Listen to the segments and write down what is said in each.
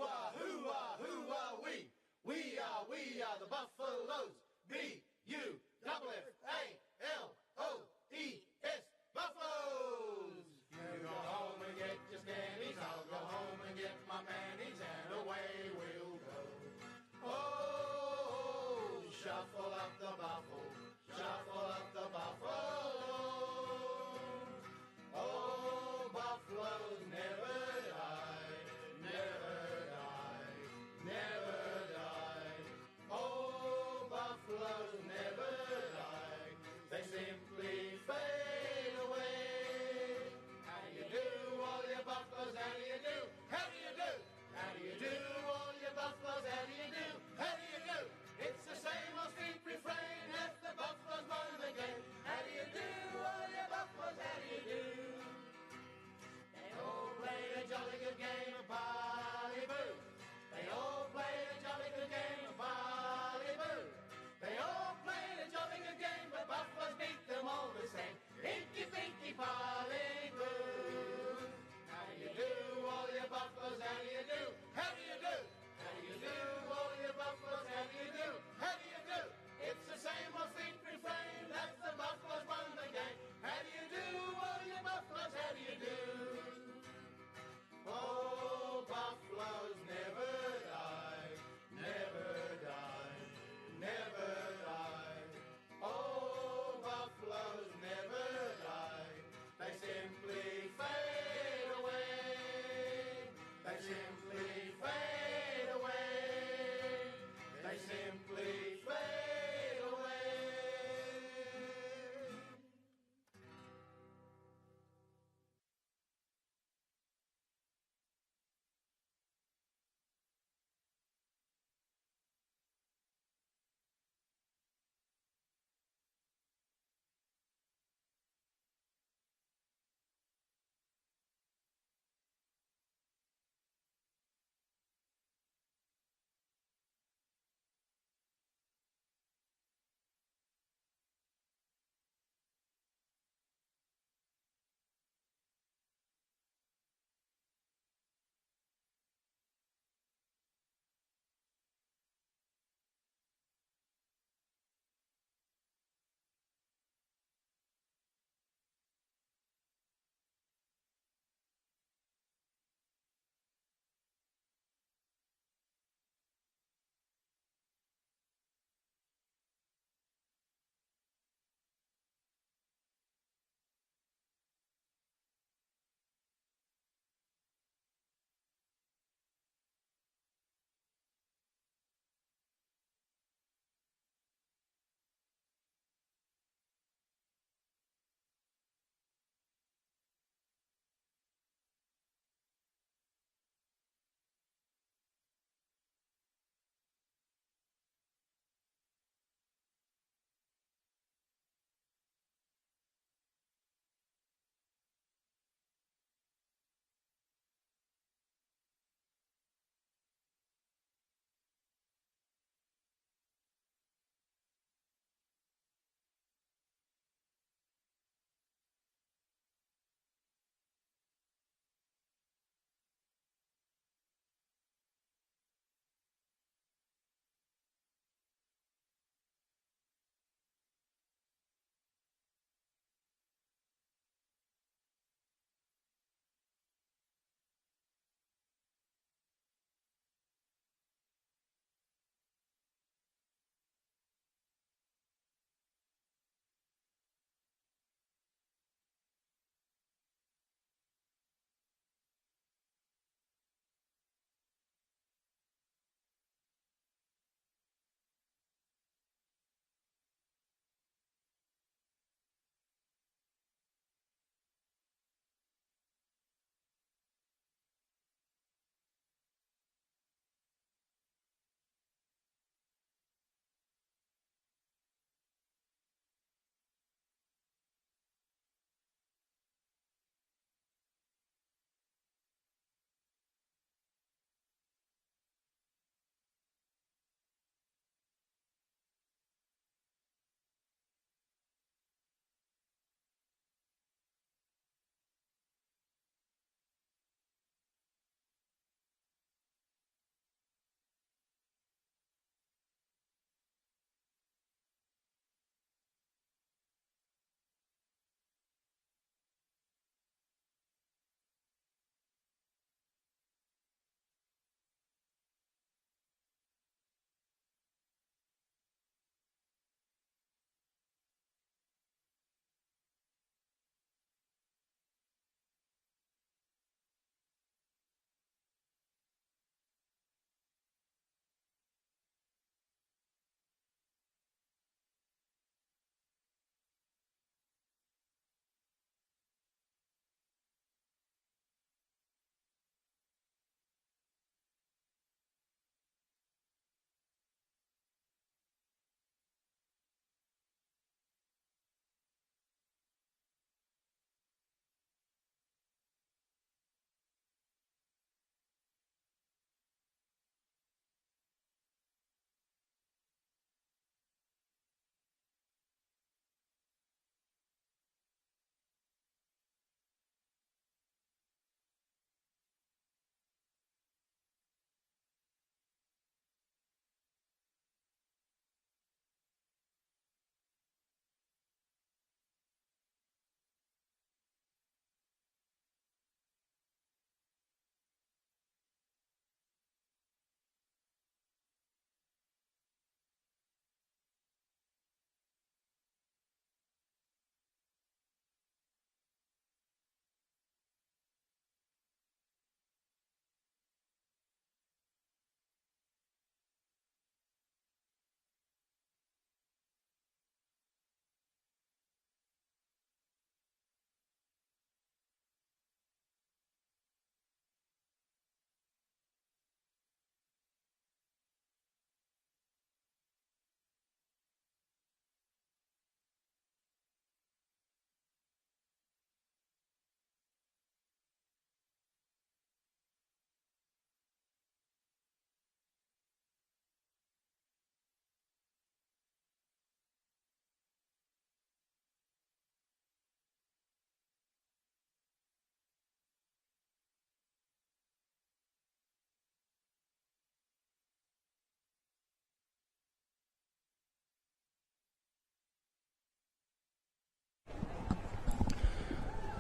hoo-ah, we are the Buffaloes. B-U-F-F-A-L-O-E-S, Buffaloes. You go home and get your scannies, I'll go home and get my mannies, and away we'll go. Oh, shuffle up the buffalo, shuffle up the buffalo. Oh, buffaloes never die, never die, never die. Oh, buffaloes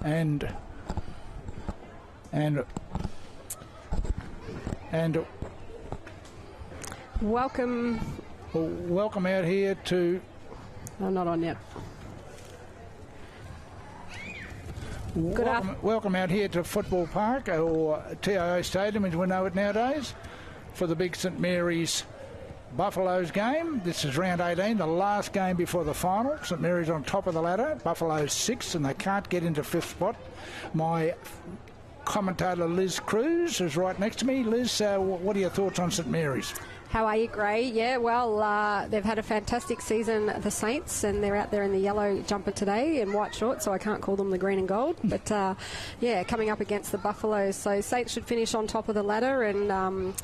and welcome out here to... Oh, not on yet. Welcome out here to Football Park, or TIO Stadium as we know it nowadays, for the big St Mary's Buffaloes game. This is round 18, the last game before the final. St Mary's on top of the ladder, Buffaloes 6th, and they can't get into 5th spot. My commentator Liz Cruz is right next to me. Liz, what are your thoughts on St Mary's? How are you, Gray? Yeah, well, they've had a fantastic season, the Saints, and they're out there in the yellow jumper today and white shorts, so I can't call them the green and gold. But, coming up against the Buffaloes. So Saints should finish on top of the ladder and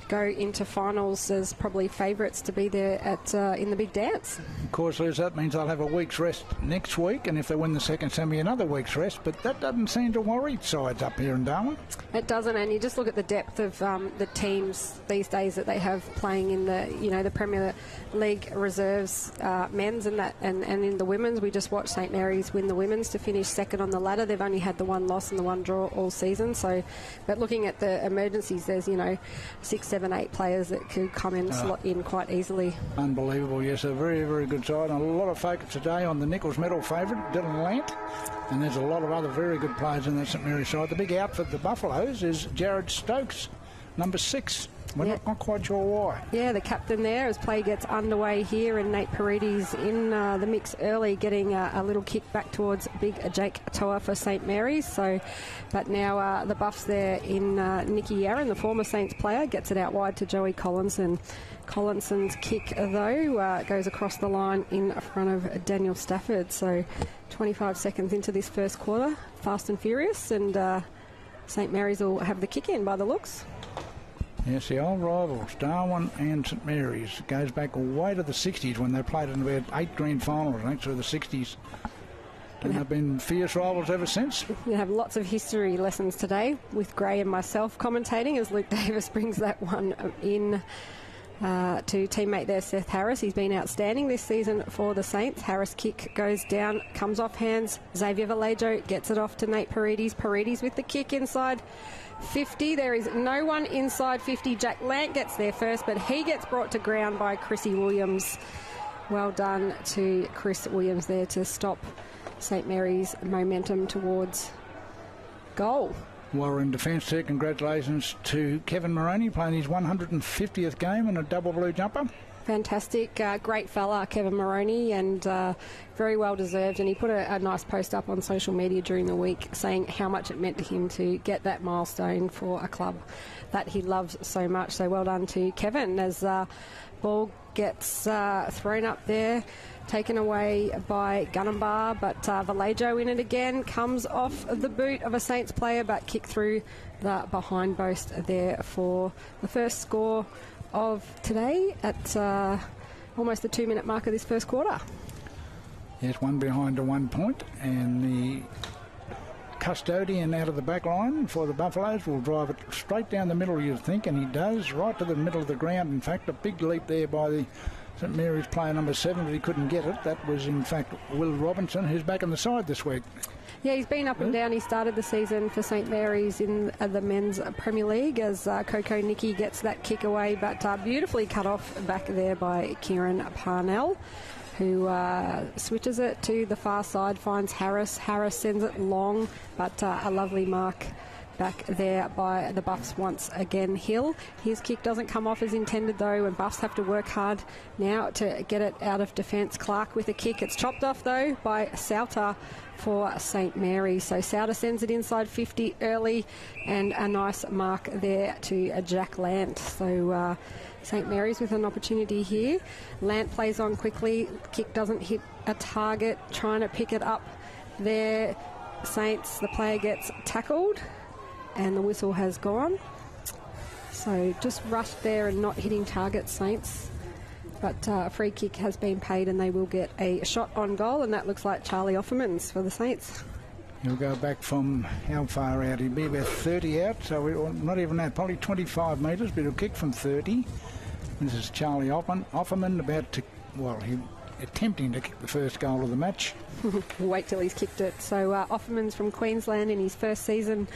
go into finals as probably favourites to be there in the big dance. Of course, Liz, that means they'll have a week's rest next week, and if they win the second semi, another week's rest. But that doesn't seem to worry sides up here in Darwin. It doesn't, and you just look at the depth of the teams these days that they have playing in the Premier League reserves, men's and in the women's. We just watched St Mary's win the women's to finish second on the ladder. They've only had the one loss and the one draw all season. So, but looking at the emergencies, there's 6, 7, 8 players that could come in, slot in quite easily. Unbelievable, yes, a very, very good side. And a lot of focus today on the Nichols Medal favourite, Dylan Lant. And there's a lot of other very good players in the St Mary's side. The big out for the Buffaloes is Jared Stokes, number 6. We're not quite sure why. Yeah, the captain there as play gets underway here, and Nate Paredes in the mix early, getting a little kick back towards big Jake Toa for St Mary's. So, but now the Buffs there in Nicky Yarran, the former Saints player, gets it out wide to Joey Collinson. Collinson's kick, though, goes across the line in front of Daniel Stafford. So 25 seconds into this first quarter, fast and furious, and St Mary's will have the kick in by the looks. Yes, the old rivals, Darwin and St Mary's. It goes back way to the 60s when they played in about 8 grand finals, I think, through the 60s. And they've been fierce rivals ever since. We have lots of history lessons today with Gray and myself commentating as Luke Davis brings that one in to teammate there, Seth Harris. He's been outstanding this season for the Saints. Harris kick goes down, comes off hands. Xavier Vallejo gets it off to Nate Paredes. Paredes with the kick inside 50. There is no one inside 50. Jack Lant gets there first, but he gets brought to ground by Chrissy Williams. Well done to Chris Williams there to stop St Mary's momentum towards goal. While we're in defence here, congratulations to Kevin Moroney playing his 150th game in a double blue jumper. Fantastic, great fella, Kevin Moroney, and very well deserved. And he put a nice post up on social media during the week saying how much it meant to him to get that milestone for a club that he loves so much. So well done to Kevin as ball gets thrown up there, taken away by Gunnabar, but Vallejo in it again, comes off of the boot of a Saints player, but kicked through the behind post there for the first score of today at almost the 2-minute mark of this first quarter. Yes, one behind to 1 point, and the custodian out of the back line for the Buffaloes will drive it straight down the middle, you'd think, and he does, right to the middle of the ground. In fact, a big leap there by the St Mary's player number 7, but he couldn't get it. That was, in fact, Will Robinson, who's back on the side this week. Yeah, he's been up and down. He started the season for St Mary's in the men's Premier League as Coco Nicky gets that kick away, but beautifully cut off back there by Kieran Parnell, who switches it to the far side, finds Harris. Harris sends it long, but a lovely mark back there by the Buffs once again. Hill, his kick doesn't come off as intended though, and Buffs have to work hard now to get it out of defence. Clark with a kick. It's chopped off though by Sauter for St Mary's. So Sauter sends it inside 50 early, and a nice mark there to Jack Lant. So St Mary's with an opportunity here. Lant plays on quickly. Kick doesn't hit a target. Trying to pick it up there. Saints, the player gets tackled, and the whistle has gone. So just rushed there and not hitting target, Saints. But a free kick has been paid, and they will get a shot on goal, and that looks like Charlie Offerman's for the Saints. He'll go back from how far out? He'll be about 30 out, so not even that, probably 25 metres, but he'll kick from 30. This is Charlie Offerman about to, well, he attempting to kick the first goal of the match. Wait till he's kicked it. So Offerman's from Queensland in his first season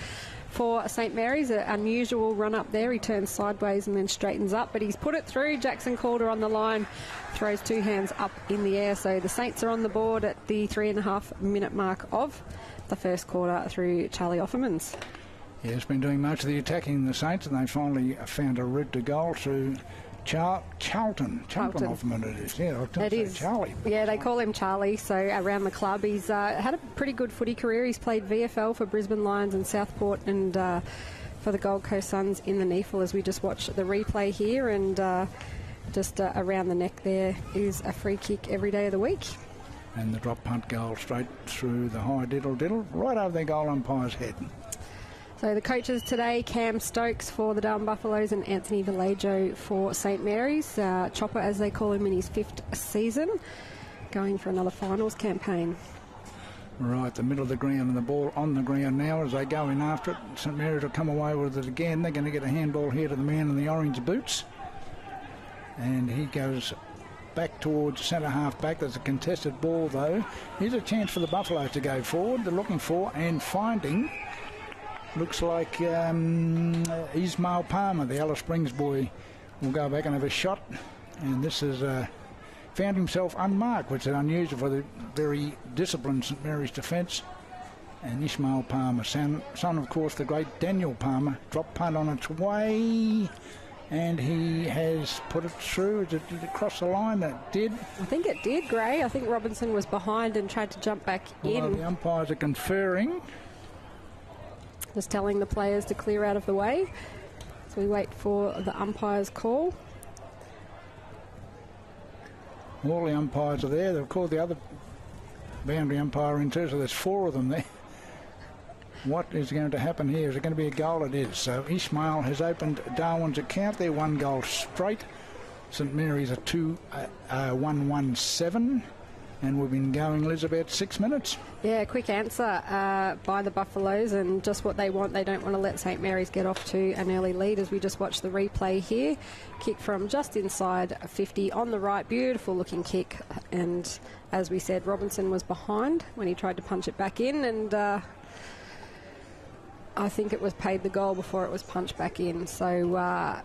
for St Mary's. An unusual run up there. He turns sideways and then straightens up, but he's put it through. Jackson Calder on the line, throws two hands up in the air. So the Saints are on the board at the 3.5 minute mark of the first quarter through Charlie Offerman's. Yeah, he's been doing most of the attacking, the Saints, and they finally found a route to goal through Charlton Offerman it is. Yeah, it is. Charlie. Yeah, they call him Charlie, so around the club. He's had a pretty good footy career. He's played VFL for Brisbane Lions and Southport and for the Gold Coast Suns in the NTFL, as we just watched the replay here. And just around the neck there is a free kick every day of the week. And the drop punt goal straight through the high diddle, right over their goal umpire's head. So the coaches today, Cam Stokes for the Darwin Buffaloes and Anthony Vallejo for St Mary's. Chopper, as they call him, in his 5th season, going for another finals campaign. Right, the middle of the ground, and the ball on the ground now as they go in after it. St Mary's will come away with it again. They're going to get a handball here to the man in the orange boots. And he goes back towards centre half back. There's a contested ball though. Here's a chance for the Buffaloes to go forward. They're looking for and finding... Looks like Ismail Palmer, the Alice Springs boy, will go back and have a shot. And this is found himself unmarked, which is unusual for the very disciplined St Mary's defence. And Ismail Palmer, son of course, the great Daniel Palmer, drop punt on its way. And he has put it through. Did it cross the line? That did. I think it did, Gray. I think Robinson was behind and tried to jump back in. Well, the umpires are conferring. Just telling the players to clear out of the way. So we wait for the umpire's call. All the umpires are there. They've called the other boundary umpire in too, so there's 4 of them there. What is going to happen here? Is it going to be a goal? It is. So Ismail has opened Darwin's account. They're 1 goal straight. St Mary's are 1-1-7. And we've been going, Liz, about 6 minutes. Yeah, quick answer by the Buffaloes, and just what they want. They don't want to let St Mary's get off to an early lead, as we just watched the replay here. Kick from just inside 50 on the right. Beautiful looking kick. And as we said, Robinson was behind when he tried to punch it back in, and I think it was paid the goal before it was punched back in. So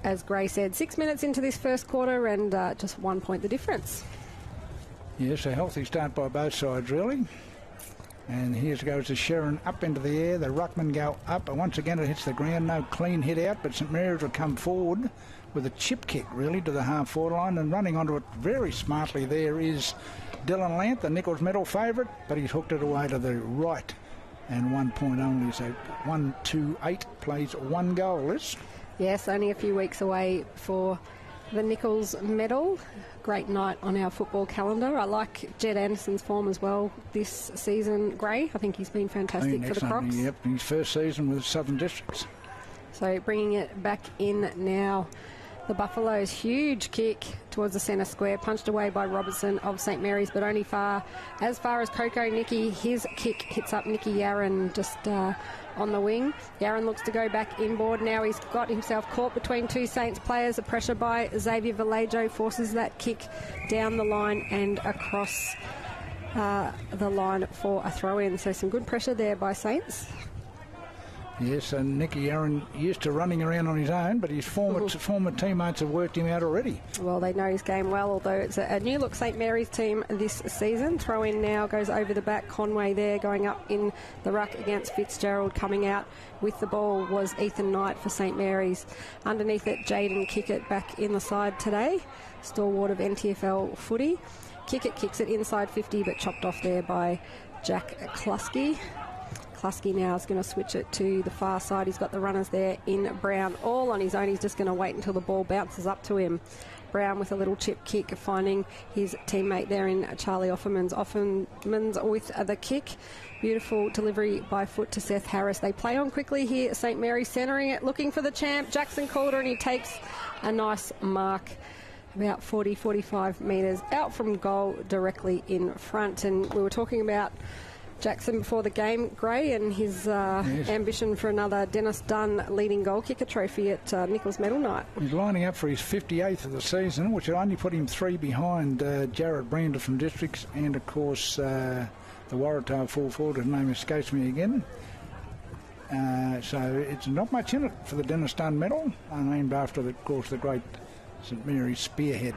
as Gray said, 6 minutes into this first quarter, and just 1 point the difference. Yes, a healthy start by both sides, really. And here goes the Sharon up into the air. The ruckman go up, and once again it hits the ground. No clean hit out, but St Mary's will come forward with a chip kick, really, to the half-forward line. And running onto it very smartly there is Dylan Lant, the Nichols medal favourite, but he's hooked it away to the right. And 1 point only, so 1-2-8 plays 1 goal, Liz. Yes, only a few weeks away for the Nichols medal. Great night on our football calendar. I like Jed Anderson's form as well this season, Gray. I think he's been fantastic for the Crocs. Yep, his first season with Southern Districts. So bringing it back in now. The Buffaloes, huge kick towards the centre square, punched away by Robertson of St Mary's, but only as far as Coco Nicky. His kick hits up Nicky Yaron just on the wing. Yaron looks to go back inboard. Now he's got himself caught between 2 Saints players. The pressure by Xavier Vallejo forces that kick down the line and across the line for a throw-in. So some good pressure there by Saints. Yes, and Nicky Yaron used to running around on his own, but his former teammates have worked him out already. Well, they know his game well, although it's a new-look St Mary's team this season. Throw-in now goes over the back. Conway there going up in the ruck against Fitzgerald. Coming out with the ball was Ethan Knight for St Mary's. Underneath it, Jaden Kickett back in the side today. Stalwart of NTFL footy. Kickett kicks it inside 50, but chopped off there by Jack Klusky. Klusky now is going to switch it to the far side. He's got the runners there in Brown all on his own. He's just going to wait until the ball bounces up to him. Brown with a little chip kick, finding his teammate there in Charlie Offerman's. Offerman's with the kick. Beautiful delivery by foot to Seth Harris. They play on quickly here. St Mary's centering it, looking for the champ, Jackson Calder, and he takes a nice mark about 40-45 metres out from goal directly in front. And we were talking about Jackson before the game, Gray, and his ambition for another Dennis Dunn leading goal kicker trophy at Nichols Medal Night. He's lining up for his 58th of the season, which will only put him 3 behind Jared Brander from Districts and, of course, the Waratah full forward, whose name escapes me again. So it's not much in it for the Dennis Dunn medal, named after, of course, the great St Mary's spearhead.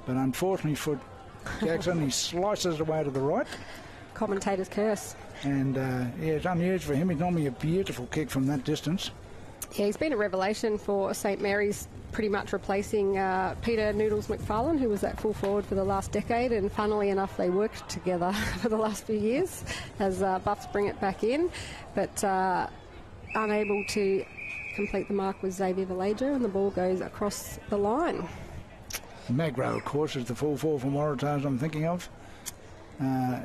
But unfortunately for Jackson, he slices away to the right. Commentator's curse. And, it's unused for him. He's normally a beautiful kick from that distance. Yeah, he's been a revelation for St Mary's, pretty much replacing Peter Noodles McFarlane, who was that full forward for the last decade, and funnily enough they worked together for the last few years as Buffs bring it back in, but unable to complete the mark with Xavier Vallejo, and the ball goes across the line. Magro, of course, is the full forward from Waratahs I'm thinking of.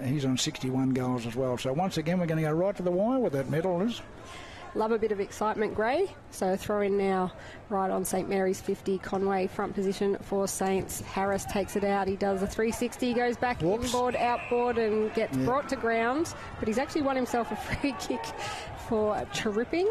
He's on 61 goals as well. So once again, we're going to go right to the wire with that medal, Liz. Love a bit of excitement, Gray. So throw in now right on St Mary's 50. Conway front position for Saints. Harris takes it out. He does a 360, goes back inboard, outboard, and gets brought to ground. But he's actually won himself a free kick for tripping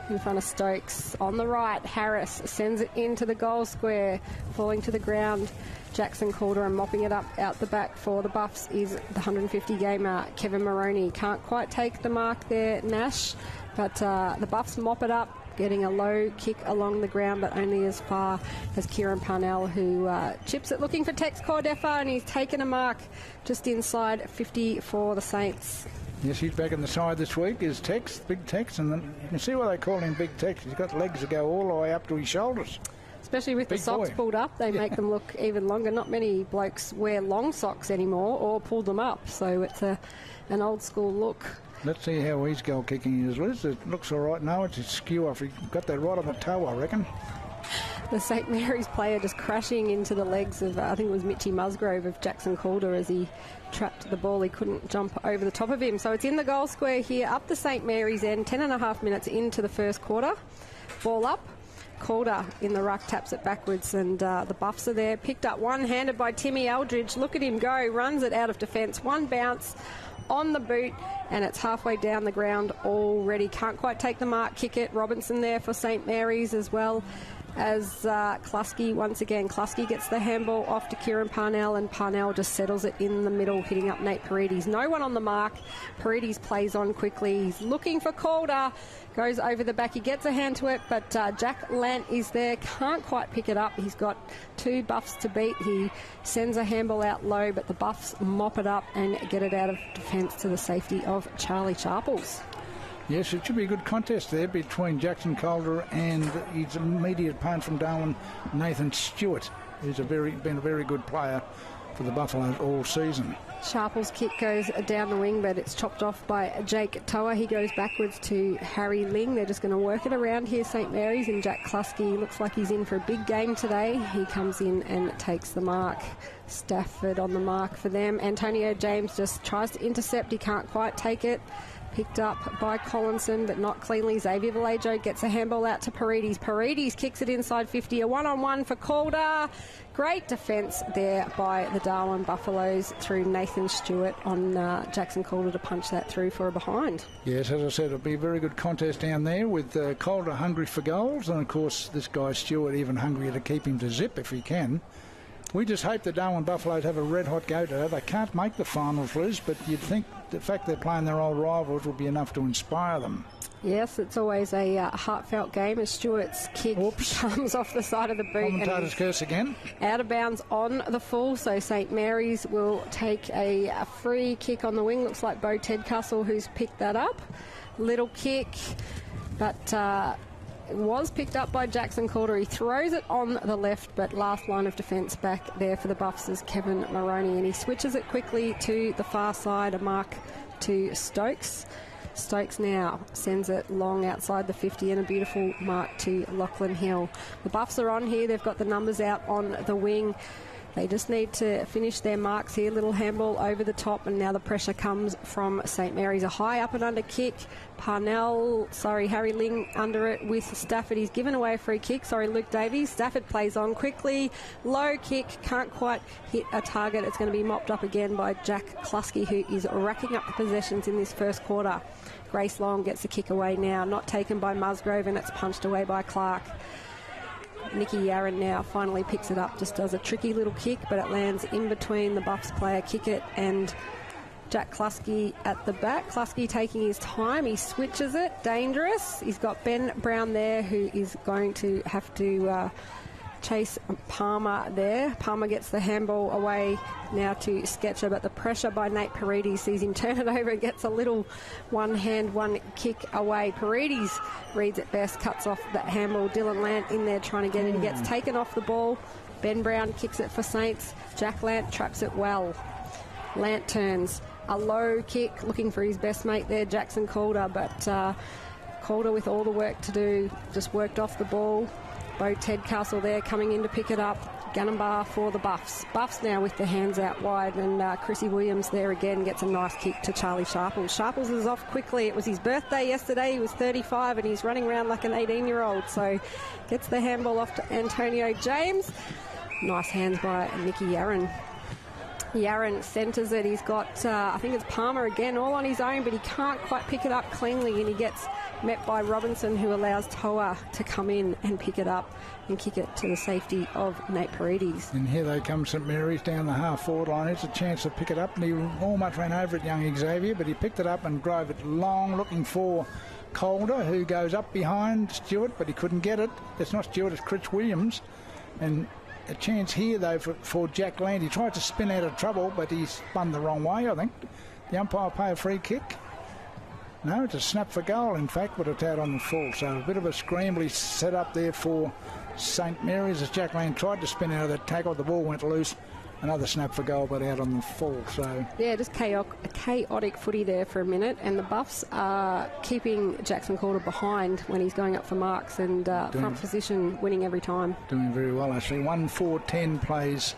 in front of Stokes. On the right, Harris sends it into the goal square, falling to the ground. Jackson Calder, and mopping it up out the back for the Buffs is the 150 gamer Kevin Moroney. Can't quite take the mark there, Nash, but the Buffs mop it up, getting a low kick along the ground, but only as far as Kieran Parnell, who chips it looking for Tex Cordefa, and he's taken a mark just inside 50 for the Saints. Yes, he's back in the side this week, is Tex, Big Tex, and then you can see why they call him Big Tex. He's got legs that go all the way up to his shoulders. Especially with the socks pulled up, they make them look even longer. Not many blokes wear long socks anymore or pull them up, so it's an old school look. Let's see how his goal kicking is, Liz. It looks all right now. It's a skew off. He got that right on the toe, I reckon. The St Mary's player just crashing into the legs of, I think it was Mitchy Musgrove of Jackson Calder as he trapped the ball. He couldn't jump over the top of him. So it's in the goal square here, up the St Mary's end, 10.5 minutes into the first quarter. Ball up. Calder in the ruck taps it backwards, and the Buffs are there. Picked up one-handed by Timmy Eldridge. Look at him go. Runs it out of defence. One bounce on the boot, and it's halfway down the ground already. Can't quite take the mark. Kick it. Robinson there for St Mary's as well as Kluski. Once again, Kluski gets the handball off to Kieran Parnell, and Parnell just settles it in the middle, hitting up Nate Paredes. No one on the mark. Paredes plays on quickly. He's looking for Calder. Goes over the back. He gets a hand to it, but Jack Lant is there. Can't quite pick it up. He's got 2 Buffs to beat. He sends a handball out low, but the Buffs mop it up and get it out of defence to the safety of Charlie Sharples. Yes, it should be a good contest there between Jackson Calder and his immediate opponent from Darwin, Nathan Stewart, who's been a very good player for the Buffaloes all season. Sharples' kick goes down the wing, but it's chopped off by Jake Toa. He goes backwards to Harry Ling. They're just going to work it around here, St Mary's, and Jack Kluski looks like he's in for a big game today. He comes in and takes the mark. Stafford on the mark for them. Antonio James just tries to intercept. He can't quite take it. Picked up by Collinson, but not cleanly. Xavier Vallejo gets a handball out to Paredes. Paredes kicks it inside 50. A one-on-one for Calder. Great defence there by the Darwin Buffaloes through Nathan Stewart on Jackson Calder to punch that through for a behind. Yes, as I said, it'll be a very good contest down there with Calder hungry for goals, and of course this guy Stewart even hungrier to keep him to zip if he can. We just hope the Darwin Buffaloes have a red-hot go today. They can't make the finals, Liz, but you'd think the fact they're playing their old rivals will be enough to inspire them. Yes, it's always a heartfelt game as Stewart's kick comes off the side of the boot. Commentator's curse again. Out of bounds on the full, so St Mary's will take a free kick on the wing. Looks like Bo Tedcastle who's picked that up. Little kick, but it was picked up by Jackson Calder. He throws it on the left, but last line of defence back there for the Buffs is Kevin Moroney, and he switches it quickly to the far side, a mark to Stokes. Stokes now sends it long outside the 50 and a beautiful mark to Lachlan Hill. The Buffs are on here. They've got the numbers out on the wing. They just need to finish their marks here. Little handball over the top, and now the pressure comes from St Mary's. A high up and under kick. Harry Ling under it with Stafford. He's given away a free kick. Luke Davies. Stafford plays on quickly. Low kick. Can't quite hit a target. It's going to be mopped up again by Jack Klusky, who is racking up the possessions in this first quarter. Grace Long gets the kick away now. Not taken by Musgrove, and it's punched away by Clark. Nikki Yarran now finally picks it up, just does a tricky little kick, but it lands in between the Buffs player Kickett and Jack Klusky at the back. Klusky taking his time, he switches it, dangerous. He's got Ben Brown there, who is going to have to chase Palmer there. Palmer gets the handball away now to Sketcher, but the pressure by Nate Paredes sees him turn it over and gets a little one hand, one kick away. Paredes reads it best, cuts off that handball. Dylan Lant in there trying to get it. He gets taken off the ball. Ben Brown kicks it for Saints. Jack Lant traps it well. Lant turns. A low kick, looking for his best mate there, Jackson Calder, but Calder with all the work to do, just worked off the ball. Bo Tedcastle there coming in to pick it up. Gunnabar for the Buffs. Buffs now with their hands out wide, and Chrissy Williams there again gets a nice kick to Charlie Sharples. Sharples is off quickly. It was his birthday yesterday. He was 35 and he's running around like an 18-year-old. So gets the handball off to Antonio James. Nice hands by Nicky Yarran. Yarran centres it. He's got, I think it's Palmer again, all on his own, but he can't quite pick it up cleanly, and he gets met by Robinson, who allows Toa to come in and pick it up and kick it to the safety of Nate Paredes. And here they come, St Mary's down the half-forward line. It's a chance to pick it up, and he almost ran over it, young Xavier, but he picked it up and drove it long, looking for Calder, who goes up behind Stewart, but he couldn't get it. It's not Stewart, it's Chris Williams. And a chance here, though, for Jack Land. He tried to spin out of trouble, but he spun the wrong way, I think. The umpire pay a free kick. No, it's a snap for goal, in fact, but it's out on the full. So a bit of a scrambly set up there for St Mary's as Jack Land tried to spin out of that tackle. The ball went loose. Another snap for goal, but out on the full. So yeah, just chaotic footy there for a minute, and the Buffs are keeping Jackson Calder behind when he's going up for marks, and front position winning every time. Doing very well, actually. 1-4-10 plays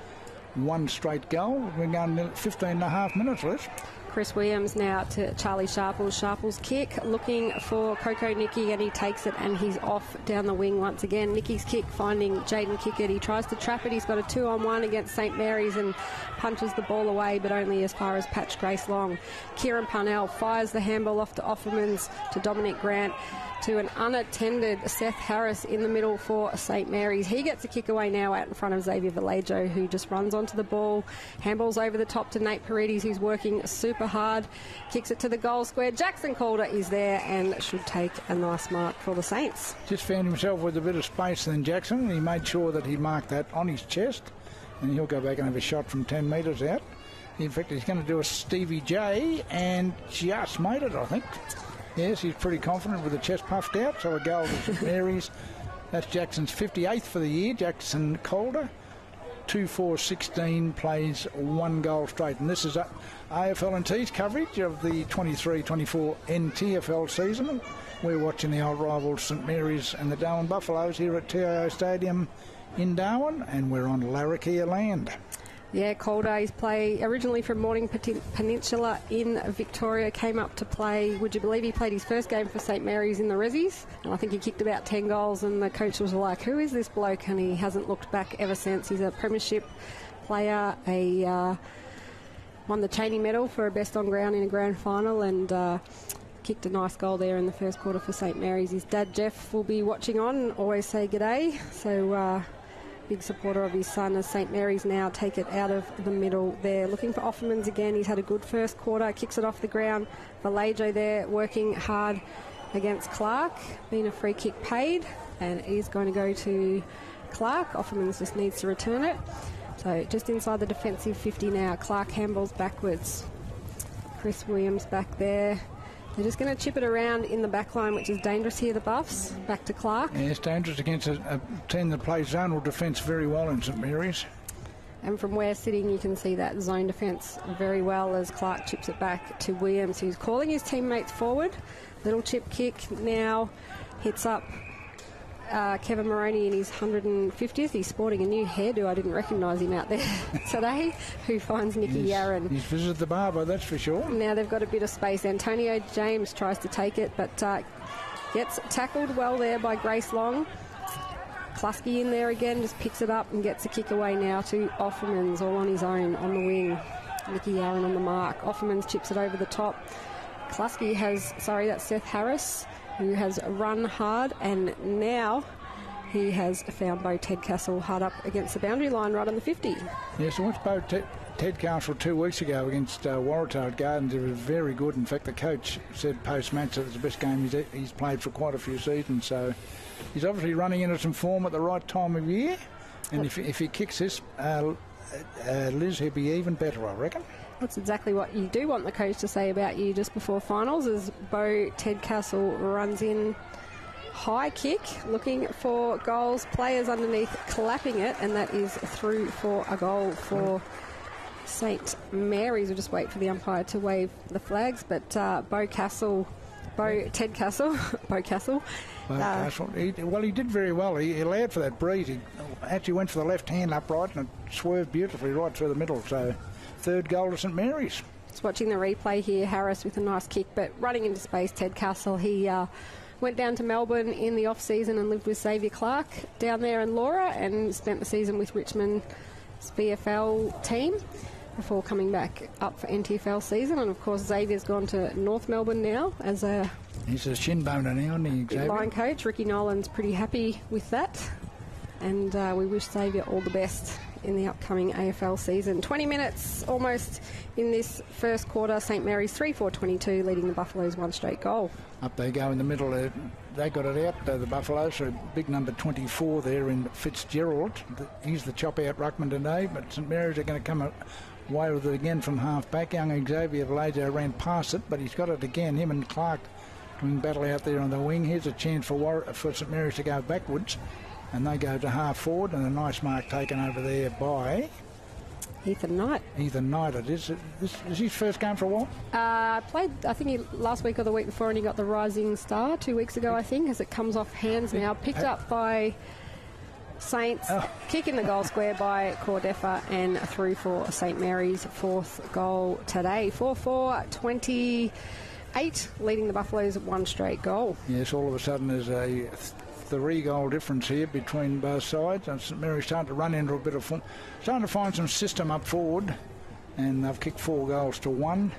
one straight goal. We're going 15 and a half minutes left. Chris Williams now to Charlie Sharples. Sharples kick, looking for Coco Nicky, and he takes it, and he's off down the wing once again. Nicky's kick finding Jaden Kickett. He tries to trap it. He's got a 2-on-1 against St Mary's and punches the ball away, but only as far as Patch Grace Long. Kieran Parnell fires the handball off to Offermans to Dominic Grant, to an unattended Seth Harris in the middle for St Mary's. He gets a kick away now out in front of Xavier Vallejo, who just runs onto the ball. Handballs over the top to Nate Paredes, who's working super hard. Kicks it to the goal square. Jackson Calder is there and should take a nice mark for the Saints. Just found himself with a bit of space than Jackson. He made sure that he marked that on his chest, and he'll go back and have a shot from 10 metres out. In fact, he's going to do a Stevie J and just made it, I think. Yes, he's pretty confident with the chest puffed out. So a goal to St Mary's. That's Jackson's 58th for the year. Jackson Calder, 2-4-16, plays one goal straight. And this is AFL&T's coverage of the 23-24 NTFL season. We're watching the old rivals St Mary's and the Darwin Buffaloes here at TIO Stadium in Darwin, and we're on Larrakia land. Yeah, Calder, he's originally from Morning Peninsula in Victoria, came up to play, would you believe he played his first game for St Mary's in the Rezzies, and I think he kicked about 10 goals, and the coach was like, who is this bloke? And he hasn't looked back ever since. He's a premiership player, won the Cheney medal for best on ground in a grand final, and kicked a nice goal there in the first quarter for St Mary's. His dad Jeff will be watching on, always say g'day, so big supporter of his son, as St Mary's now take it out of the middle there. Looking for Offermans again. He's had a good first quarter. Kicks it off the ground. Vallejo there working hard against Clark. Been a free kick paid, and it is going to go to Clark. Offermans just needs to return it. So just inside the defensive 50 now. Clark handballs backwards. Chris Williams back there. They're just going to chip it around in the back line, which is dangerous here, the Buffs. Back to Clark. Yeah, it's dangerous against a team that plays zonal defence very well in St Mary's. And from where sitting, you can see that zone defence very well as Clark chips it back to Williams, who's calling his teammates forward. Little chip kick now hits up Kevin Moroney in his 150th. He's sporting a new hairdo. I didn't recognise him out there today. Who finds Nicky Yarran? He's visited the barber, that's for sure. Now they've got a bit of space. Antonio James tries to take it, but gets tackled well there by Grace Long. Klusky in there again, just picks it up and gets a kick away now to Offermans, all on his own on the wing. Nicky Yarran on the mark. Offermans chips it over the top. Klusky that's Seth Harris, who has run hard, and now he has found Bo Tedcastle hard up against the boundary line right on the 50. Yes, I watched Bo Tedcastle 2 weeks ago against Waratah Gardens. It was very good. In fact, the coach said post-match that it was the best game he's played for quite a few seasons, so he's obviously running into some form at the right time of year, and if he kicks this, Liz, he'll be even better, I reckon. That's exactly what you do want the coach to say about you just before finals, as Bo Tedcastle runs in. High kick, looking for goals. Players underneath clapping it, and that is through for a goal for St Mary's. We'll just wait for the umpire to wave the flags, but Bo Tedcastle. He did very well. He allowed for that breeze. He actually went for the left hand upright and it swerved beautifully right through the middle. So, third goal to St Mary's. Just watching the replay here, Harris with a nice kick, but running into space, Tedcastle. He went down to Melbourne in the off-season and lived with Xavier Clark down there in Laura, and spent the season with Richmond's VFL team before coming back up for NTFL season. And of course Xavier's gone to North Melbourne now as he's a shin boner now, isn't he, line coach. Ricky Nolan's pretty happy with that, and we wish Xavier all the best in the upcoming AFL season. 20 minutes almost in this first quarter. St Mary's 3-4-22 leading the Buffaloes one straight goal. Up they go in the middle. They got it out, the Buffaloes. So big number 24 there in Fitzgerald. He's the chop-out ruckman today, but St Mary's are going to come away with it again from half-back. Young Xavier Valadio ran past it, but he's got it again. Him and Clark doing battle out there on the wing. Here's a chance for St Mary's to go backwards, and they go to half-forward, and a nice mark taken over there by Ethan Knight. It is. This is his first game for a while? Played, I think, last week or the week before, and he got the Rising Star 2 weeks ago, I think, as it comes off hands now. Picked up by Saints. Kick in the goal square by Cordefa, and through for St Mary's fourth goal today. 4-4-28, leading the Buffaloes one straight goal. Yes, all of a sudden there's a 3-goal difference here between both sides, and St Mary's starting to run into a bit of form, starting to find some system up forward, and they've kicked 4 goals to 1,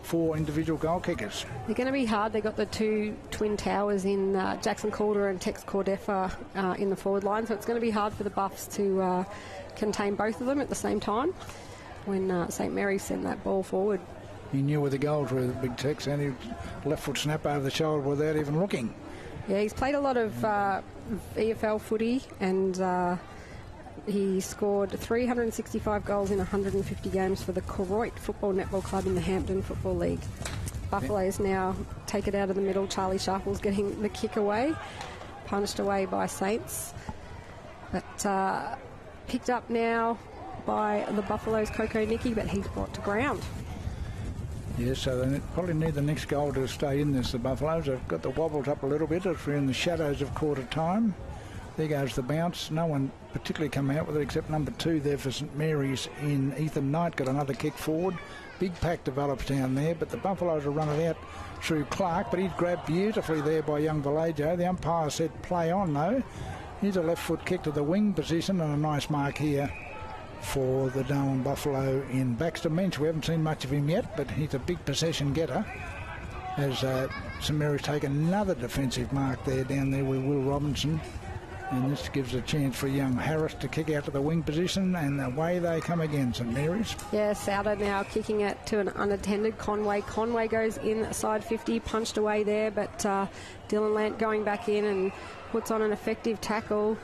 4 individual goal kickers. They're going to be hard. They've got the 2 twin towers in Jackson Calder and Tex Cordefa in the forward line, so it's going to be hard for the Buffs to contain both of them at the same time when St Mary's send that ball forward. He knew where the goals were, the big Tex, and he left foot snap over the shoulder without even looking. Yeah, he's played a lot of EFL footy, and he scored 365 goals in 150 games for the Koroit Football Netball Club in the Hampton Football League. Buffaloes now take it out of the middle. Charlie Sharple's getting the kick away, punched away by Saints, but picked up now by the Buffaloes' Coco Nicky, but he's brought to ground. Yes, so they probably need the next goal to stay in this. The Buffaloes have got the wobbles up a little bit as we're in the shadows of quarter time. There goes the bounce. No one particularly come out with it except number 2 there for St Mary's in Ethan Knight. Got another kick forward. Big pack develops down there, but the Buffaloes are running out through Clark, but he's grabbed beautifully there by young Valadio. The umpire said play on though. Here's a left foot kick to the wing position, and a nice mark here for the Darwin Buffalo in Baxter Mensch. We haven't seen much of him yet, but he's a big possession getter. As St Mary's take another defensive mark there down there with Will Robinson. And this gives a chance for young Harris to kick out to the wing position, and away they come again, St Mary's. Yeah, Souter now kicking it to an unattended Conway. Conway goes inside 50, punched away there, but Dylan Lant going back in and puts on an effective tackle.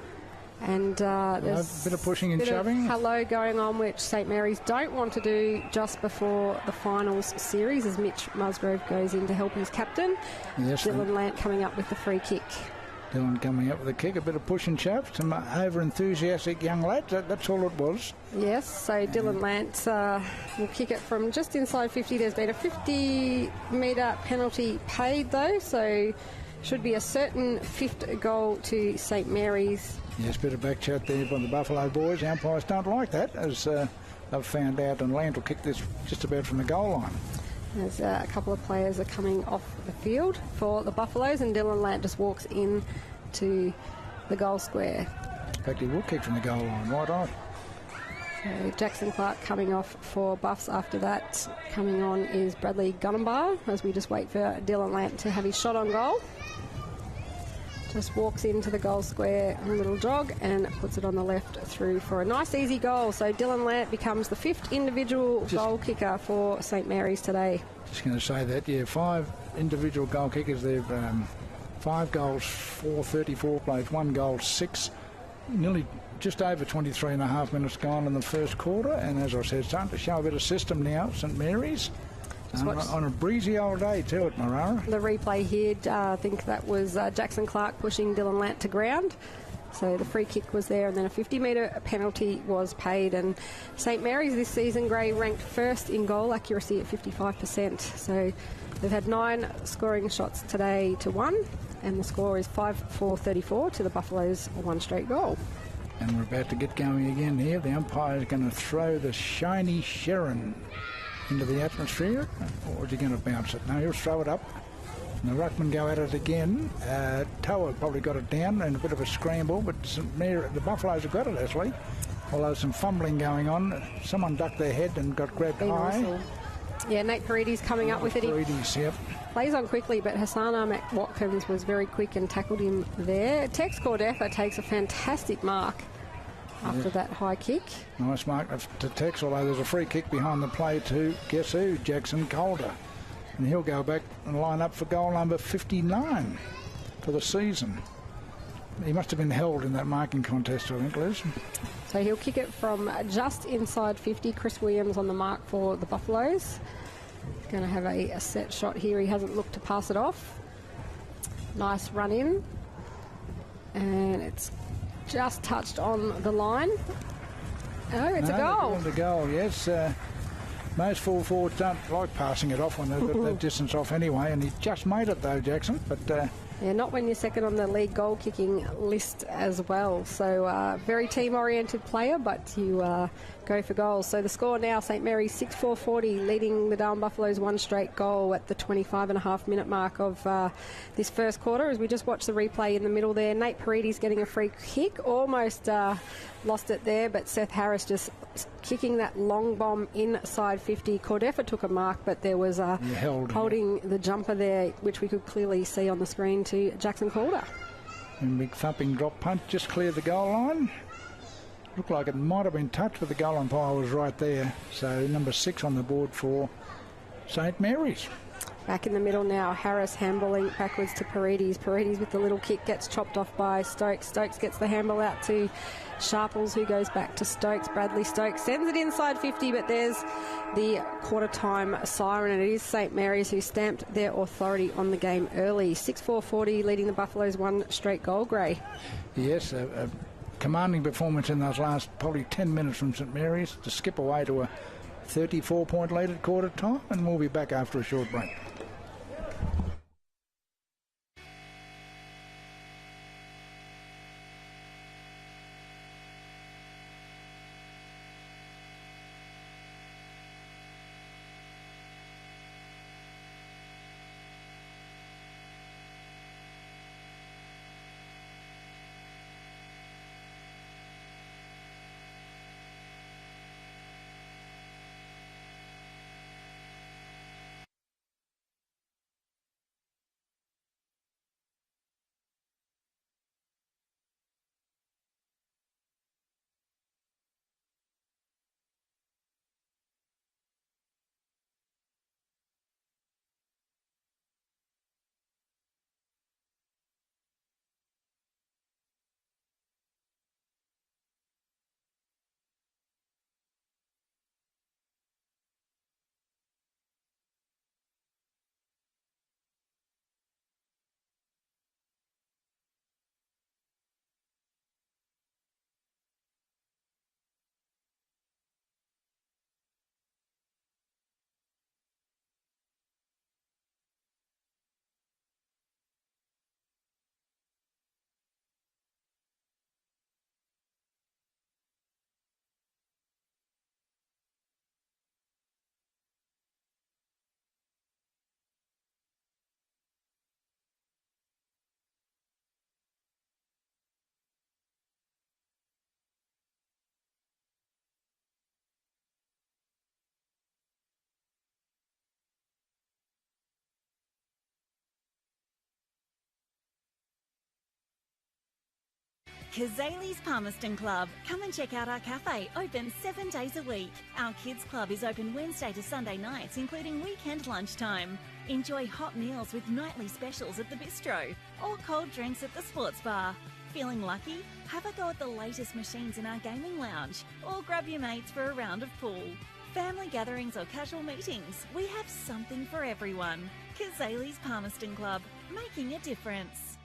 And there's a bit of pushing and shoving. Hello going on, which St Mary's don't want to do just before the finals series, as Mitch Musgrove goes in to help his captain. Yes, Dylan Lant coming up with the free kick. Dylan coming up with a kick, a bit of push and shove. Some over-enthusiastic young lads, that's all it was. Yes, so Dylan Lant will kick it from just inside 50. There's been a 50-metre penalty paid, though, so Should be a certain fifth goal to St Mary's. Yes, bit of back chat there by the Buffalo boys. The umpires don't like that, as they've found out, and Land will kick this just about from the goal line. As a couple of players are coming off the field for the Buffaloes, and Dylan Lant just walks in to the goal square. In fact, he will kick from the goal line, right on. So Jackson Clark coming off for Buffs after that. Coming on is Bradley Gunnabar, as we just wait for Dylan Lant to have his shot on goal. Just walks into the goal square on a little jog and puts it on the left through for a nice easy goal. So Dylan Lant becomes the 5th individual goal kicker for St Mary's today. Just going to say that, yeah, 5 individual goal kickers. They've 5 goals, 34 plays, 1 goal, 6. Nearly just over 23 and a half minutes gone in the first quarter. And as I said, starting to show a bit of system now, St Mary's. On a breezy old day too at Marara. The replay here, I think that was Jackson Clark pushing Dylan Lant to ground. So the free kick was there, and then a 50-metre penalty was paid. And St Mary's this season, Gray, ranked first in goal accuracy at 55%. So they've had 9 scoring shots today to 1, and the score is 5-4-34 to the Buffaloes' 1 straight goal. And we're about to get going again here. The umpire is going to throw the shiny Sharon into the atmosphere, or is he going to bounce it? No, he'll throw it up. And the ruckman go at it again. Toa probably got it down in a bit of a scramble, but the Buffaloes have got it actually. Although some fumbling going on. Someone ducked their head and got grabbed high. Yeah, Nate Paredes coming up with it. Paredes, yep. Plays on quickly, but Hassan Watkins was very quick and tackled him there. Tex Cordefa takes a fantastic mark after that high kick. Nice mark to Tex, although there's a free kick behind the play to, guess who, Jackson Calder. And he'll go back and line up for goal number 59 for the season. He must have been held in that marking contest, I think, Liz. So he'll kick it from just inside 50. Chris Williams on the mark for the Buffaloes. Going to have a set shot here. He hasn't looked to pass it off. Nice run in. And it's just touched on the line. Oh, it's a goal. It's a goal, yes. Most full forwards don't like passing it off when they've got that distance off anyway, and he just made it though, Jackson. But yeah, not when you're second on the league goal kicking list as well. So very team-oriented player, but you go for goals. So the score now, St Mary's 6-4-40, leading the Darwin Buffaloes 1 straight goal at the 25.5-minute mark of this first quarter. As we just watch the replay in the middle there, Nate Paredes getting a free kick, almost lost it there, but Seth Harris just kicking that long bomb inside 50. Cordefa took a mark, but there was holding the jumper there, which we could clearly see on the screen, to Jackson Calder. And big thumping drop punt just cleared the goal line. Looked like it might have been touched, but the goal umpire was right there. So number 6 on the board for St Mary's. Back in the middle now, Harris handballing backwards to Paredes. Paredes with the little kick gets chopped off by Stokes. Stokes gets the handball out to Sharples, who goes back to Stokes. Bradley Stokes sends it inside 50, but there's the quarter-time siren, and it is St Mary's who stamped their authority on the game early. 6-4-40, leading the Buffaloes 1 straight goal, Gray. Yes, a commanding performance in those last probably 10 minutes from St Mary's to skip away to a 34-point lead at quarter time, and we'll be back after a short break. Kazali's Palmerston Club. Come and check out our cafe, open 7 days a week. Our kids club is open Wednesday to Sunday nights, including weekend lunchtime. Enjoy hot meals with nightly specials at the bistro or cold drinks at the sports bar. Feeling lucky? Have a go at the latest machines in our gaming lounge or grab your mates for a round of pool. Family gatherings or casual meetings, we have something for everyone. Kazali's Palmerston Club, making a difference.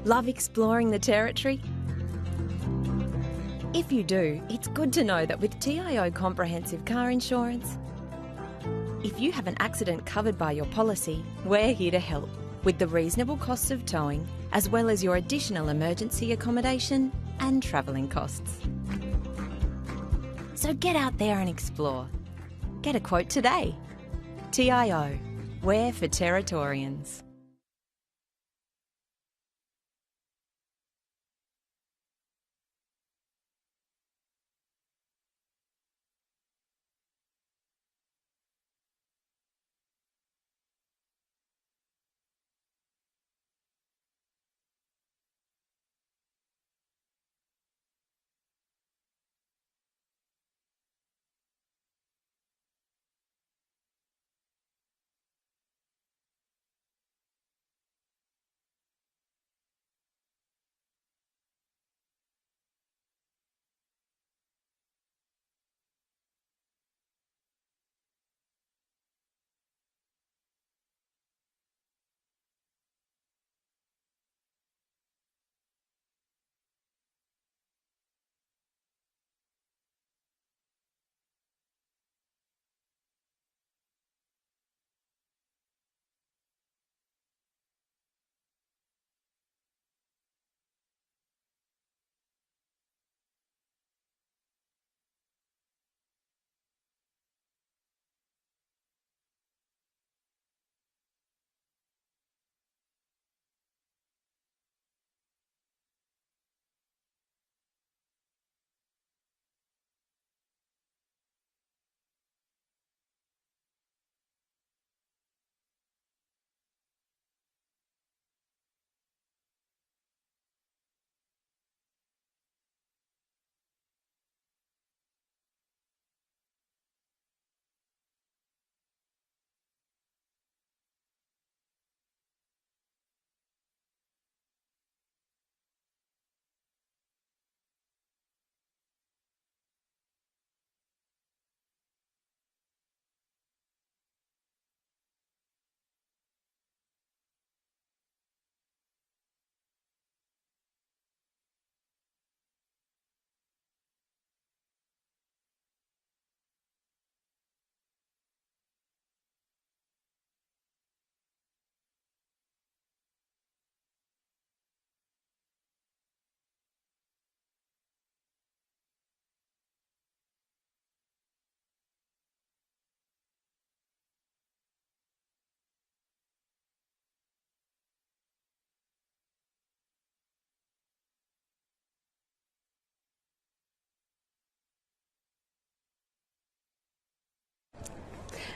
Love exploring the territory? If you do, it's good to know that with TIO Comprehensive Car Insurance, if you have an accident covered by your policy, we're here to help with the reasonable costs of towing, as well as your additional emergency accommodation and travelling costs. So get out there and explore. Get a quote today. TIO, we're for Territorians.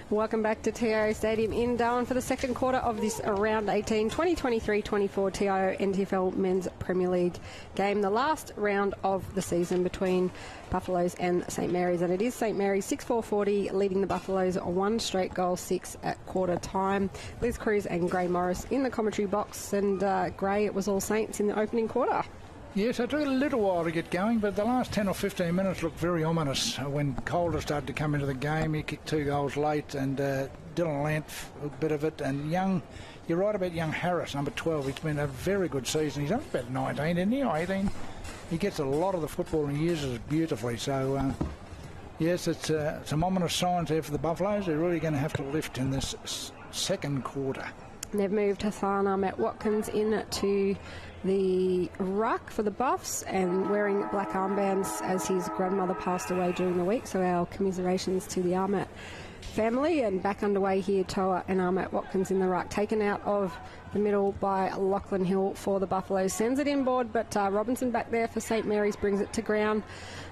Welcome back to TIO Stadium in Darwin for the second quarter of this round 18 2023-24 TIO NTFL Men's Premier League game, the last round of the season between Buffaloes and St Mary's, and it is St Mary's 6-4-40 leading the Buffaloes one straight goal 6 at quarter time. Liz Cruz and Gray Morris in the commentary box, and Gray, it was all Saints in the opening quarter. Yes, it took a little while to get going, but the last 10 or 15 minutes looked very ominous. When Calder started to come into the game, he kicked 2 goals late, and Dylan Lant a bit of it, and young, you're right about young Harris, number 12. He's been a very good season. He's only about 19, isn't he, or 18? He gets a lot of the football and uses it beautifully. So, yes, it's some ominous signs there for the Buffaloes. They're really going to have to lift in this second quarter. They've moved Hassan Ahmet Watkins in to the ruck for the Buffs and wearing black armbands as his grandmother passed away during the week. So our commiserations to the Ahmet family. And back underway here, Toa and Ahmet Watkins in the ruck, taken out of the middle by Lachlan Hill for the Buffaloes. Sends it inboard, but Robinson back there for St Mary's brings it to ground.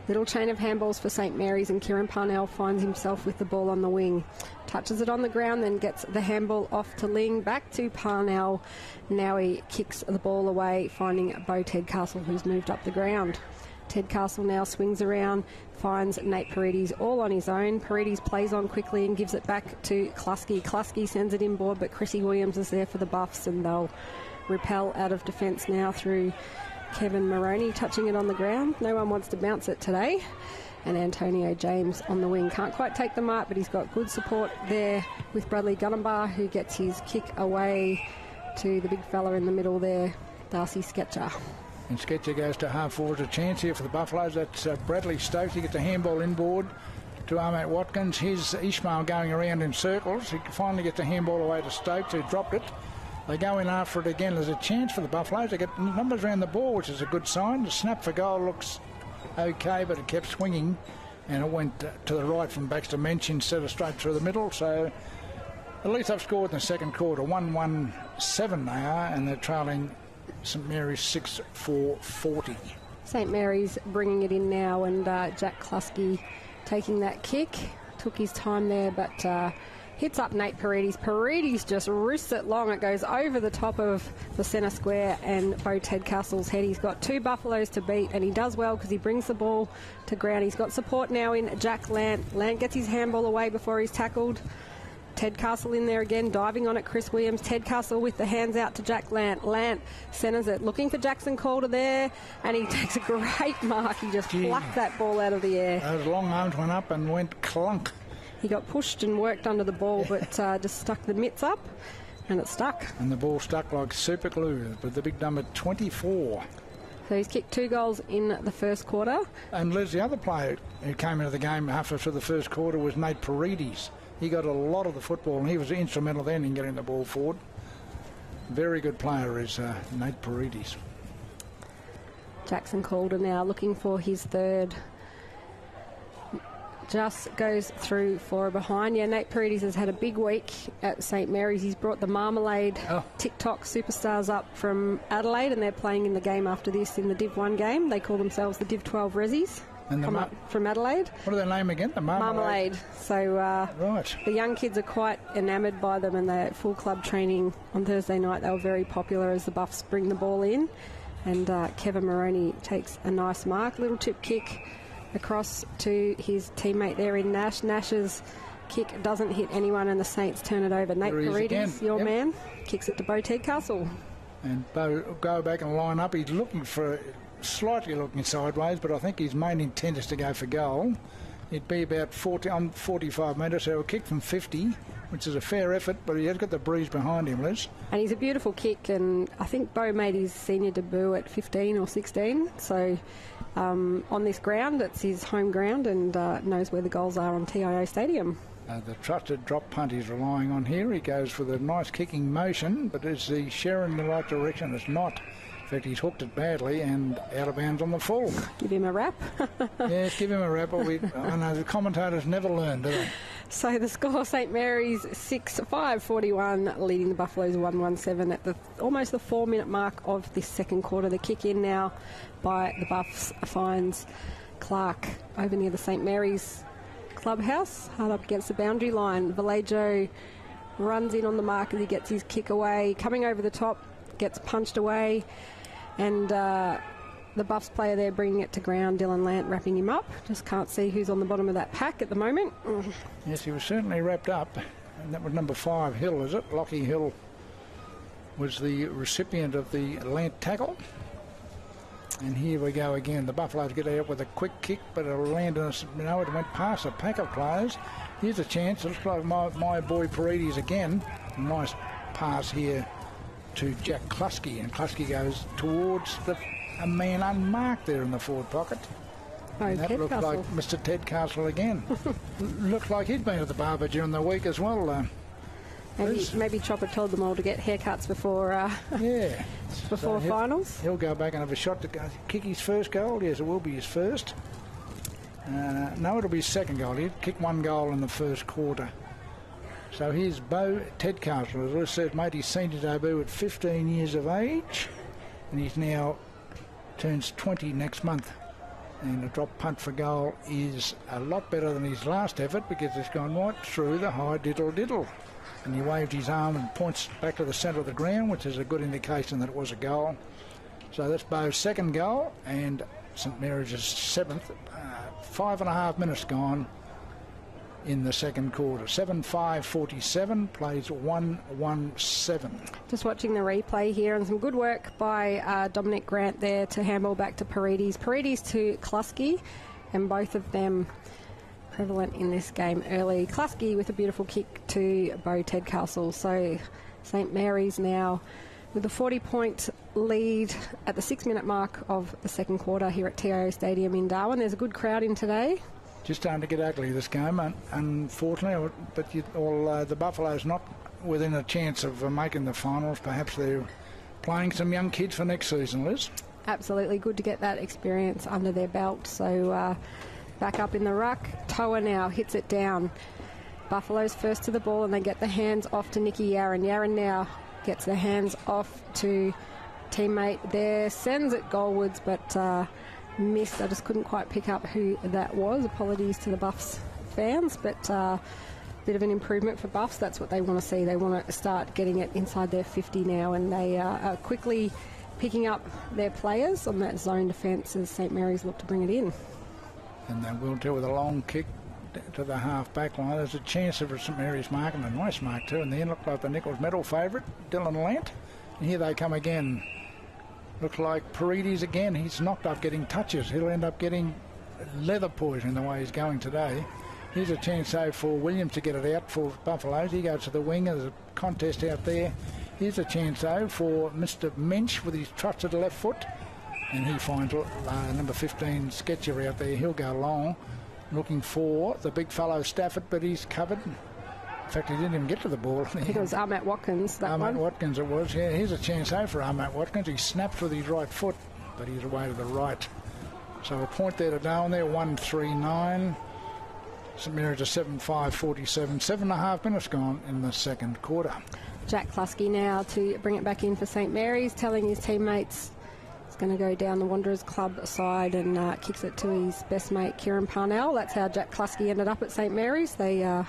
Little chain of handballs for St Mary's, and Kieran Parnell finds himself with the ball on the wing. Touches it on the ground, then gets the handball off to Ling. Back to Parnell. Now he kicks the ball away, finding Bo Tedcastle, who's moved up the ground. Tedcastle now swings around, finds Nate Paredes all on his own. Paredes plays on quickly and gives it back to Kluski. Kluski sends it inboard, but Chrissy Williams is there for the Buffs, and they'll repel out of defence now through Kevin Moroney touching it on the ground. No one wants to bounce it today. And Antonio James on the wing can't quite take the mark, but he's got good support there with Bradley Gunnabar, who gets his kick away to the big fella in the middle there, Darcy Sketcher. And Sketcher goes to half forward. A chance here for the Buffaloes. That's Bradley Stokes. He gets a handball inboard to Ahmet Watkins. Here's Ishmael going around in circles. He finally gets a handball away to Stokes, who dropped it. They go in after it again. There's a chance for the Buffaloes. They get numbers around the ball, which is a good sign. The snap for goal looks okay, but it kept swinging, and it went to the right from Baxter Mensch instead of straight through the middle. So at least they've scored in the second quarter. 1-1-7 they are, and they're trailing St Mary's 6-4-40. St Mary's bringing it in now, and Jack Kluski taking that kick. Took his time there, but hits up Nate Paredes. Paredes just wrists it long. It goes over the top of the centre square and Bo Tedcastle's head. He's got two Buffaloes to beat, and he does well because he brings the ball to ground. He's got support now in Jack Lant. Lant gets his handball away before he's tackled. Tedcastle in there again, diving on it, Chris Williams. Tedcastle with the hands out to Jack Lant. Lant centres it, looking for Jackson Calder there, and he takes a great mark. He just plucked that ball out of the air. Those long arms went up and went clunk. He got pushed and worked under the ball, but just stuck the mitts up, and it stuck. And the ball stuck like super glue with the big number 24. So he's kicked 2 goals in the first quarter. And Liz, the other player who came into the game halfway through the first quarter was Nate Paredes. He got a lot of the football, and he was instrumental then in getting the ball forward. Very good player is Nate Paredes. Jackson Calder now looking for his third. Just goes through for a behind. Yeah, Nate Paredes has had a big week at St Mary's. He's brought the Marmalade TikTok superstars up from Adelaide, and they're playing in the game after this in the Div 1 game. They call themselves the Div 12 Rezzies. And come up from Adelaide. What are their name again? The Marmalade. So right. The young kids are quite enamoured by them, and they're at full club training on Thursday night. They were very popular as the Buffs bring the ball in. And Kevin Moroney takes a nice mark. Little chip kick across to his teammate there in Nash. Nash's kick doesn't hit anyone, and the Saints turn it over. Nate Paredes, your man, kicks it to Bo Tedcastle. And Bo go back and line up. He's looking for, slightly looking sideways, but I think his main intent is to go for goal. It'd be about 45 metres, so a kick from 50, which is a fair effort, but he has got the breeze behind him, Liz. And he's a beautiful kick, and I think Bo made his senior debut at 15 or 16, so on this ground, it's his home ground, and knows where the goals are on TIO Stadium. The trusted drop punt he's relying on here. He goes with a nice kicking motion, but is he sharing in the right direction? It's not. In fact, he's hooked it badly and out of bounds on the full. Give him a wrap. Yes, give him a wrap. I know the commentators never learn, do they? So the score, St Mary's 6-5-41, leading the Buffaloes 1-1-7 at almost the 4-minute mark of this second quarter. The kick in now by the Buffs finds Clark over near the St Mary's clubhouse, hard up against the boundary line. Vallejo runs in on the mark as he gets his kick away. Coming over the top, gets punched away, and the Buffs player there bringing it to ground, Dylan Lant wrapping him up. Just can't see who's on the bottom of that pack at the moment. Yes, he was certainly wrapped up, and that was number 5, Hill, is it? Lockie Hill was the recipient of the Lant tackle. And here we go again. The Buffaloes get out with a quick kick, but it'll land on us. You know, it went past a pack of players. Here's a chance. It looks like my boy Paredes again. Nice pass here to Jack Kluski, and Kluski goes towards a man unmarked there in the forward pocket. Oh, and that looked like Mr. Tedcastle again. Looks like he'd been at the barber during the week as well. Maybe Chopper told them all to get haircuts before before finals. He'll go back and have a shot to kick his first goal. Yes, it will be his first. No, it'll be his second goal. He'd kick one goal in the first quarter. So here's Bo Tedcastle. As I said, made his senior debut at 15 years of age, and he's now turns 20 next month. And a drop punt for goal is a lot better than his last effort because it's gone right through the high diddle. And he waved his arm and points back to the centre of the ground, which is a good indication that it was a goal. So that's Bo's second goal, and St Mary's' seventh. 5.5 minutes gone in the second quarter. 7-5-47, plays 1-1-7. Just watching the replay here, and some good work by Dominic Grant there to handball back to Paredes. Paredes to Kluski, and both of them prevalent in this game early. Kluski with a beautiful kick to Bo Tedcastle. So St Mary's now with a 40-point lead at the 6-minute mark of the second quarter here at TIO Stadium in Darwin. There's a good crowd in today. Just starting to get ugly, this game, unfortunately. But the Buffalo's not within a chance of making the finals. Perhaps they're playing some young kids for next season, Liz. Absolutely good to get that experience under their belt. So back up in the ruck. Toa now hits it down. Buffalo's first to the ball, and they get the hands off to Nicky Yaron. Yaron now gets the hands off to teammate there, sends it goalwards, but missed. I just couldn't quite pick up who that was. Apologies to the Buffs fans, but bit of an improvement for Buffs. That's what they want to see. They want to start getting it inside their 50 now, and they are quickly picking up their players on that zone defence as St Mary's look to bring it in. And they will do with a long kick to the half-back line. There's a chance of St Mary's marking a nice mark too, and then looked like the Nichols medal favourite, Dylan Lant. And here they come again. Looks like Paredes again. He's knocked up getting touches. He'll end up getting leather poison the way he's going today. Here's a chance, though, for Williams to get it out for Buffaloes. He goes to the wing. There's a contest out there. Here's a chance, though, for Mr. Mensch with his trusted left foot. And he finds number 15, Sketcher, out there. He'll go long, looking for the big fellow Stafford, but he's covered. In fact, he didn't even get to the ball. I think it was Ahmet Watkins, Watkins it was, yeah. Here's a chance, though, for Ahmet Watkins. He snaps with his right foot, but he's away to the right. So a point there to Darwin there, 1-3-9. St Mary's a 7-5-47. 7.5 minutes gone in the second quarter. Jack Kluski now to bring it back in for St Mary's, telling his teammates he's going to go down the Wanderers Club side, and kicks it to his best mate, Kieran Parnell. That's how Jack Kluski ended up at St Mary's. They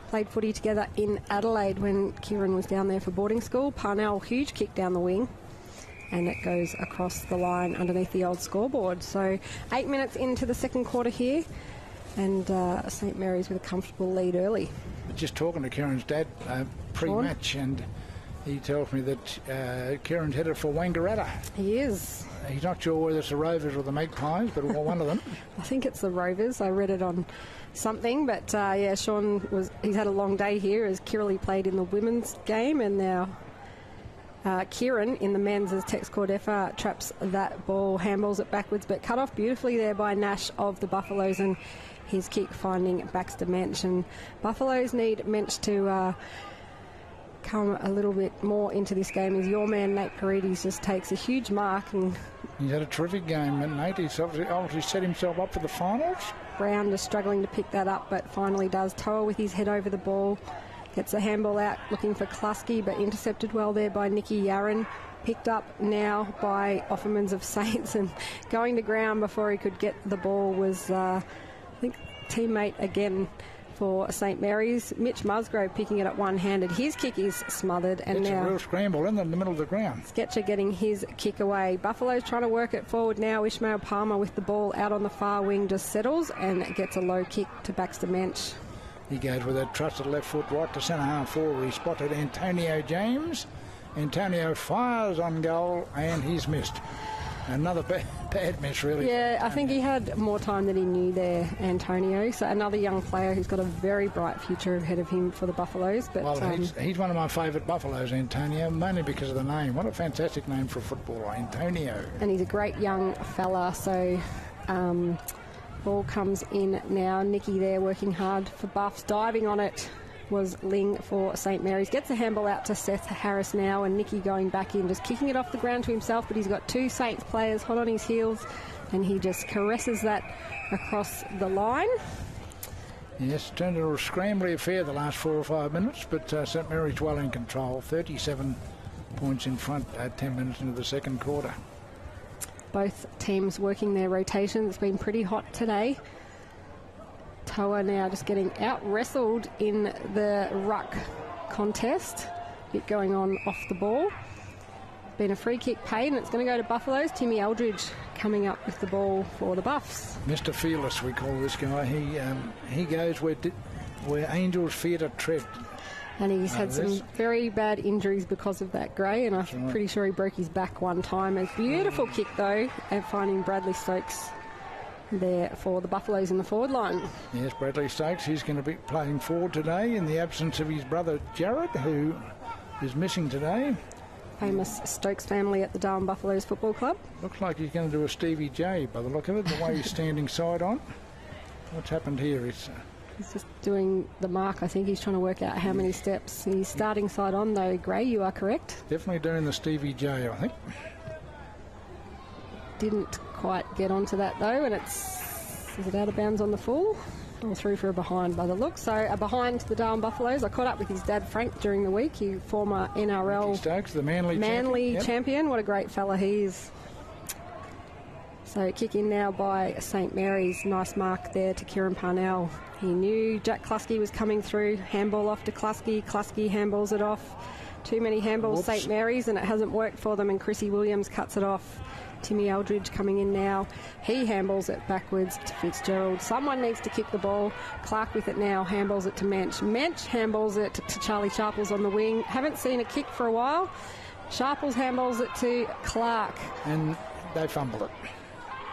played footy together in Adelaide when Kieran was down there for boarding school. Parnell, huge kick down the wing, and it goes across the line underneath the old scoreboard. So 8 minutes into the second quarter here, and St Mary's with a comfortable lead early. Just talking to Kieran's dad pre-match, and he tells me that Kieran's headed for Wangaratta. He is. He's not sure whether it's the Rovers or the Magpies, but one of them. I think it's the Rovers. I read it on something, but Sean he's had a long day here as Kirrily played in the women's game, and now Kieran in the men's as Tex Cordefa traps that ball, handballs it backwards, but cut off beautifully there by Nash of the Buffaloes, and his kick finding Baxter Mensch. And Buffaloes need Mensch to come a little bit more into this game as your man Nate Paredes just takes a huge mark. And he's had a terrific game, and Nate. He's obviously set himself up for the finals. Brown is struggling to pick that up, but finally does. Toa with his head over the ball, gets the handball out looking for Kluski, but intercepted well there by Nicky Yaron. Picked up now by Offermans of Saints, and going to ground before he could get the ball was I think teammate again for St Mary's, Mitch Musgrove, picking it up one-handed. His kick is smothered, and it's now a real scramble in the middle of the ground. Sketcher getting his kick away. Buffalo's trying to work it forward now. Ishmael Palmer with the ball out on the far wing just settles and gets a low kick to Baxter Mensch. He goes with a trusted left foot right to centre half forward. He spotted Antonio James. Antonio fires on goal, and he's missed. Another bad miss, really. Yeah, I think he had more time than he knew there, Antonio. So another young player who's got a very bright future ahead of him for the Buffaloes. But well, he's one of my favourite Buffaloes, Antonio, mainly because of the name. What a fantastic name for a footballer, Antonio. And he's a great young fella. So ball comes in now. Nicky there working hard for Buffs, diving on it. was Ling for St Mary's. Gets a handball out to Seth Harris now, and Nicky going back in, just kicking it off the ground to himself, but he's got two Saints players hot on his heels, and he just caresses that across the line. Yes, turned into a scrambly affair the last 4 or 5 minutes, but St Mary's well in control. 37 points in front at 10 minutes into the second quarter. Both teams working their rotation. It's been pretty hot today. Toa now just getting out-wrestled in the ruck contest. Bit going on off the ball. Been a free kick paid, and it's going to go to Buffaloes. Timmy Eldridge coming up with the ball for the Buffs. Mr. Fearless, we call this guy. He goes where angels fear to tread. And he's had some very bad injuries because of that, Gray, and I'm pretty sure he broke his back one time. A beautiful kick, though, and finding Bradley Stokes there for the Buffaloes in the forward line. Yes, Bradley Stokes, he's going to be playing forward today in the absence of his brother Jared, who is missing today. Famous Stokes family at the Darwin Buffaloes Football Club. Looks like he's going to do a Stevie J by the look of it, the way he's standing side on. What's happened here is... He's just doing the mark. I think he's trying to work out how many steps. He's starting side on, though, Gray, you are correct. Definitely doing the Stevie J, I think. Didn't quite get onto that, though, and is it out of bounds on the full? Or through for a behind by the look. So a behind the Darwin Buffaloes. I caught up with his dad, Frank, during the week. He former NRL Stokes, the Manly champion. What a great fella he is. So kick in now by St Mary's. Nice mark there to Kieran Parnell. He knew Jack Kluski was coming through. Handball off to Kluski. Kluski handballs it off. Too many handballs, St Mary's, and it hasn't worked for them, and Chrissy Williams cuts it off. Timmy Eldridge coming in now. He handballs it backwards to Fitzgerald. Someone needs to kick the ball. Clark with it now. Handballs it to Mensch. Mensch handballs it to Charlie Sharples on the wing. Haven't seen a kick for a while. Sharples handballs it to Clark. And they fumble it.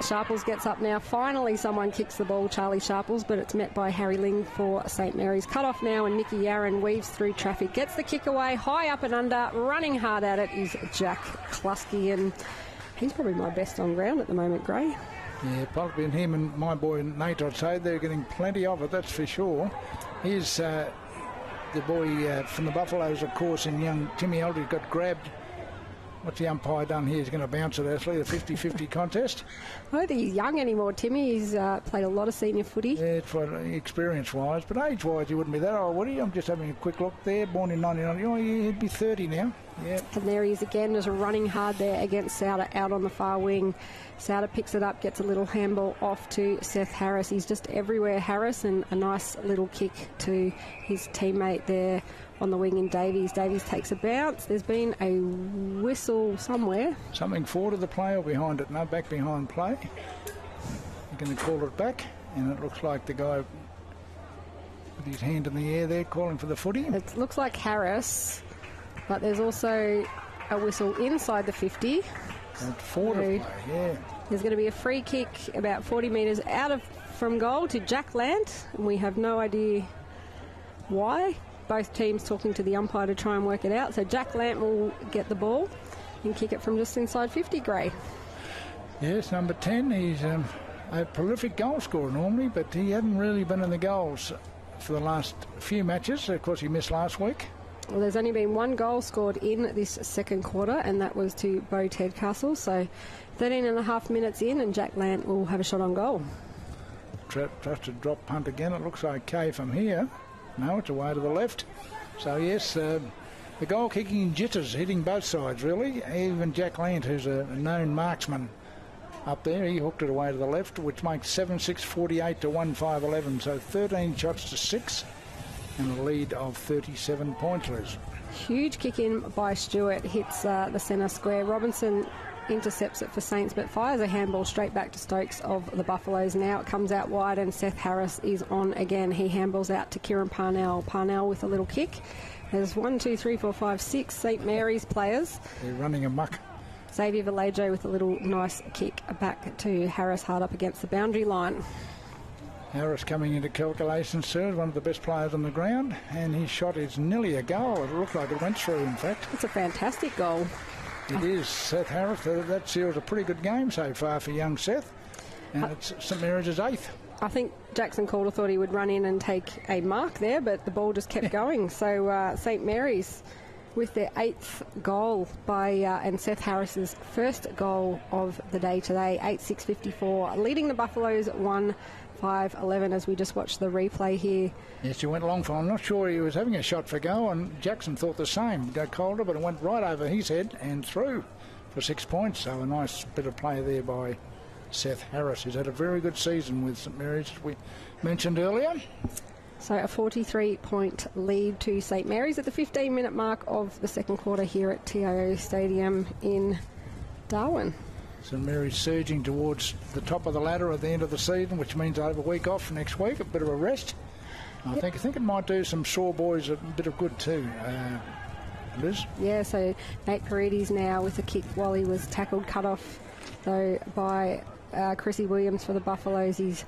Sharples gets up now. Finally someone kicks the ball, Charlie Sharples, but it's met by Harry Ling for St Mary's. Cut off now, and Nicky Yarran weaves through traffic. Gets the kick away. High up and under. Running hard at it is Jack Kluski, and he's probably my best on ground at the moment, Gray. Yeah, probably him and my boy Nate, I'd say. They're getting plenty of it, that's for sure. Here's the boy from the Buffaloes, of course, and young Timmy Eldridge got grabbed. What's the umpire done here? He's going to bounce it, Ashley, the 50-50 contest. I don't think he's young anymore, Timmy. He's played a lot of senior footy. Yeah, for experience-wise, but age-wise he wouldn't be that old, would he? I'm just having a quick look there. Born in 1990. Oh, yeah, he'd be 30 now. Yeah. And there he is again, just running hard there against Souter out on the far wing. Souter picks it up, gets a little handball off to Seth Harris. He's just everywhere, Harris, and a nice little kick to his teammate there on the wing in Davies. Davies takes a bounce. There's been a whistle somewhere. Something forward of the play or behind it? No, back behind play. You're going to call it back, and it looks like the guy with his hand in the air there calling for the footy. It looks like Harris, but there's also a whistle inside the 50. Forward of play, yeah. There's going to be a free kick about 40 metres from goal to Jack Lant, and we have no idea why. Both teams talking to the umpire to try and work it out. So Jack Lant will get the ball and kick it from just inside 50, Gray. Yes, number 10. He's a prolific goal scorer normally, but he hadn't really been in the goals for the last few matches. Of course, he missed last week. Well, there's only been one goal scored in this second quarter, and that was to Bo Tedcastle. So 13 and a half minutes in, and Jack Lant will have a shot on goal. Just to drop punt again. It looks okay from here. No, it's away to the left. So, yes, the goal-kicking jitters hitting both sides, really. Even Jack Lant, who's a known marksman up there, he hooked it away to the left, which makes 7-6-48 to 1-5-11. So 13 shots to 6 and a lead of 37 points, Liz. Huge kick in by Stewart, hits the centre square. Robinson intercepts it for Saints, but fires a handball straight back to Stokes of the Buffaloes. Now it comes out wide, and Seth Harris is on again. He handballs out to Kieran Parnell. Parnell with a little kick. There's 6 St Mary's players. They're running amok. Xavier Vallejo with a little nice kick back to Harris, hard up against the boundary line. Harris coming into calculations, sir, one of the best players on the ground, and his shot is nearly a goal. It looked like it went through, in fact. It's a fantastic goal. It is. Seth Harris, that seals a pretty good game so far for young Seth. And it's St Mary's' 8th. I think Jackson Calder thought he would run in and take a mark there, but the ball just kept going. So St Mary's with their 8th goal and Seth Harris's first goal of the day today, 8-6-54, leading the Buffaloes 1-5-11 as we just watched the replay here. Yes, he went long for. I'm not sure he was having a shot for goal, and Jackson thought the same. Calder, but it went right over his head and through for 6 points. So a nice bit of play there by Seth Harris, who's had a very good season with St Mary's, as we mentioned earlier. So a 43-point lead to St Mary's at the 15-minute mark of the second quarter here at TIO Stadium in Darwin. St Mary's surging towards the top of the ladder at the end of the season, which means they'll have a week off next week, a bit of a rest. I think it might do some sore boys a bit of good too, Liz. Yeah, so Nate Paredes now with a kick while he was tackled, cut off though by Chrissy Williams for the Buffaloes. He's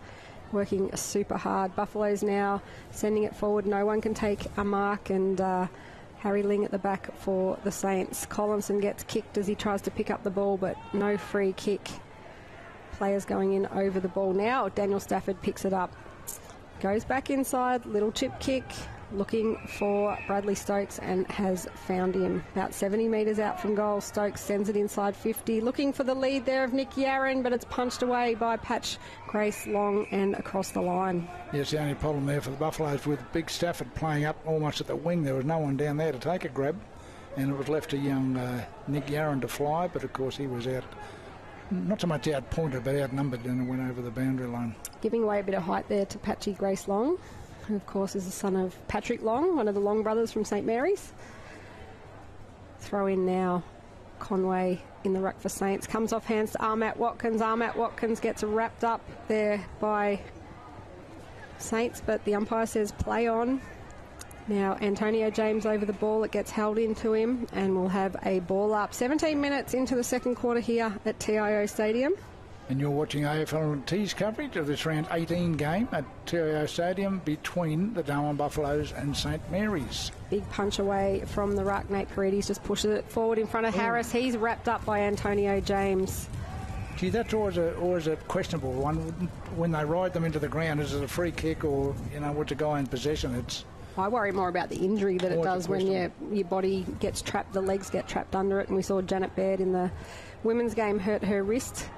working super hard. Buffaloes now sending it forward. No one can take a mark, and Harry Ling at the back for the Saints. Collinson gets kicked as he tries to pick up the ball, but no free kick. Players going in over the ball now. Daniel Stafford picks it up. Goes back inside, little chip kick, looking for Bradley Stokes and has found him. About 70 metres out from goal. Stokes sends it inside 50, looking for the lead there of Nick Yarran, but it's punched away by Patch Grace Long and across the line. Yes, the only problem there for the Buffaloes with Big Stafford playing up almost at the wing. There was no one down there to take a grab, and it was left to young Nick Yarran to fly, but of course he was out, not so much out-pointed, but outnumbered, and it went over the boundary line. Giving away a bit of height there to Patchy Grace Long, who of course is the son of Patrick Long, one of the Long brothers from St Mary's. Throw in now, Conway in the ruck for Saints, comes off hands to Armat Watkins. Armat Watkins gets wrapped up there by Saints, but the umpire says play on. Now Antonio James over the ball, it gets held into him, and we'll have a ball up. 17 minutes into the second quarter here at TIO Stadium. And you're watching AFL&T's coverage of this round 18 game at TIO Stadium between the Darwin Buffaloes and St Mary's. Big punch away from the ruck. Nate Paredes just pushes it forward in front of Harris. He's wrapped up by Antonio James. Gee, that's always a questionable one. When they ride them into the ground, is it a free kick or, what's a guy in possession? I worry more about the injury that it does when your body gets trapped, the legs get trapped under it. And we saw Janet Baird in the women's game hurt her wrist.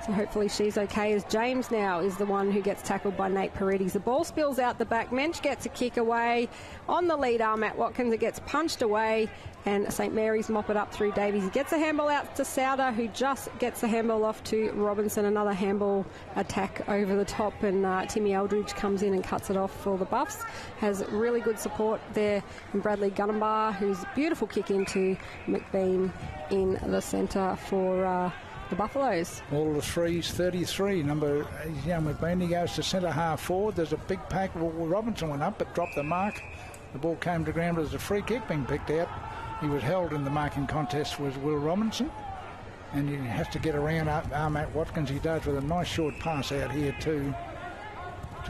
So hopefully she's okay, as James now is the one who gets tackled by Nate Paredes. The ball spills out the back. Mensch gets a kick away. On the lead arm at Watkins, it gets punched away, and St Mary's mop it up through Davies. He gets a handball out to Sauder, who just gets the handball off to Robinson. Another handball attack over the top, and Timmy Eldridge comes in and cuts it off for the Buffs. Has really good support there in Bradley Gunnar, who's a beautiful kick into McBean in the centre for the Buffaloes. All the threes, 33. Number young McBean, he goes to centre half forward. There's a big pack. Robinson went up but dropped the mark. The ball came to ground. There's a free kick being picked out. He was held in the marking contest with Will Robinson, and he has to get around Armat Watkins. He does with a nice short pass out here to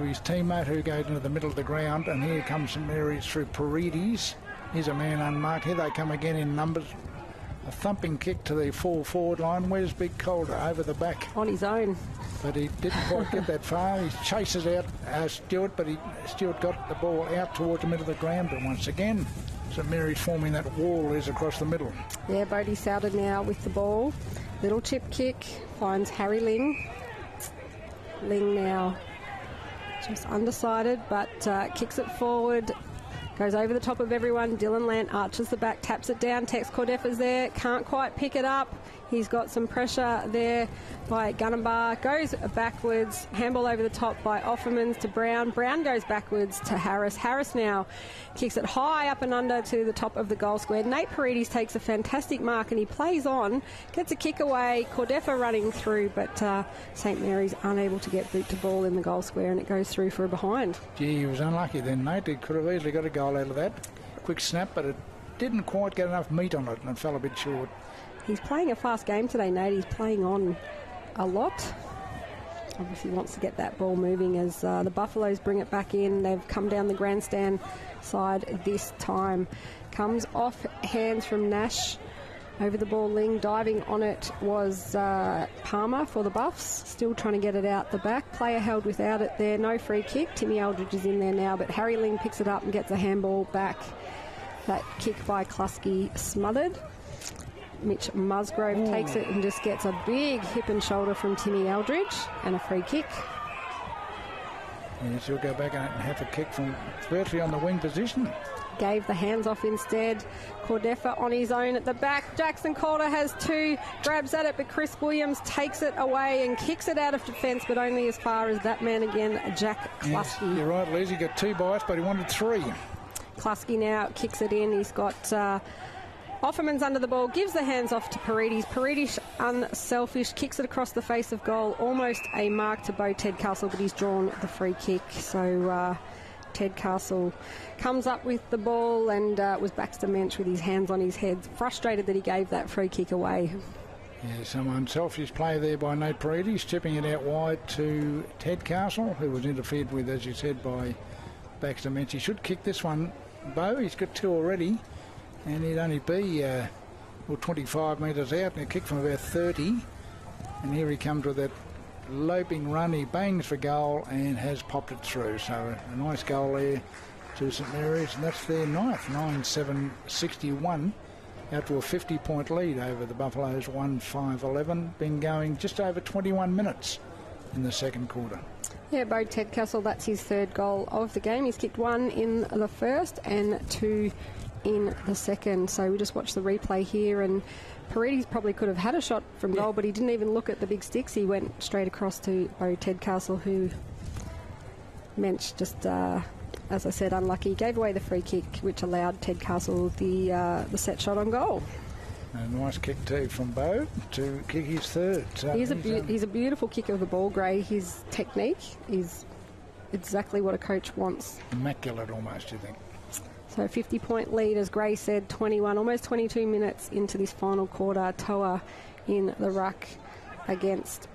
his teammate, who goes into the middle of the ground. And here comes St Mary's through Paredes. Here's a man unmarked. Here they come again in numbers. A thumping kick to the full forward line. Where's Big Calder? Over the back. On his own. But he didn't quite get that far. He chases out Stewart, but Stewart got the ball out towards the middle of the ground. But once again, St Mary's forming that wall is across the middle. Yeah, Bodie Sauder now with the ball. Little chip kick. Finds Harry Ling. Ling now just undecided, but kicks it forward. Goes over the top of everyone. Dylan Lant arches the back, taps it down. Tex Cordef is there. Can't quite pick it up. He's got some pressure there by Gunnar. Goes backwards. Handball over the top by Offermans to Brown. Brown goes backwards to Harris. Harris now kicks it high up and under to the top of the goal square. Nate Paredes takes a fantastic mark and he plays on. Gets a kick away. Cordefa running through, but St Mary's unable to get boot to ball in the goal square, and it goes through for a behind. Gee, he was unlucky then, Nate. He could have easily got a goal out of that. Quick snap, but it didn't quite get enough meat on it and it fell a bit short. He's playing a fast game today, Nate. He's playing on a lot. Obviously wants to get that ball moving as the Buffaloes bring it back in. They've come down the grandstand side this time. Comes off hands from Nash Over the ball, Ling. Diving on it was Palmer for the Buffs. Still trying to get it out the back. Player held without it there. No free kick. Timmy Eldridge is in there now, but Harry Ling picks it up and gets a handball back. That kick by Klusky smothered. Mitch Musgrove takes it and just gets a big hip and shoulder from Timmy Eldridge and a free kick. Yes, he'll go back and have a kick from virtually on the wing position. Gave the hands off instead. Cordefa on his own at the back. Jackson Calder has two, grabs at it, but Chris Williams takes it away and kicks it out of defence, but only as far as that man again, Jack Klusky. Yes, you're right, Liz. He got 2 bites, but he wanted 3. Klusky now kicks it in. He's got Offerman's under the ball, gives the hands off to Paredes. Paredes, unselfish, kicks it across the face of goal. Almost a mark to Bo Tedcastle, but he's drawn the free kick. So Tedcastle comes up with the ball and was Baxter Mensch with his hands on his head, frustrated that he gave that free kick away. Yeah, some unselfish play there by Nate Paredes, chipping it out wide to Tedcastle, who was interfered with, as you said, by Baxter Mensch. He should kick this one, Bo. He's got 2 already, and he'd only be 25 metres out, and a kick from about 30. And here he comes with that loping run. He bangs for goal and has popped it through. So a nice goal there to St Mary's, and that's their 9th, 9-7-61, out to a 50-point lead over the Buffaloes, 1-5-11. Been going just over 21 minutes in the second quarter. Yeah, Bo Tedcastle, that's his 3rd goal of the game. He's kicked 1 in the first and 2 in the second. So we just watched the replay here, and Paredes probably could have had a shot from goal, but he didn't even look at the big sticks. He went straight across to Bo Tedcastle, who Mensch just, as I said, unlucky. Gave away the free kick, which allowed Tedcastle the set shot on goal. A nice kick too from Bo to kick his 3rd. So he's a beautiful kicker of the ball, Gray. His technique is exactly what a coach wants. Immaculate almost, you think? So 50-point lead, as Gray said, 21, almost 22 minutes into this final quarter. Toa in the ruck against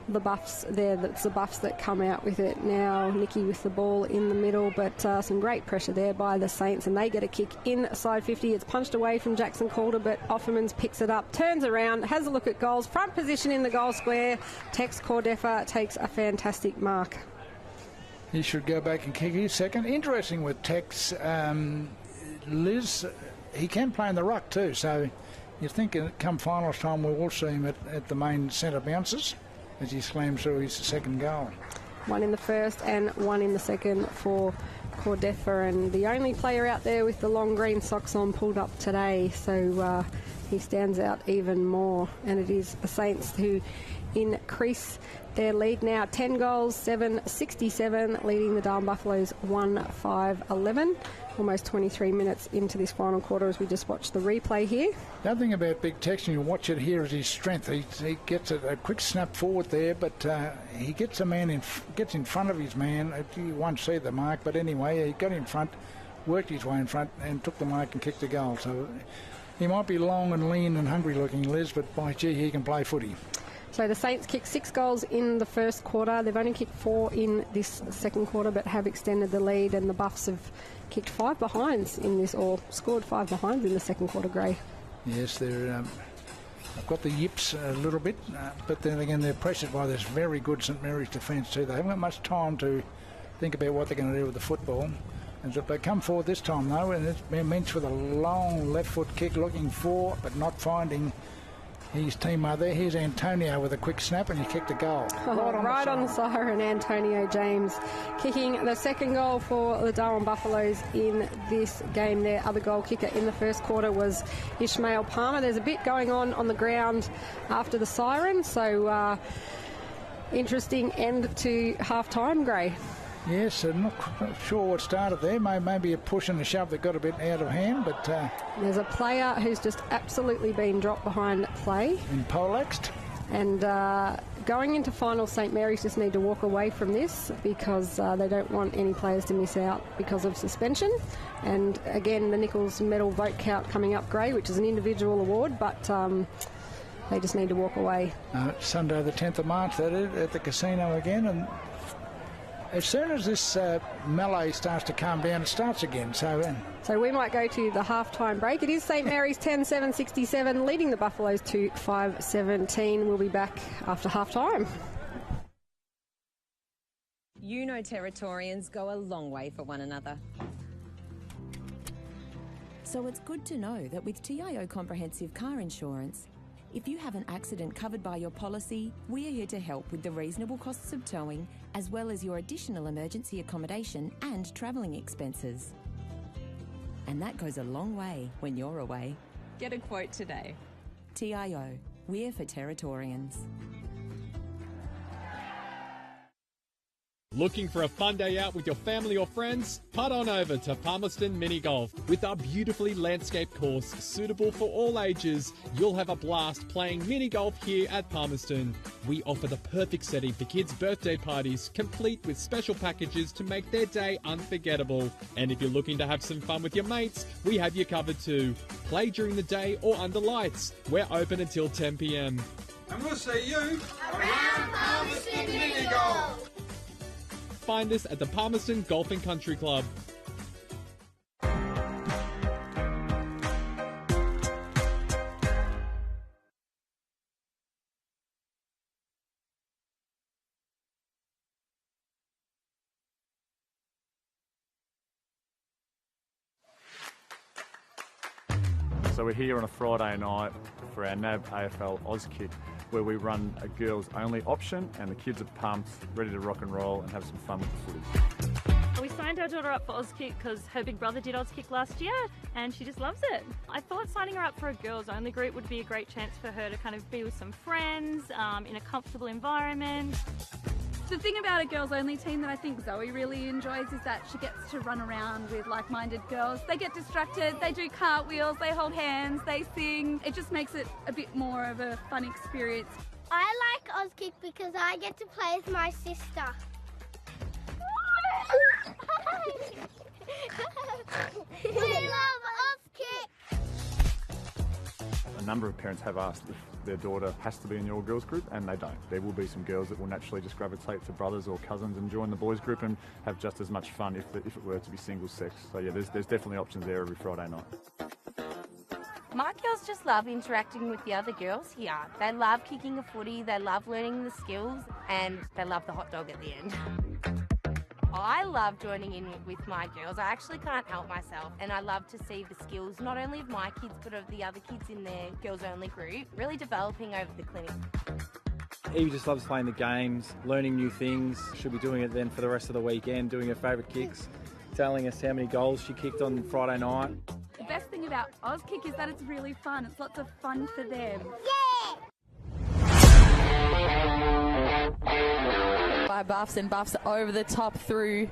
the Buffs there. That's the Buffs that come out with it now. Nicky with the ball in the middle, but some great pressure there by the Saints, and they get a kick inside 50. It's punched away from Jackson Calder, but Offermans picks it up, turns around, has a look at goals, front position in the goal square. Tex Cordefa takes a fantastic mark. He should go back and kick his 2nd. Interesting with Tex, Liz, he can play in the ruck too, so you think come finals time we will see him at the main centre bounces as he slams through his 2nd goal. 1 in the first and 1 in the second for Cordefa, and the only player out there with the long green socks on pulled up today, so he stands out even more. And it is the Saints who increase their lead now, 10 goals, 7-67, leading the Darwin Buffaloes 1-5-11. Almost 23 minutes into this final quarter as we just watch the replay here. The other thing about Big Tex, and you watch it here, is his strength. He gets a quick snap forward there, but he gets a man gets in front of his man. You won't see the mark, but anyway, he got in front, worked his way in front, and took the mark and kicked the goal. So he might be long and lean and hungry looking, Liz, but by gee, he can play footy. So the Saints kicked 6 goals in the first quarter. They've only kicked 4 in this second quarter, but have extended the lead, and the Buffs have kicked 5 behinds in this, or scored 5 behinds in the second quarter, Gray. Yes, they've got the yips a little bit, but then again they're pressured by this very good St Mary's defence too. They haven't got much time to think about what they're going to do with the football. And they come forward this time though, and it's been Mensch with a long left foot kick looking for, but not finding his teammate there. Here's Antonio with a quick snap, and he kicked a goal. Right on the siren, Antonio James kicking the 2nd goal for the Darwin Buffaloes in this game. Their other goal kicker in the first quarter was Ishmael Palmer. There's a bit going on the ground after the siren, so interesting end to half-time, Gray. Yes, I'm not sure what started there. Maybe a push and a shove that got a bit out of hand, but... there's a player who's just absolutely been dropped behind play. In Polaxed. And going into finals, St Mary's just need to walk away from this because they don't want any players to miss out because of suspension. And again, the Nichols medal vote count coming up, Gray, which is an individual award, but they just need to walk away. Sunday the 10th of March, that is, at the casino again, and as soon as this melee starts to calm down, it starts again. So we might go to the half-time break. It is St Mary's 10-7-67, leading the Buffaloes to 5-17. We'll be back after half-time. You know Territorians go a long way for one another. So it's good to know that with TIO Comprehensive Car Insurance, if you have an accident covered by your policy, we are here to help with the reasonable costs of towing, as well as your additional emergency accommodation and travelling expenses. And that goes a long way when you're away. Get a quote today. TIO, we're for Territorians. Looking for a fun day out with your family or friends? Putt on over to Palmerston Mini Golf. With our beautifully landscaped course suitable for all ages, you'll have a blast playing mini golf here at Palmerston. We offer the perfect setting for kids' birthday parties, complete with special packages to make their day unforgettable. And if you're looking to have some fun with your mates, we have you covered too. Play during the day or under lights. We're open until 10 p.m. And we'll see you around Palmerston Mini Golf. Find us at the Palmerston Golf and Country Club. So we're here on a Friday night for our NAB AFL Auskick, where we run a girls only option and the kids are pumped, ready to rock and roll and have some fun with the footies. We signed our daughter up for Auskick because her big brother did Auskick last year and she just loves it. I thought signing her up for a girls only group would be a great chance for her to kind of be with some friends in a comfortable environment. The thing about a girls-only team that I think Zoe really enjoys is that she gets to run around with like-minded girls. They get distracted, they do cartwheels, they hold hands, they sing. It just makes it a bit more of a fun experience. I like Auskick because I get to play with my sister. We love Auskick! A number of parents have asked if their daughter has to be in your girls group, and they don't. There will be some girls that will naturally just gravitate to brothers or cousins and join the boys group and have just as much fun if it were to be single sex. So yeah, there's definitely options there every Friday night. My girls just love interacting with the other girls here. They love kicking a footy, they love learning the skills, and they love the hot dog at the end. I love joining in with my girls. I actually can't help myself, and I love to see the skills not only of my kids but of the other kids in their girls only group really developing over the clinic. Evie just loves playing the games, learning new things. She'll be doing it then for the rest of the weekend, doing her favourite kicks, telling us how many goals she kicked on Friday night. The best thing about Auskick is that it's really fun. It's lots of fun for them. Yeah! By Buffs, and Buffs over the top through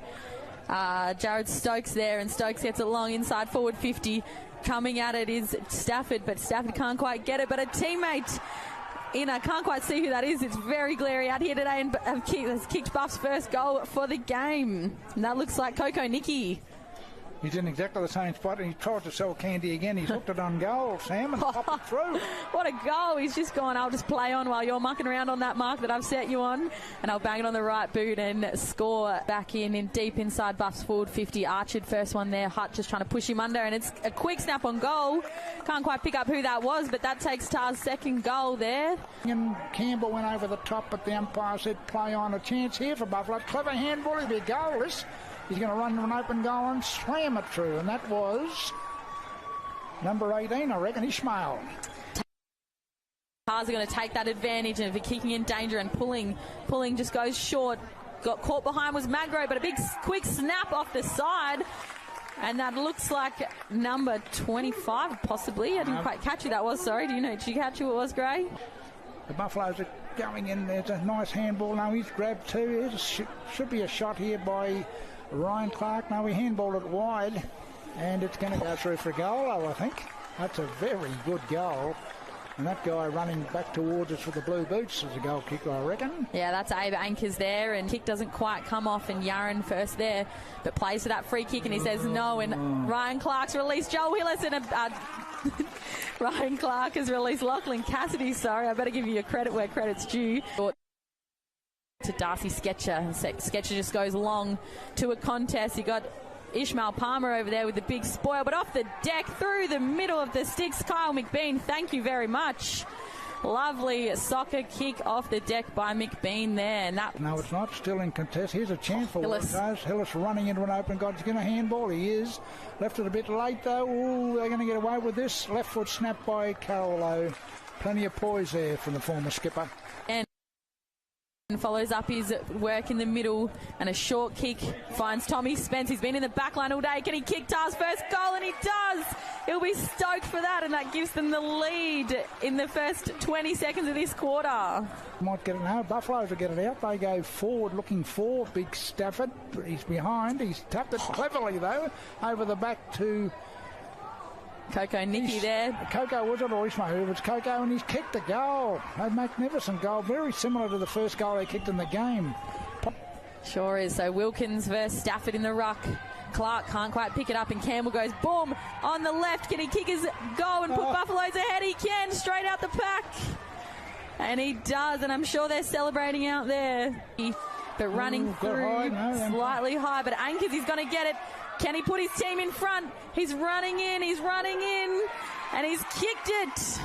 Jared Stokes there, and Stokes gets it long inside forward 50. Coming at it is Stafford, but Stafford can't quite get it, but a teammate I can't quite see who that is. It's very glary out here today, and has kicked Buff's first goal for the game. And that looks like Coco Nicky. He's in exactly the same spot, and he tried to sell candy again. He's hooked it on goal, Sam, and popped it through. What a goal. He's just gone, I'll just play on while you're mucking around on that mark that I've set you on, and I'll bang it on the right boot and score back in deep inside Buff's forward 50. Archered first one there. Hutt just trying to push him under, and it's a quick snap on goal. Can't quite pick up who that was, but that takes Tar's second goal there. And Campbell went over the top, but the umpire said play on. A chance here for Buffalo. Clever handball. He'll be goalless. He's going to run to an open goal and slam it through, and that was number 18, I reckon, Ishmael. Tars are going to take that advantage, and if kicking in danger and pulling just goes short. Got caught behind was Magro, but a big quick snap off the side, and that looks like number 25 possibly. I didn't quite catch who that was, sorry. Did you catch who it was, Gray? The Buffaloes are going in. There's a nice handball. Now he's grabbed two. Should be a shot here by Ryan Clark. Now we handball it wide, and it's going to go through for a goal, I think. That's a very good goal. And that guy running back towards us for the blue boots is a goal kick, I reckon. Yeah, that's Abe Anchors there, and kick doesn't quite come off, and Yaron first there, but plays for that free kick, and he says no, and Ryan Clark's released Joel Willis, and Ryan Clark has released Lachlan Cassidy. Sorry, I better give you your credit where credit's due. To to Darcy Sketcher. And Sketcher just goes long to a contest. You got Ishmael Palmer over there with the big spoil, but off the deck through the middle of the sticks. Kyle McBean, thank you very much. Lovely soccer kick off the deck by McBean there. And that no, it's not. Still in contest. Here's a chance for Waratahs. Hillis running into an open goal. He's going to handball. He is. Left it a bit late, though. Ooh, they're going to get away with this. Left foot snap by Carolo. Plenty of poise there from the former skipper. And follows up his work in the middle, and a short kick finds Tommy Spence. He's been in the back line all day. Can he kick Tars' first goal? And he does. He'll be stoked for that, and that gives them the lead in the first 20 seconds of this quarter. Might get it now. Buffaloes will get it out. They go forward looking for Big Stafford. He's behind. He's tapped it cleverly, though, over the back to Coco Nicky there. Coco was it, or Ishmael? It was Coco, and he's kicked a goal. A magnificent goal, very similar to the first goal they kicked in the game. Sure is. So Wilkins versus Stafford in the ruck. Clark can't quite pick it up, and Campbell goes boom on the left. Can he kick his goal and put Buffaloes ahead? He can, straight out the pack. And he does, and I'm sure they're celebrating out there. But running through slightly high, but Ankers, he's going to get it. Can he put his team in front? He's running in, and he's kicked it.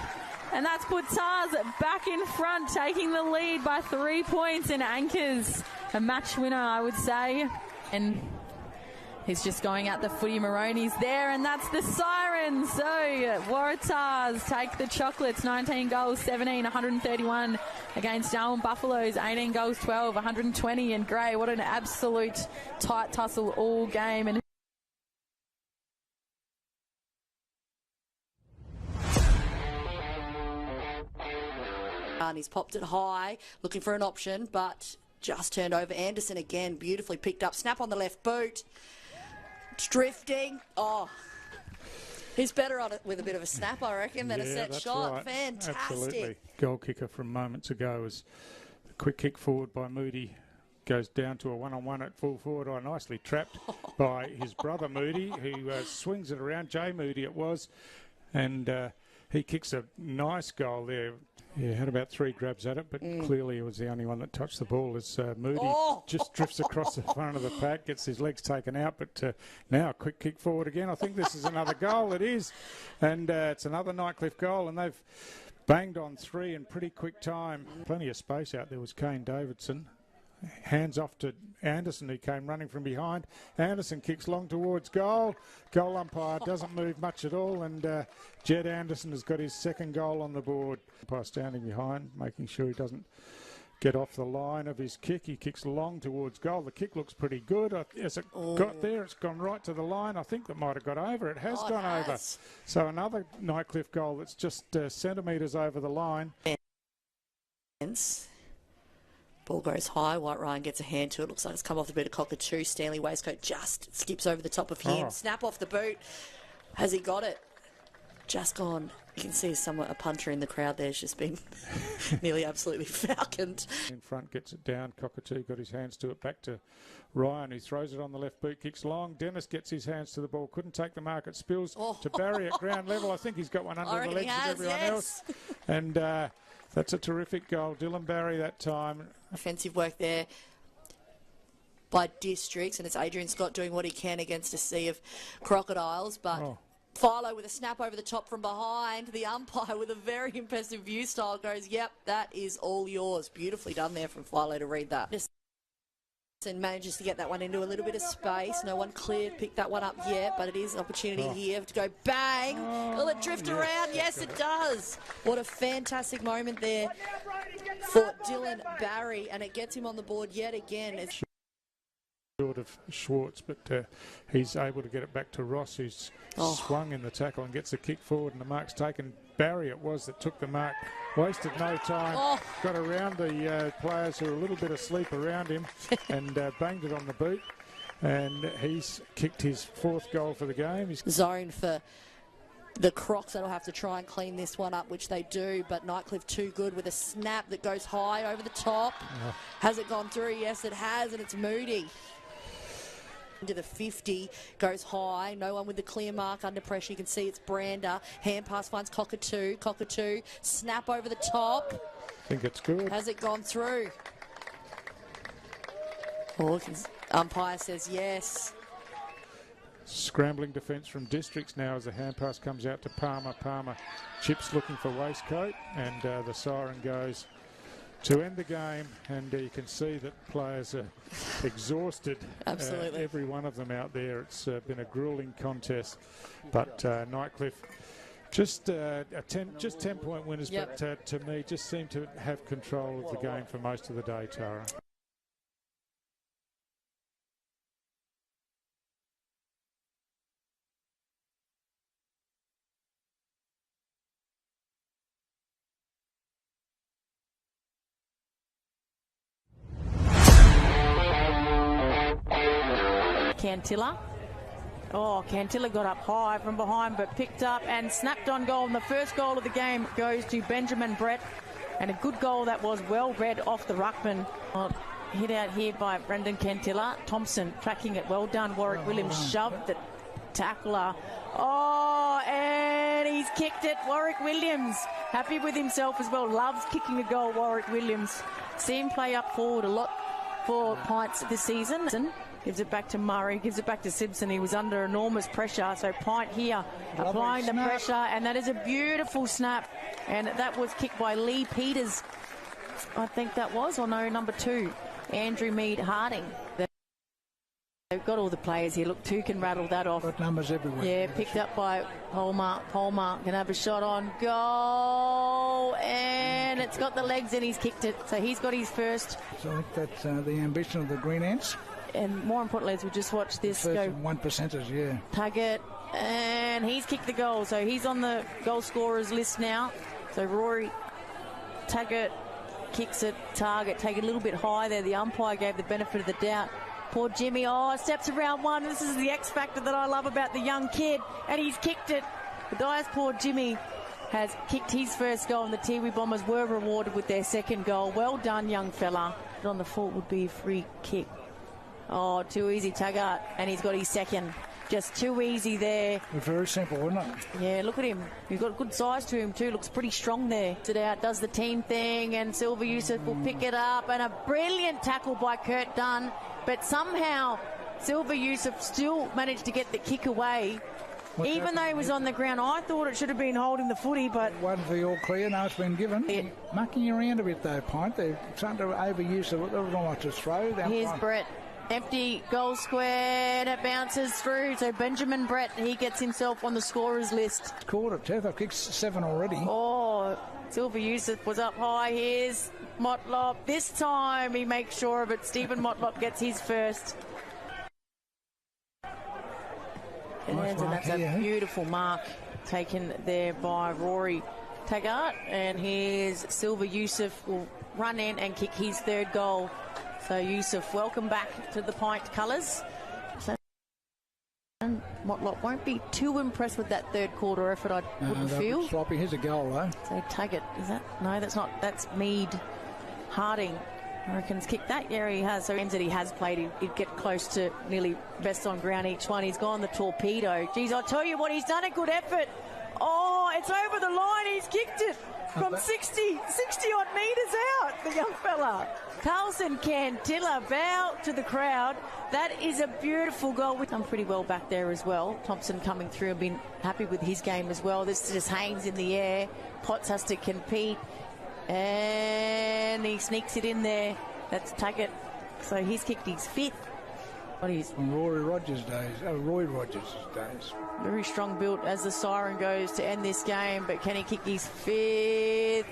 And that's put Tars back in front, taking the lead by 3 points. And Ankers, a match winner, I would say. And he's just going at the footy Maroney's there, and that's the siren. So Waratahs take the chocolates, 19 goals, 17, 131 against Darwin Buffaloes, 18 goals, 12, 120. And Gray, what an absolute tight tussle all game. And he's popped it high, looking for an option, but just turned over. Anderson again, beautifully picked up. Snap on the left boot. It's drifting. Oh, he's better on it with a bit of a snap, I reckon, than a set shot. Right. Fantastic. Absolutely. Goal kicker from moments ago was a quick kick forward by Moody. Goes down to a one-on-one at full forward. Nicely trapped by his brother Moody, who swings it around. Jay Moody it was. And he kicks a nice goal there. Yeah, had about 3 grabs at it, but clearly he was the only one that touched the ball as Moody just drifts across the front of the pack, gets his legs taken out, but now a quick kick forward again. I think this is another goal. It is. And it's another Nightcliff goal, and they've banged on 3 in pretty quick time. Plenty of space out there was Kane Davidson. Hands off to Anderson, who came running from behind. Anderson kicks long towards goal. Goal umpire doesn't move much at all, and Jed Anderson has got his second goal on the board. Umpire standing behind, making sure he doesn't get off the line of his kick. He kicks long towards goal. The kick looks pretty good. As it got there, it's gone right to the line. I think that might have got over. It has gone over. So another Nightcliff goal that's just centimetres over the line. Ball goes high. White Ryan gets a hand to it. Looks like it's come off the boot of Cockatoo. Stanley Waistcoat just skips over the top of him. Snap off the boot. Has he got it? Just gone. You can see a punter in the crowd there's just been nearly absolutely falconed. In front, gets it down. Cockatoo got his hands to it. Back to Ryan, who throws it on the left boot, kicks long. Dennis gets his hands to the ball. Couldn't take the mark. It spills to Barry at ground level. I think he's got one under the legs of everyone else. And that's a terrific goal. Dylan Barry that time. Offensive work there by Districts, and it's Adrian Scott doing what he can against a sea of crocodiles, but Philo with a snap over the top from behind. The umpire with a very impressive view style goes, yep, that is all yours. Beautifully done there from Philo to read that. And manages to get that one into a little bit of space. No one cleared, picked that one up yet, but it is an opportunity here to go bang. Will it drift around? Yes, it does. What a fantastic moment there for Dylan Barry, and it gets him on the board yet again. It's short of Schwartz, but he's able to get it back to Ross, who's swung in the tackle and gets a kick forward, and the mark's taken. Barry it was that took the mark, wasted no time, got around the players who were a little bit asleep around him and banged it on the boot, and he's kicked his 4th goal for the game. He's zone for the Crocs that'll have to try and clean this one up, which they do, but Nightcliff too good with a snap that goes high over the top. Has it gone through? Yes, it has, and it's Moody. Into the 50, goes high, no one with the clear mark under pressure. You can see it's Brander. Hand pass finds Cockatoo. Cockatoo, snap over the top. I think it's good. Has it gone through? Umpire says yes. Scrambling defence from Districts now as the hand pass comes out to Palmer. Palmer chips looking for waistcoat, and the siren goes to end the game, and you can see that players are exhausted. Absolutely. Every one of them out there. It's been a grueling contest, but Nightcliff just 10-point winners, Yep. but to me just seem to have control of the game for most of the day, Tara. Cantilla. Oh, Cantilla got up high from behind but picked up and snapped on goal. And the first goal of the game goes to Benjamin Brett. And a good goal that was, well read off the ruckman. Hit out here by Brendan Cantilla. Thompson tracking it, well done. Warwick Williams shoved the tackler. Oh, and he's kicked it. Warwick Williams, happy with himself as well. Loves kicking a goal, Warwick Williams. See him play up forward a lot for Pints this season. Gives it back to Murray, gives it back to Simpson. He was under enormous pressure. So Pint here applying the pressure, and that is a beautiful snap. And that was kicked by Lee Peters, I think that was, or no, number 2, Andrew Mead Harding. They've got all the players here. Look, 2 can rattle that off. Got numbers everywhere. Yeah, picked up by Polmar. Polmar can have a shot on goal, and it's got the legs and he's kicked it. So he's got his first. So I think that's the ambition of the Green Ants. And more importantly, as we just watch this First go. and 1%ers, yeah. Taggart, and he's kicked the goal. So he's on the goal scorers list now. So Rory Taggart kicks it. Target take it a little bit high there. The umpire gave the benefit of the doubt. Poor Jimmy, steps around one. This is the X factor that I love about the young kid. And he's kicked it. The Dyer's poor Jimmy has kicked his first goal, and the Tiwi Bombers were rewarded with their second goal. Well done, young fella. On the fault would be a free kick. Oh, too easy, Taggart. And he's got his second. Just too easy there. Very simple, isn't it? Yeah, look at him. He's got good size to him too. Looks pretty strong there. Sit out, does the team thing, and Silver Yusuf will pick it up. And a brilliant tackle by Kurt Dunn. But somehow Silver Yusuf still managed to get the kick away. Even though he was on the ground, I thought it should have been holding the footy, but... One for the all clear, no, it's been given. Mucking around a bit though, Pint. They're starting to overuse it. They don't like to throw. Here's Brett. Empty goal square, and it bounces through. So Benjamin Brett, he gets himself on the scorers list. Called it, Teth. I've kicked 7 already. Oh, Silver Yusuf was up high. Here's Motlop. This time he makes sure of it. Stephen Motlop gets his first. Nice and that's a beautiful mark taken there by Rory Taggart. And here's Silver Yusuf will run in and kick his third goal. So Yusuf, welcome back to the Pint colours. So Motlop won't be too impressed with that third quarter effort, I wouldn't feel. Sloppy. Here's a goal though. So Taggart, is that? No, that's not. That's Mead Harding. I reckon he's kicked that. Yeah, he has. So games that he has played, he'd get close to nearly best on ground each one. He's gone the torpedo. Geez, I'll tell you what, he's done a good effort. Oh, it's over the line. He's kicked it from 60 odd metres out, the young fella. Carlson Cantilla, bow to the crowd. That is a beautiful goal. We've done pretty well back there as well. Thompson coming through and been happy with his game as well. This just hangs in the air. Potts has to compete. And he sneaks it in there. That's Taggart. So he's kicked his 5th. What is on Roy Rogers' days. Very strong build as the siren goes to end this game, but can he kick his 5th?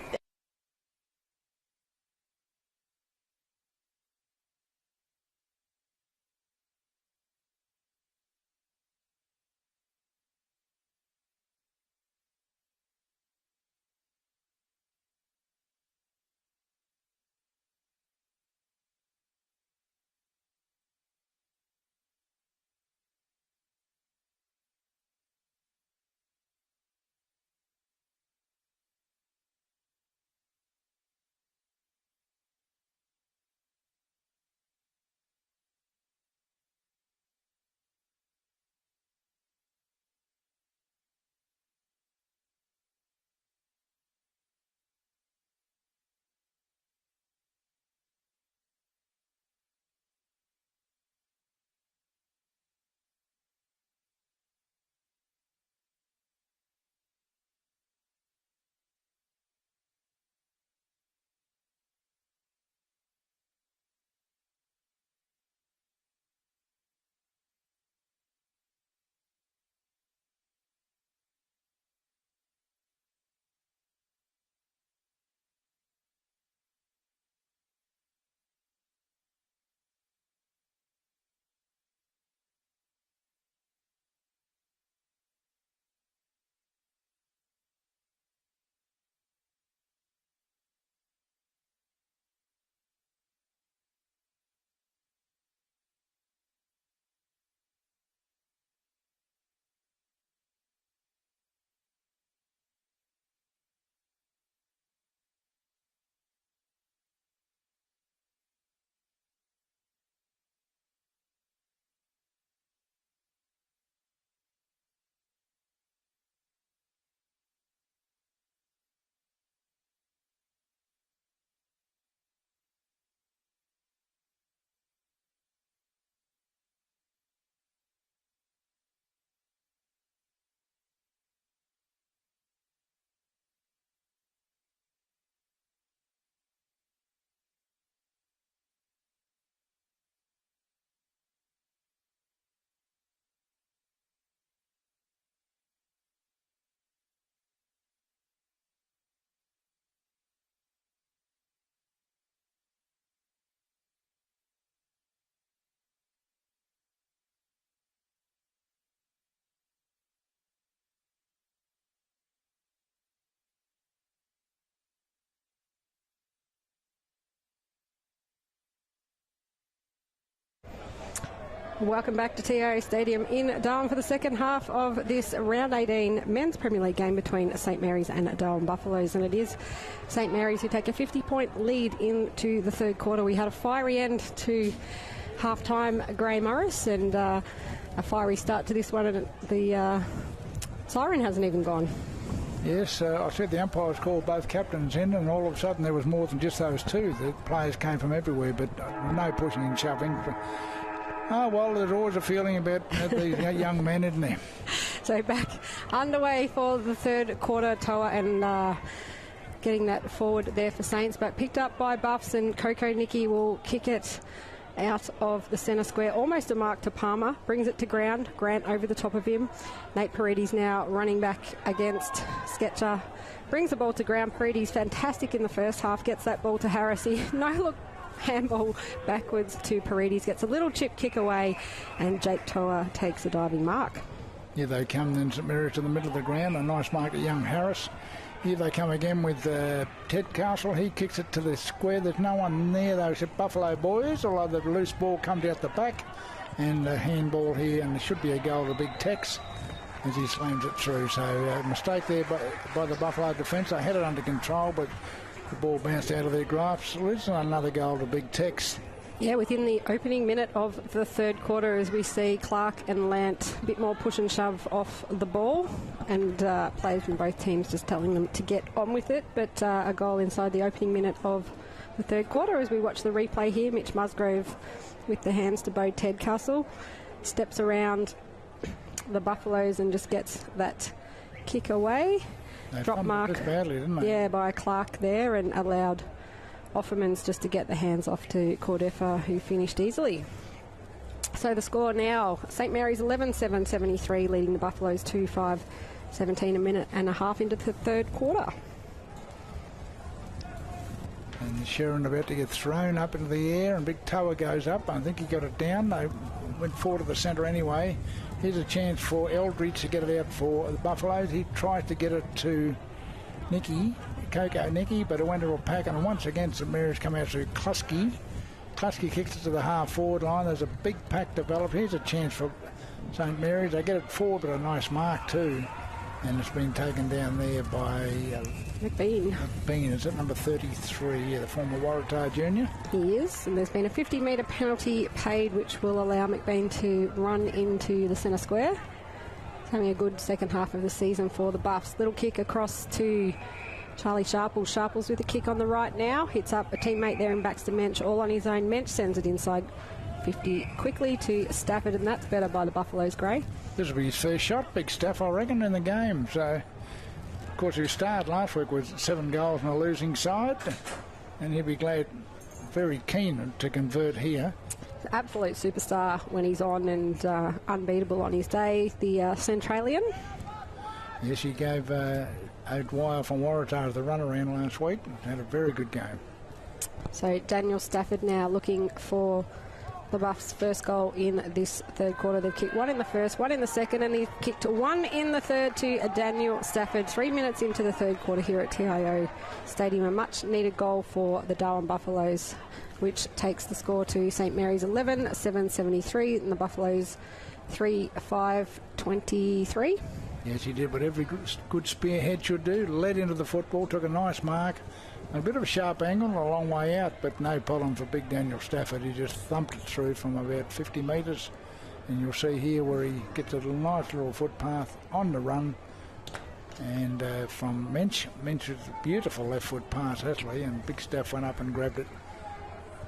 Welcome back to TIO Stadium in Darwin for the second half of this round 18 men's Premier League game between St Mary's and Darwin Buffaloes, and it is St Mary's who take a 50-point lead into the third quarter. We had a fiery end to half-time, Gray Morris, and a fiery start to this one, and the siren hasn't even gone. Yes, I said the umpires called both captains in, and all of a sudden there was more than just those two. The players came from everywhere, but no pushing and shoving. Oh, well, there's always a feeling about these young men, isn't there? So back underway for the third quarter, Toa, and getting that forward there for Saints, but picked up by Buffs, and Coco Nicky will kick it out of the centre square, almost a mark to Palmer, brings it to ground, Grant over the top of him. Nate Paredes now running back against Sketcher, brings the ball to ground. Paredes fantastic in the first half, gets that ball to Harris. No look handball backwards to Paredes, gets a little chip kick away, and Jake Toa takes a diving mark. Here they come then, St Mary's to the middle of the ground, a nice mark to young Harris. Here they come again with Ted Castle. He kicks it to the square. There's no one there, those Buffalo boys, although the loose ball comes out the back, and a handball here, and there should be a goal to Big Tex as he slams it through. So a mistake there by the Buffalo defence. They had it under control, but the ball bounced out of their grasp. So it's another goal to Big Tex. Yeah, within the opening minute of the third quarter, as we see Clark and Lant a bit more push and shove off the ball, and players from both teams just telling them to get on with it. But a goal inside the opening minute of the third quarter as we watch the replay here. Mitch Musgrove with the hands to Bo Tedcastle, steps around the Buffaloes and just gets that kick away. They Drop mark badly, didn't they? Yeah, by Clark there, and allowed Offermans just to get the hands off to Cordefa, who finished easily. So the score now, St Mary's 11-7-73, leading the Buffaloes 2-5-17, a minute and a half into the third quarter. And Sharon about to get thrown up into the air, and Big Toa goes up. I think he got it down. They went forward to the centre anyway. Here's a chance for Eldridge to get it out for the Buffaloes. He tries to get it to Coco Nicky, but it went to a pack, and once again St Mary's come out to Klusky. Klusky kicks it to the half-forward line. There's a big pack developed. Here's a chance for St Mary's. They get it forward, but a nice mark too. And it's been taken down there by McBean. McBean, is it number 33, the former Waratah junior? He is, and there's been a 50-metre penalty paid, which will allow McBean to run into the centre square. It's having a good second half of the season for the Buffs. Little kick across to Charlie Sharples. Sharples with a kick on the right now. Hits up a teammate there in Baxter Mensch, all on his own. Mensch sends it inside 50 quickly to Stafford, and that's better by the Buffaloes, Gray. This will be his first shot, Big Staff, I reckon, in the game. So, of course, he started last week with 7 goals on a losing side, and he'll be glad, very keen to convert here. Absolute superstar when he's on, and unbeatable on his day, the Centralian. Yes, he gave O'Dwyer from Waratah the runaround last week. Had a very good game. So Daniel Stafford now looking for the Buffs' first goal in this third quarter. They've kicked one in the first, one in the second, and they've kicked one in the third to Daniel Stafford. 3 minutes into the third quarter here at TIO Stadium. A much-needed goal for the Darwin Buffaloes, which takes the score to St Mary's 11-7-73, and the Buffaloes 3-5-23. Yes, he did what every good spearhead should do. Led into the football, took a nice mark. A bit of a sharp angle and a long way out, but no problem for big Daniel Stafford. He just thumped it through from about 50 metres. And you'll see here where he gets a nice little footpath on the run. And from Mensch is a beautiful left foot pass, actually, and Big Staff went up and grabbed it.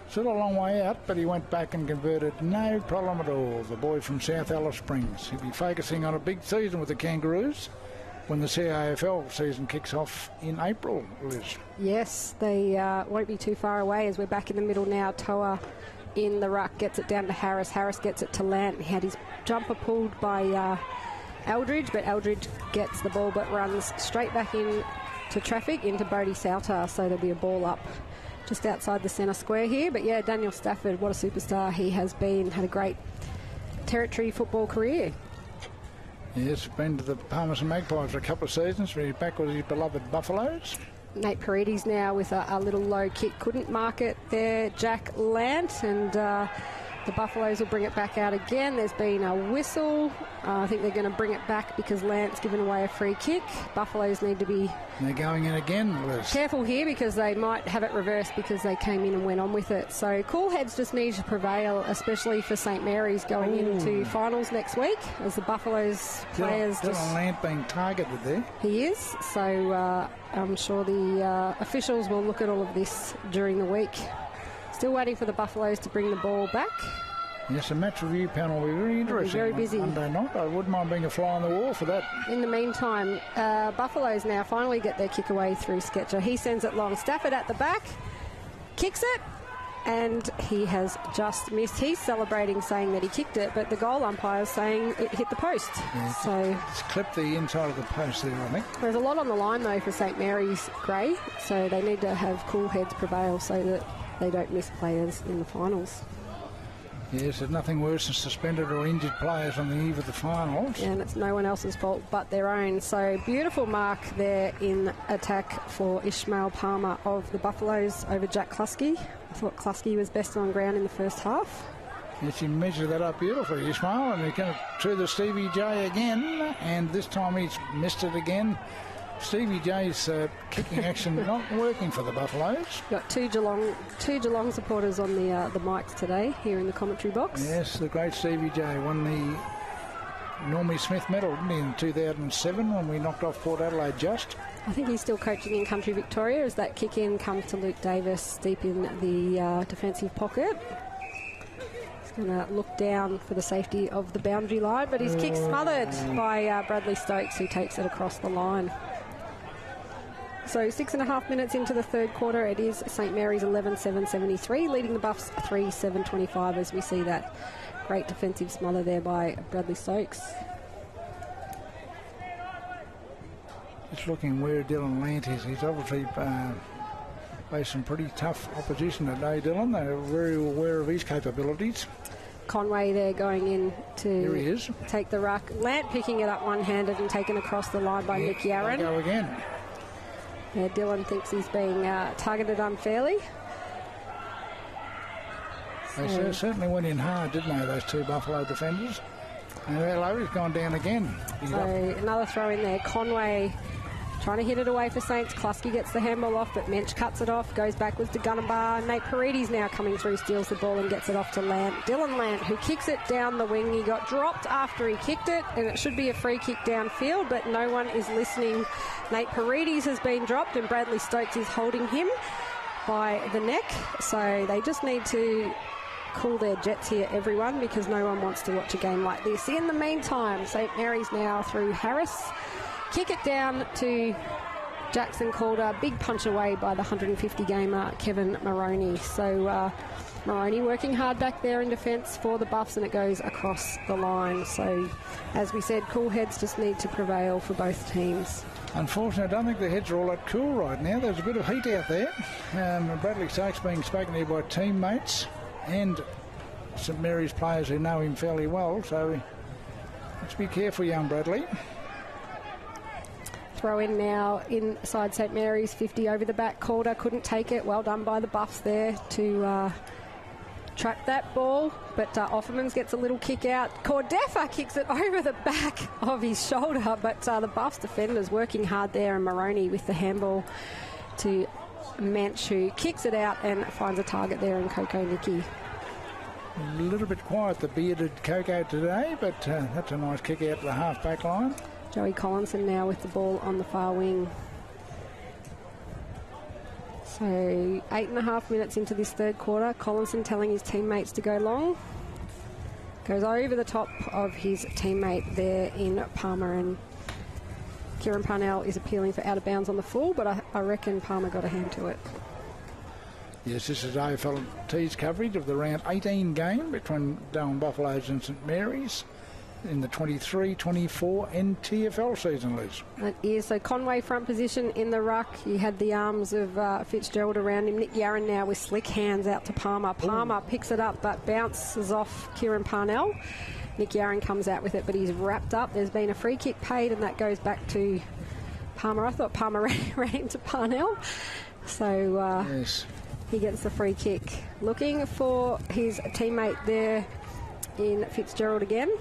Still a long way out, but he went back and converted, no problem at all. The boy from South Alice Springs. He'll be focusing on a big season with the Kangaroos when the CIFL season kicks off in April, Liz. Yes, they won't be too far away as we're back in the middle now. Toa in the ruck, gets it down to Harris. Harris gets it to Lant. He had his jumper pulled by Eldridge, but Eldridge gets the ball but runs straight back in to traffic into Bodie Sauter, so there'll be a ball up just outside the centre square here. But yeah, Daniel Stafford, what a superstar he has been. Had a great territory football career. Yes, been to the Palmerston Magpies for a couple of seasons. He's back with his beloved Buffaloes. Nate Paredes now with a little low kick. Couldn't mark it there, Jack Lant, and The Buffaloes will bring it back out again. There's been a whistle. I think they're going to bring it back because Lance given away a free kick. Buffaloes need to be... They're going in again, Liz. Careful here because they might have it reversed because they came in and went on with it. So cool heads just need to prevail, especially for St Mary's going into finals next week as the Buffaloes players Dylan Lant being targeted there. He is. So I'm sure the officials will look at all of this during the week. Still waiting for the Buffaloes to bring the ball back. Yes, a match review panel will be very interesting. Very busy. Monday night. I wouldn't mind being a fly on the wall for that. In the meantime, Buffaloes now finally get their kick away through Sketcher. He sends it long. Stafford at the back, kicks it, and he has just missed. He's celebrating, saying that he kicked it, but the goal umpire's saying it hit the post. Yeah, so it's clipped the inside of the post there, I think. There's a lot on the line, though, for St Mary's Grey, so they need to have cool heads prevail so that they don't miss players in the finals. Yes, there's nothing worse than suspended or injured players on the eve of the finals. And it's no one else's fault but their own. So beautiful mark there in attack for Ishmael Palmer of the Buffaloes over Jack Kluske. I thought Kluske was best on ground in the first half. Yes, he measured that up beautifully, Ishmael, and he came to the Stevie J again, and this time he's missed it again. Stevie J's kicking action not working for the Buffaloes. Got two Geelong supporters on the mics today here in the commentary box. Yes, the great Stevie J won the Normie Smith medal, didn't he, in 2007 when we knocked off Port Adelaide just. I think he's still coaching in Country Victoria as that kick in comes to Luke Davis deep in the defensive pocket. He's going to look down for the safety of the boundary line, but his kick's smothered by Bradley Stokes, who takes it across the line. So 6.5 minutes into the third quarter, it is St Mary's 11-7-73, leading the Buffs 3-7-25 as we see that great defensive smother there by Bradley Stokes. Just looking where Dylan Lant is. He's obviously faced some pretty tough opposition today, Dylan. They're very aware of his capabilities. Conway there going in Here he to is. take the ruck. Lant picking it up one-handed and taken across the line by Nick Yarran. They go again. Yeah, Dylan thinks he's being targeted unfairly. They certainly went in hard, didn't they, those two Buffalo defenders? And Lowy's gone down again. So another throw in there. Conway trying to hit it away for Saints. Kluske gets the handball off, but Mensch cuts it off, goes backwards to Gunnabar. Nate Paredes now coming through, steals the ball and gets it off to Lant. Dylan Lant, who kicks it down the wing. He got dropped after he kicked it, and it should be a free kick downfield, but no one is listening. Nate Paredes has been dropped, and Bradley Stokes is holding him by the neck. So they just need to cool their jets here, everyone, because no one wants to watch a game like this. In the meantime, St Mary's now through Harris. Kick it down to Jackson Calder. Big punch away by the 150-gamer Kevin Moroney. So Moroney working hard back there in defence for the Buffs, and it goes across the line. So, as we said, cool heads just need to prevail for both teams. Unfortunately, I don't think the heads are all that cool right now. There's a bit of heat out there. Bradley Stokes being spoken to by teammates and St Mary's players who know him fairly well. So, let's be careful, young Bradley. Throw in now inside St Mary's 50 over the back. Calder couldn't take it. Well done by the Buffs there to trap that ball. But Offermans gets a little kick out. Cordefa kicks it over the back of his shoulder. But the Buffs defenders working hard there. And Moroney with the handball to Mensch, who kicks it out and finds a target there in Coco Nicky. A little bit quiet, the bearded Coco today, but that's a nice kick out to the half-back line. Joey Collinson now with the ball on the far wing. So 8.5 minutes into this third quarter, Collinson telling his teammates to go long. Goes over the top of his teammate there in Palmer, and Kieran Parnell is appealing for out of bounds on the full, but I reckon Palmer got a hand to it. Yes, this is AFLT's coverage of the round 18 game between Darwin Buffaloes and St Mary's in the 23-24 NTFL season, Liz. It is. So Conway front position in the ruck. You had the arms of Fitzgerald around him. Nick Yarran now with slick hands out to Palmer. Palmer picks it up but bounces off Kieran Parnell. Nick Yarran comes out with it, but he's wrapped up. There's been a free kick paid, and that goes back to Palmer. I thought Palmer ran into Parnell. So yes. He gets the free kick. Looking for his teammate there in Fitzgerald again.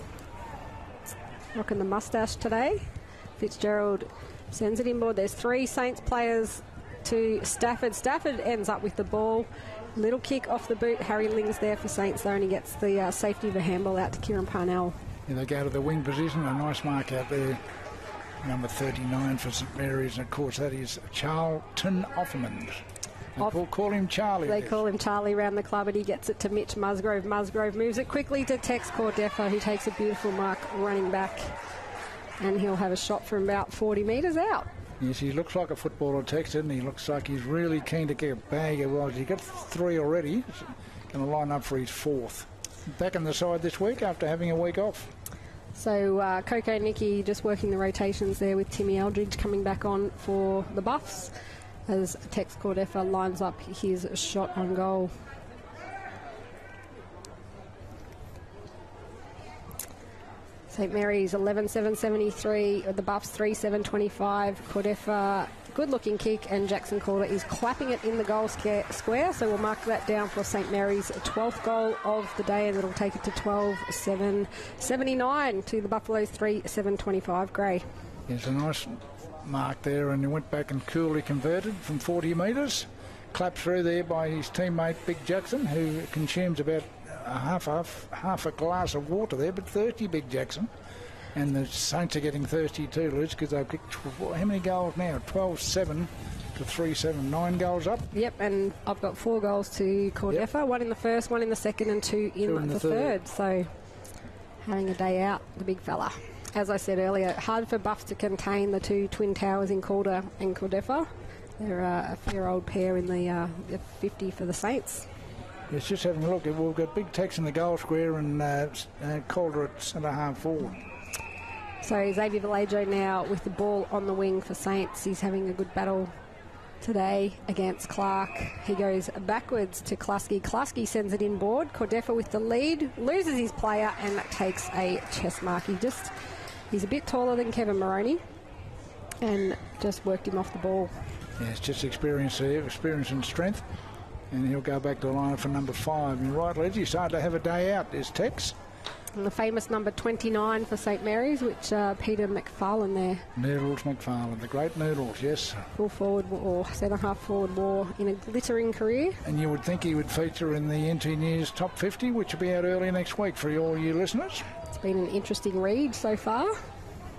Rocking the moustache today. Fitzgerald sends it inboard. There's 3 Saints players to Stafford. Stafford ends up with the ball. Little kick off the boot. Harry Ling's there for Saints though, and he gets the safety of a handball out to Kieran Parnell. Yeah, they go to the wing position. A nice mark out there. Number 39 for St Mary's, and of course that is Charlton Offerman. They call him Charlie. They call him Charlie around the club, and he gets it to Mitch Musgrove. Musgrove moves it quickly to Tex Cordefa, who takes a beautiful mark running back, and he'll have a shot from about 40 metres out. Yes, he looks like a footballer, Tex, doesn't he? Looks like he's really keen to get a bag of wells. He got 3 already. Going to line up for his 4th. Back on the side this week after having a week off. So Coco Nicky just working the rotations there with Timmy Eldridge coming back on for the Buffs as Tex Cordefa lines up his shot on goal. St Mary's 11-7-73, the Buffs 3-7-25. Cordefa, good looking kick, and Jackson Calder is clapping it in the goal square, so we'll mark that down for St Mary's 12th goal of the day, and it'll take it to 12-7-79 to the Buffaloes 3-7-25. Gray. It's a nice mark there, and he went back and coolly converted from 40 metres. Clapped through there by his teammate Big Jackson, who consumes about half a glass of water there, but 30 Big Jackson. And the Saints are getting thirsty too, Liz, because they've kicked how many goals now? 12-7 to 3-7, 9 goals up. Yep, and I've got 4 goals to Cordefa, yep. 1 in the first, 1 in the second, and 2 in the third. So having a day out, the big fella. As I said earlier, hard for Buffs to contain the 2 twin towers in Calder and Cordefa. They're a fair old pair in the 50 for the Saints. It's just having a look. We've got Big Tex in the goal square and Calder at centre half forward. So Xavier Vallejo now with the ball on the wing for Saints. He's having a good battle today against Clark. He goes backwards to Klasky. Klasky sends it inboard. Cordefa with the lead, loses his player and takes a chest mark. He's a bit taller than Kevin Moroney and just worked him off the ball. Yeah, it's just experience and strength. And he'll go back to the line for number 5. You're right, Liz, he's starting to have a day out. There's Tex. And the famous number 29 for St Mary's, which Peter McFarlane there. Noodles McFarlane, the great Noodles, yes. Full forward or centre half forward war in a glittering career. And you would think he would feature in the NT News Top 50, which will be out early next week for all you listeners. It's been an interesting read so far.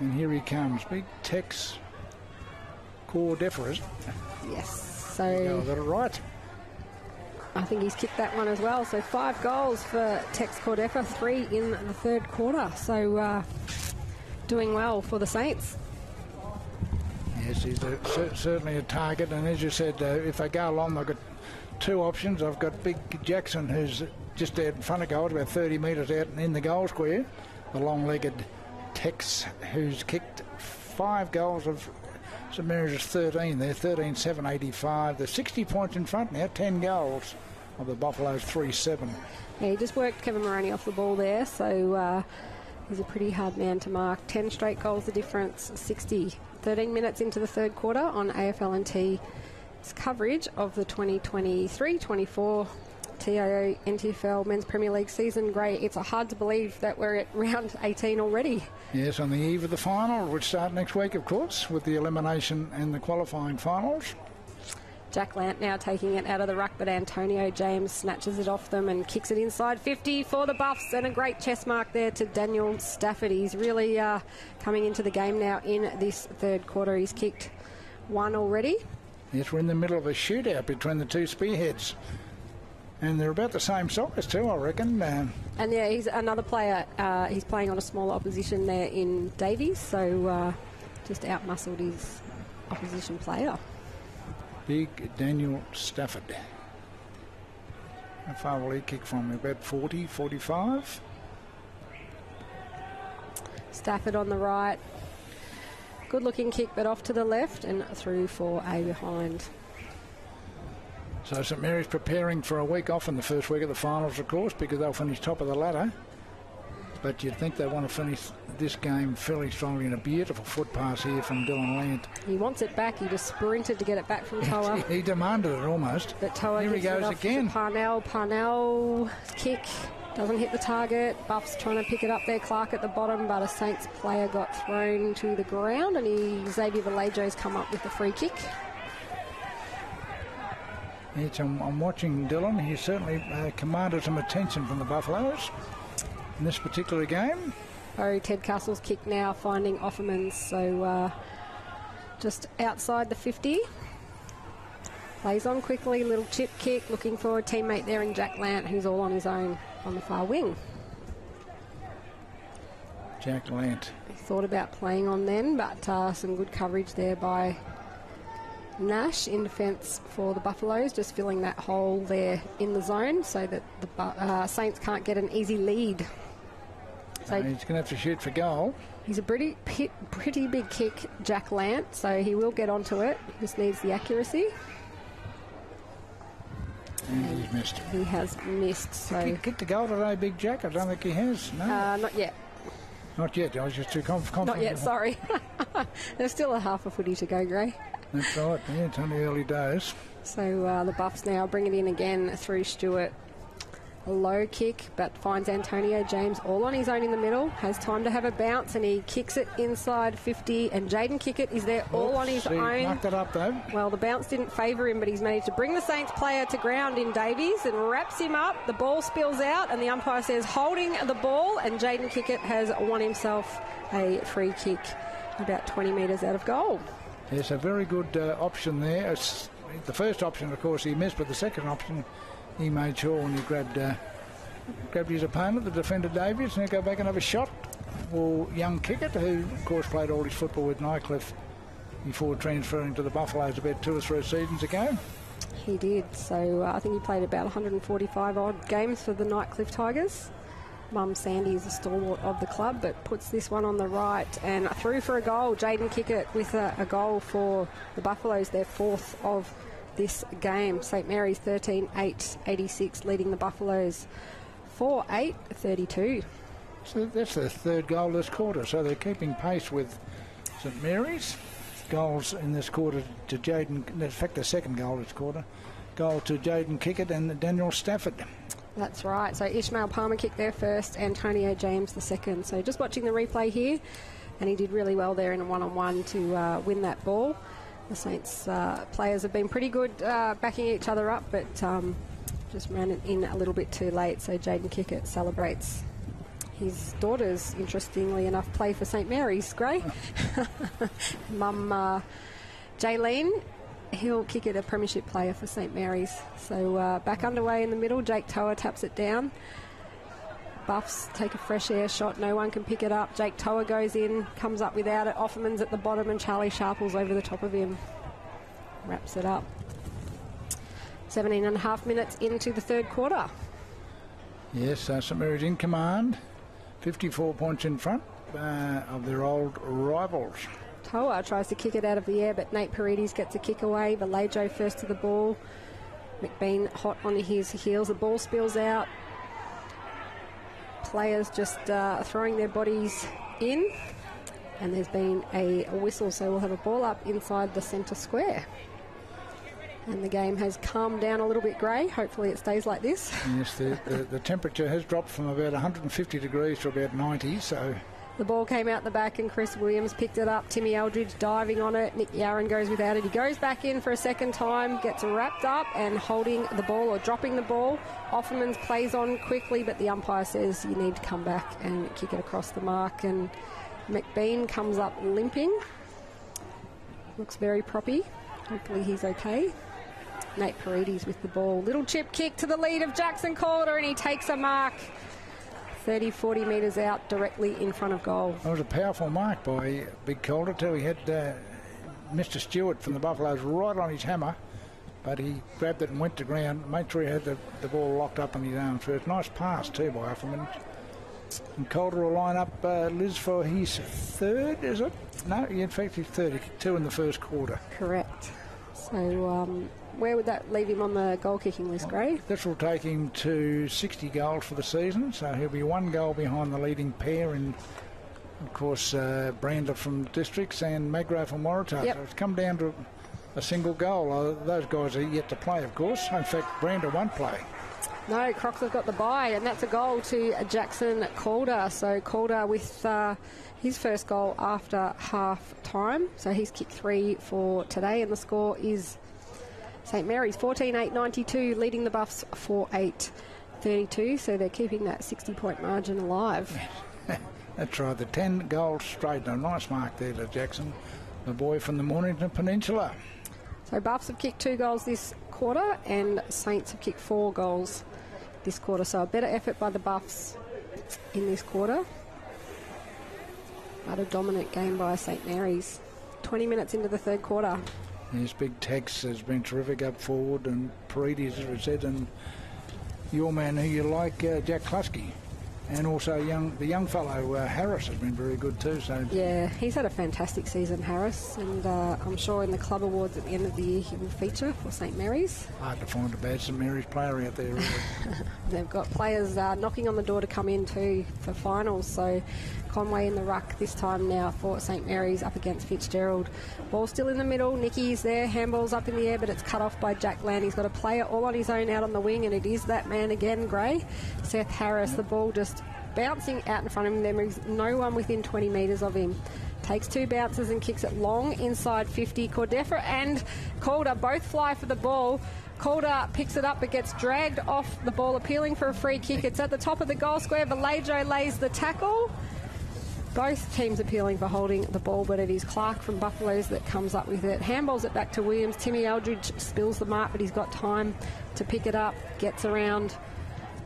And here he comes, Big Tex Cordefa. Yes, so... I got it right. I think he's kicked that one as well. So 5 goals for Tex Cordefa, 3 in the third quarter. So doing well for the Saints. Yes, he's certainly a target. And as you said, if they go along, they've got 2 options. I've got Big Jackson, who's just out in front of goal, about 30 metres out in the goal square. The long-legged Tex, who's kicked 5 goals of St Mary's 13 there, 13-7-85. They're 60 points in front now, 10 goals of the Buffaloes 3-7. Yeah, he just worked Kevin Moroney off the ball there, so he's a pretty hard man to mark. 10 straight goals the difference, 13 minutes into the third quarter on AFL&T's coverage of the 2023-24 TIO NTFL Men's Premier League season. Gray, it's hard to believe that we're at round 18 already. Yes, on the eve of the final, which start next week, of course, with the elimination and the qualifying finals. Jack Lant now taking it out of the ruck, but Antonio James snatches it off them and kicks it inside 50 for the Buffs, and a great chest mark there to Daniel Stafford. He's really coming into the game now in this third quarter. He's kicked 1 already. Yes, we're in the middle of a shootout between the 2 spearheads. And they're about the same size too, I reckon. And yeah, he's another player. He's playing on a smaller opposition there in Davies, so just out-muscled his opposition player. Big Daniel Stafford. How far will he kick from? About 40, 45? Stafford on the right. Good looking kick, but off to the left and through for a behind. So St Mary's preparing for a week off in the first week of the finals, of course, because they'll finish top of the ladder. but you'd think they want to finish this game fairly strongly, in a beautiful foot pass here from Dylan Lant. He wants it back. He just sprinted to get it back from Toa. He demanded it almost. But Toa here he goes again. Parnell kick doesn't hit the target. Buff's trying to pick it up there. Clark at the bottom, but a Saints player got thrown to the ground, and Xavier Vallejo's come up with the free kick. Yes, I'm watching Dylan. He certainly commanded some attention from the Buffaloes in this particular game. Oh, Ted Castle's kick now finding Offerman's, so just outside the 50. Plays on quickly, little chip kick, looking for a teammate there in Jack Lant, who's all on his own on the far wing. Jack Lant. He thought about playing on then, but some good coverage there by Nash in defence for the Buffaloes, just filling that hole there in the zone so that the Saints can't get an easy lead. So he's going to have to shoot for goal. He's a pretty big kick, Jack Lant, so he will get onto it. He just needs the accuracy. And he's missed. He has missed. So he kicked the goal today, Big Jack? I don't think he has. No, not yet. Not yet. I was just too confident. Not yet. Sorry. There's still a half a footy to go, Gray. That's right. Yeah, it's only early days. So the Buffs now bring it in again through Stewart. A low kick, but finds Antonio James all on his own in the middle. Has time to have a bounce, and he kicks it inside 50. And Jaden Kickett is there all on his own. Knocked it up though. Well, the bounce didn't favour him, but he's managed to bring the Saints player to ground in Davies and wraps him up. The ball spills out, and the umpire says holding the ball. And Jaden Kickett has won himself a free kick about 20 metres out of goal. Yes, a very good option there. It's the first option, of course, he missed, but the second option, he made sure when he grabbed his opponent, the defender Davies, and he'll go back and have a shot for young Kickett, who, of course, played all his football with Nycliffe before transferring to the Buffaloes about 2 or 3 seasons ago. He did. So I think he played about 145 odd games for the Nycliffe Tigers. Mum Sandy is a stalwart of the club, but puts this one on the right and through for a goal. Jaden Kickett with a goal for the Buffaloes, their 4th of this game. St Mary's 13-8-86, leading the Buffaloes 4-8-32. So that's their 3rd goal this quarter, so they're keeping pace with St Mary's. Goals in this quarter to Jaden, in fact the 2nd goal this quarter, goal to Jaden Kickett and Daniel Stafford. That's right. So Ishmael Palmer kicked there first, Antonio James the 2nd. So just watching the replay here, and he did really well there in a one-on-one to win that ball. The Saints players have been pretty good backing each other up, but just ran it in a little bit too late. So Jaden Kickett celebrates. His daughters, interestingly enough, play for St Mary's, Gray. Mum Jaylene, he'll kick it, a premiership player for St Mary's. So back underway in the middle. Jake Toa taps it down. Buffs take a fresh air shot. No one can pick it up. Jake Toa goes in, comes up without it. Offerman's at the bottom, and Charlie Sharple's over the top of him. Wraps it up. 17.5 minutes into the 3rd quarter. Yes, St Mary's in command. 54 points in front of their old rivals. Toa tries to kick it out of the air, but Nate Paredes gets a kick away. Vallejo first to the ball. McBean hot on his heels. The ball spills out. Players just throwing their bodies in. And there's been a whistle, so we'll have a ball up inside the centre square. And the game has calmed down a little bit, Gray. Hopefully it stays like this. Yes, the temperature has dropped from about 150 degrees to about 90, so... The ball came out the back and Chris Williams picked it up. Timmy Eldridge diving on it. Nick Yaron goes without it. He goes back in for a second time, gets wrapped up and holding the ball or dropping the ball. Offerman's plays on quickly, but the umpire says you need to come back and kick it across the mark. And McBean comes up limping. Looks very proppy. Hopefully he's okay. Nate Paredes with the ball. Little chip kick to the lead of Jackson Calder, and he takes a mark 30-40 metres out directly in front of goal. That was a powerful mark by Big Calder too. He had Mr. Stewart from the Buffaloes right on his hammer, but he grabbed it and went to ground, made sure he had the ball locked up in his arms first. Nice pass too by Offerman. And Calder will line up Liz for his 3rd, is it? No, in fact his 3rd. He kicked 2 in the 1st quarter. Correct. So where would that leave him on the goal-kicking list, Gray? This will take him to 60 goals for the season, so he'll be 1 goal behind the leading pair in, of course, Brander from Districts and Magro from Waratah. Yep. So it's come down to a single goal. Those guys are yet to play, of course. In fact, Brander won't play. No, Crocs have got the bye, and that's a goal to Jackson Calder. So Calder with his first goal after half-time. So he's kicked 3 for today, and the score is St Mary's 14-8-92, leading the Buffs 4-8-32. So they're keeping that 60-point margin alive. That's right, the 10 goals straight. A nice mark there to Jackson, the boy from the Mornington Peninsula. So Buffs have kicked 2 goals this quarter, and Saints have kicked 4 goals this quarter. So a better effort by the Buffs in this quarter. But a dominant game by St Mary's. 20 minutes into the third quarter. Yes, Big Tex has been terrific up forward, and Paredes, as we said, and your man who you like, Jack Klusky. And also the young fellow, Harris, has been very good too. So yeah, he's had a fantastic season, Harris, and I'm sure in the club awards at the end of the year he will feature for St Mary's. Hard to find a bad St Mary's player out there, really. They've got players knocking on the door to come in too for finals, so Conway in the ruck this time now for St Mary's up against Fitzgerald. Ball still in the middle, Nicky's there, handball's up in the air, but it's cut off by Jack Land. He's got a player all on his own out on the wing, and it is that man again, Gray, Seth Harris. The ball just bouncing out in front of him. There is no one within 20 metres of him. Takes 2 bounces and kicks it long inside 50. Cordefa and Calder both fly for the ball. Calder picks it up but gets dragged off the ball, appealing for a free kick. It's at the top of the goal square. Vallejo lays the tackle. Both teams appealing for holding the ball, but it is Clark from Buffaloes that comes up with it. Handballs it back to Williams. Timmy Eldridge spills the mark, but he's got time to pick it up. Gets around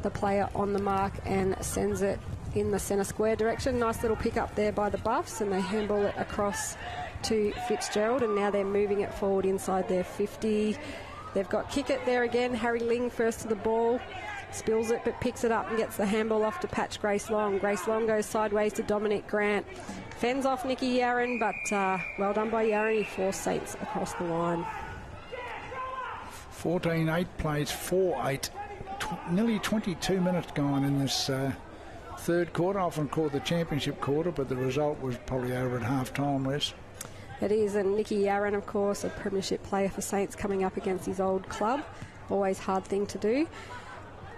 the player on the mark and sends it in the centre square direction. Nice little pick up there by the Buffs, and they handball it across to Fitzgerald, and now they're moving it forward inside their 50. They've got kick it there again. Harry Ling first to the ball, spills it but picks it up and gets the handball off to patch Grace Long. Grace Long goes sideways to Dominic Grant. Fends off Nicky Yaron, but well done by Yaron. He forced Saints across the line. 14-8 plays 4-8. Nearly 22 minutes gone in this third quarter, often called the championship quarter, but the result was probably over at half-time, Les. It is, and Nicky Yaron, of course, a premiership player for Saints, coming up against his old club. Always hard thing to do.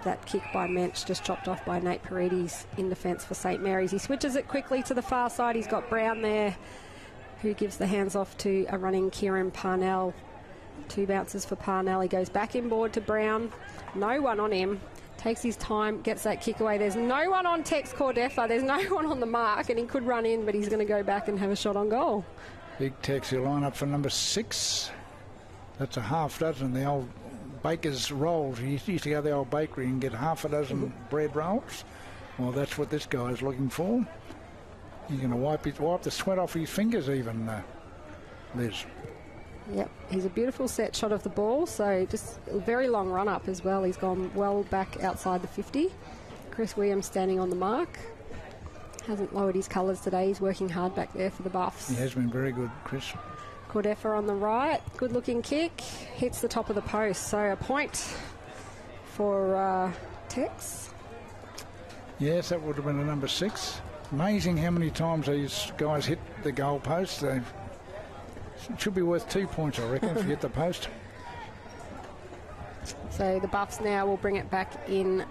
That kick by Mensch just chopped off by Nate Paredes in defence for St Mary's. He switches it quickly to the far side. He's got Brown there, who gives the hands off to a running Kieran Parnell. 2 bounces for Parnell. He goes back inboard to Brown. No one on him. Takes his time, gets that kick away. There's no one on Tex Cordefa. There's no one on the mark, and he could run in, but he's going to go back and have a shot on goal. Big Tex, he'll line up for number 6. That's a half dozen. The old baker's rolls. He used to go to the old bakery and get half a dozen bread rolls. Well, that's what this guy is looking for. He's going to wipe the sweat off his fingers even, Liz. Yep, he's a beautiful set shot of the ball, so just a very long run up as well. He's gone well back outside the 50. Chris Williams standing on the mark. Hasn't lowered his colours today. He's working hard back there for the Buffs. He has been very good, Chris. Cordefa on the right. Good looking kick. Hits the top of the post. So a point for Tex. Yes, that would have been a number 6. Amazing how many times these guys hit the goal post. It should be worth 2 points, I reckon, if you hit the post. So the Buffs now will bring it back in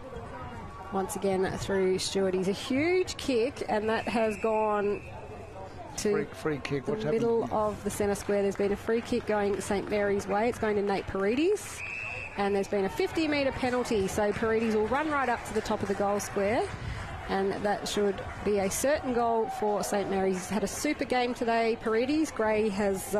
once again through Stewart. He's a huge kick, and that has gone to free kick. the middle of the centre square. There's been a free kick going St Mary's way. It's going to Nate Paredes, and there's been a 50-metre penalty. So Paredes will run right up to the top of the goal square, and that should be a certain goal for St Mary's. He's had a super game today, Paredes. Gray has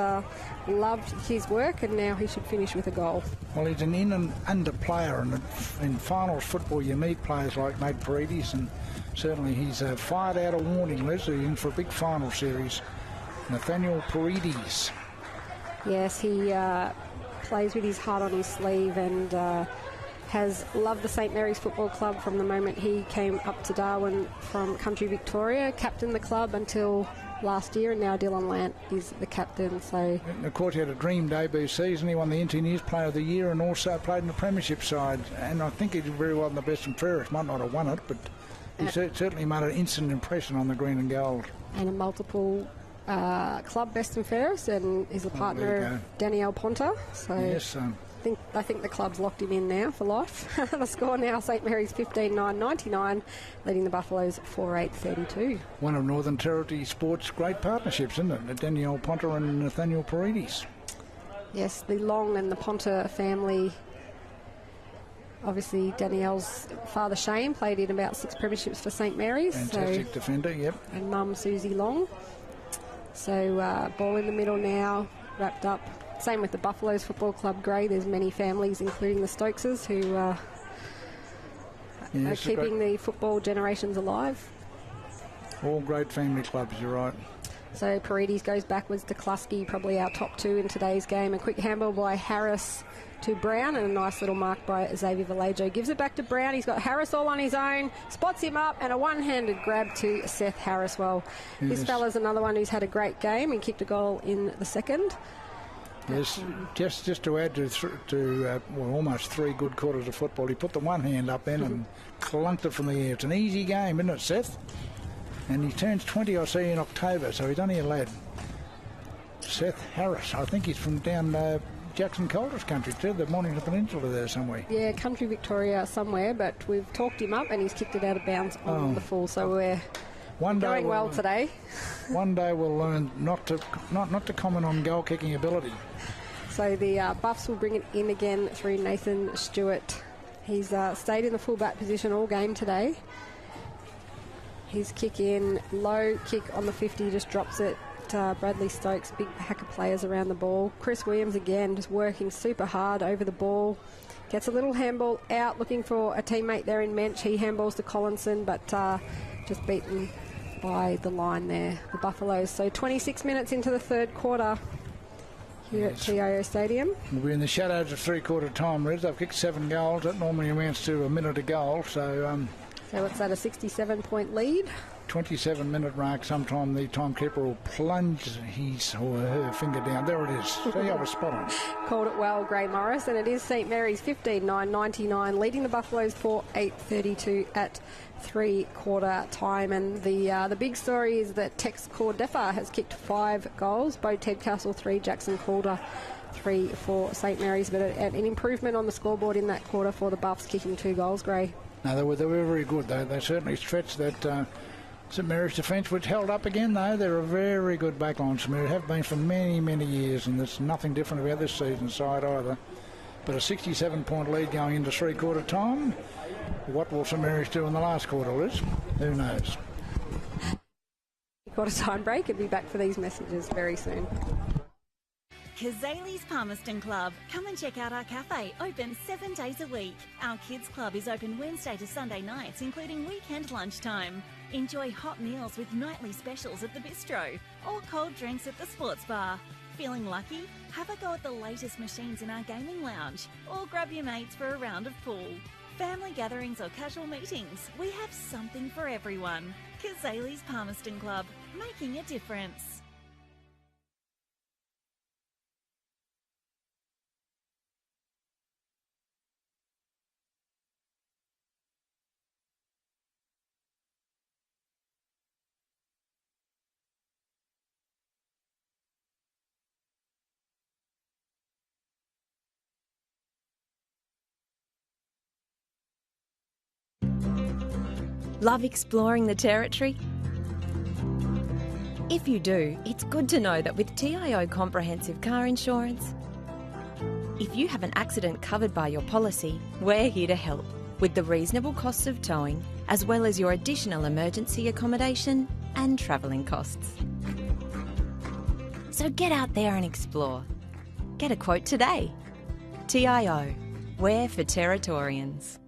loved his work, and now he should finish with a goal. Well, he's an in and under player, and in finals football you need players like Nate Paredes, and certainly he's fired out a warning, Leslie, in for a big final series. Nathaniel Paredes. Yes, he plays with his heart on his sleeve, and has loved the St Mary's Football Club from the moment he came up to Darwin from country Victoria, captained the club until last year, and now Dylan Lant is the captain. So, and of course, he had a dream debut season. He won the NT News Player of the Year and also played in the Premiership side. And I think he did very well in the best and fairest. Might not have won it, but he certainly made an instant impression on the green and gold. And a multiple club best and fairest, and is a partner of Danielle Ponta. So yes, I think the club's locked him in now for life. The score now, St Mary's 15-9-99, leading the Buffaloes 4-8-32. One of Northern Territory Sports' great partnerships, isn't it? Danielle Ponta and Nathaniel Paredes. Yes, the Long and the Ponta family. Obviously, Danielle's father Shane played in about 6 premierships for St Mary's. Fantastic defender, yep. And mum Susie Long. So ball in the middle now, wrapped up. Same with the Buffaloes Football Club grey. There's many families, including the Stokeses, who are keeping the football generations alive. All great family clubs, you're right. So Paredes goes backwards to Klusky, probably our top 2 in today's game. A quick handball by Harris to Brown, and a nice little mark by Xavier Vallejo. Gives it back to Brown. He's got Harris all on his own, spots him up, and a one-handed grab to Seth Harris. Well, this fella's another one who's had a great game. He kicked a goal in the second. Yes, just to add to almost 3 good quarters of football, he put the one hand up in and clunked it from the air. It's an easy game, isn't it, Seth? And he turns 20, I see, in October, so he's only a lad. Seth Harris, I think he's from down Jackson Colders country too, the Mornington Peninsula there somewhere. Yeah, country Victoria somewhere, but we've talked him up and he's kicked it out of bounds on the full, so we're going well today. One day we'll learn not to comment on goal kicking ability. So the Buffs will bring it in again through Nathan Stewart. He's stayed in the full-back position all game today. His kick in, low kick on the 50, just drops it. Bradley Stokes, big pack of players around the ball. Chris Williams again, just working super hard over the ball. Gets a little handball out, looking for a teammate there in Mensch. He handballs to Collinson, but just beaten by the line there, the Buffaloes. So 26 minutes into the third quarter here at TIO Stadium. We'll be in the shadows of three-quarter time, Reds. They've kicked 7 goals. That normally amounts to a minute a goal. So what's that, a 67-point lead? 27-minute mark. Sometime the timekeeper will plunge his or her finger down. There it is. See, I was spot on. Called it well, Gray Morris, and it is St Mary's 15-9-99, leading the Buffaloes 4-8-32 at three-quarter time. And the big story is that Tex Cordefa has kicked 5 goals. Bo Tedcastle 3, Jackson Calder 3 for St Mary's, but an improvement on the scoreboard in that quarter for the Buffs, kicking 2 goals, Gray. No, they were very good. They certainly stretched that St Mary's defence, which held up again, though. They're a very good backline. St Mary's have been for many, many years, and there's nothing different about this season's side either. But a 67-point lead going into three-quarter time. What will St Mary's do in the last quarter, Liz? Who knows? Quarter time break and be back for these messages very soon. Kazali's Palmerston Club. Come and check out our cafe, open 7 days a week. Our kids club is open Wednesday to Sunday nights, including weekend lunchtime. Enjoy hot meals with nightly specials at the bistro or cold drinks at the sports bar. Feeling lucky? Have a go at the latest machines in our gaming lounge or grab your mates for a round of pool. Family gatherings or casual meetings, we have something for everyone. Kazali's Palmerston Club, making a difference. Love exploring the territory? If you do, it's good to know that with TIO Comprehensive Car Insurance, if you have an accident covered by your policy, we're here to help with the reasonable costs of towing, as well as your additional emergency accommodation and travelling costs. So get out there and explore. Get a quote today. TIO, we're for Territorians.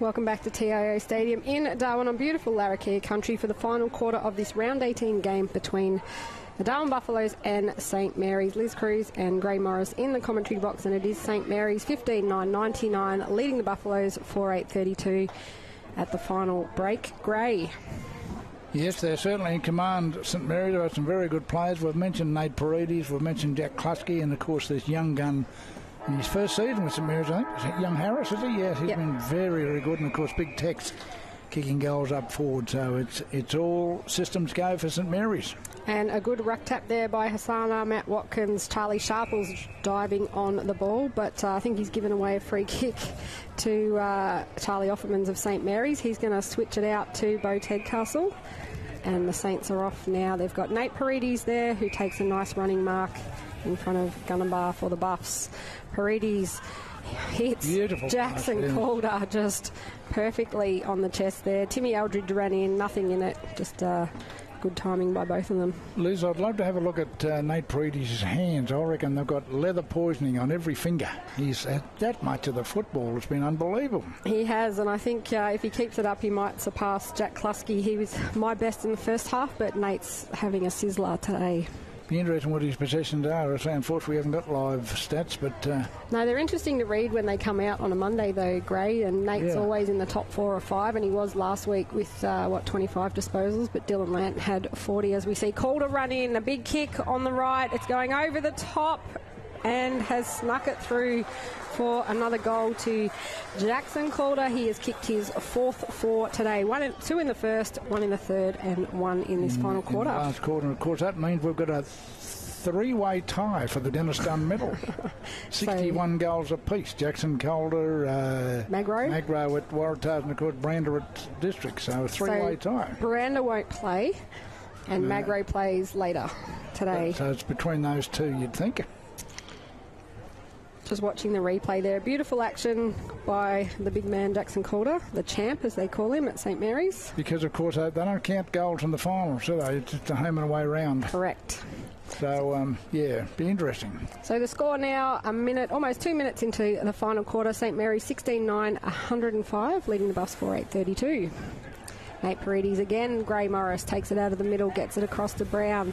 Welcome back to TIO Stadium in Darwin on beautiful Larrakia country for the final quarter of this round 18 game between the Darwin Buffaloes and St Mary's. Liz Cruz and Gray Morris in the commentary box, and it is St Mary's 15-9-99 leading the Buffaloes 4-8-32 at the final break. Gray. Yes, they're certainly in command. St Mary's have some very good players. We've mentioned Nate Paredes, we've mentioned Jack Klusky, and of course this young gun in his first season with St Mary's, I think. Is it young Harris, is he? Yes, he's been very, very good. And of course Big Tex kicking goals up forward. So it's all systems go for St Mary's. And a good ruck tap there by Hassana, Matt Watkins. Charlie Sharple's diving on the ball, but I think he's given away a free kick to Charlie Offermans of St Mary's. He's going to switch it out to Bo Tedcastle. And the Saints are off now. They've got Nate Paredes there, who takes a nice running mark in front of Gunnabar for the Buffs. Paredes hits beautiful Jackson Calder just perfectly on the chest there. Timmy Eldridge ran in, nothing in it, just good timing by both of them. Liz, I'd love to have a look at Nate Paredes' hands. I reckon they've got leather poisoning on every finger. He's that much of the football. It's been unbelievable. He has, and I think if he keeps it up, he might surpass Jack Klusky. He was my best in the first half, but Nate's having a sizzler today. Be interesting what his possessions are. Unfortunately, we haven't got live stats, but... No, they're interesting to read when they come out on a Monday, though, Gray, and Nate's always in the top 4 or 5, and he was last week with, 25 disposals, but Dylan Lant had 40, as we see. Calder run in, a big kick on the right. It's going over the top and has snuck it through for another goal to Jackson Calder. He has kicked his 4th for today. 2 in the first, 1 in the third, and 1 in this final quarter. In the last quarter, and of course that means we've got a 3-way tie for the Dennis Dunn medal. 61 goals apiece. Jackson Calder, Magro at Waratahs, and of course Brander at District. So a 3-way tie. Brander won't play, and Magro plays later today. So it's between those two, you'd think. Just watching the replay there. Beautiful action by the big man Jackson Calder, the champ as they call him at St Mary's. Because of course they don't count goals in the finals, do they? It's just a home and away round. Correct. So, be interesting. So the score now, almost 2 minutes into the final quarter. St Mary's 16-9-105, leading the Buffs 4-8-32. Nate Paredes again. Gray Morris takes it out of the middle, gets it across to Brown.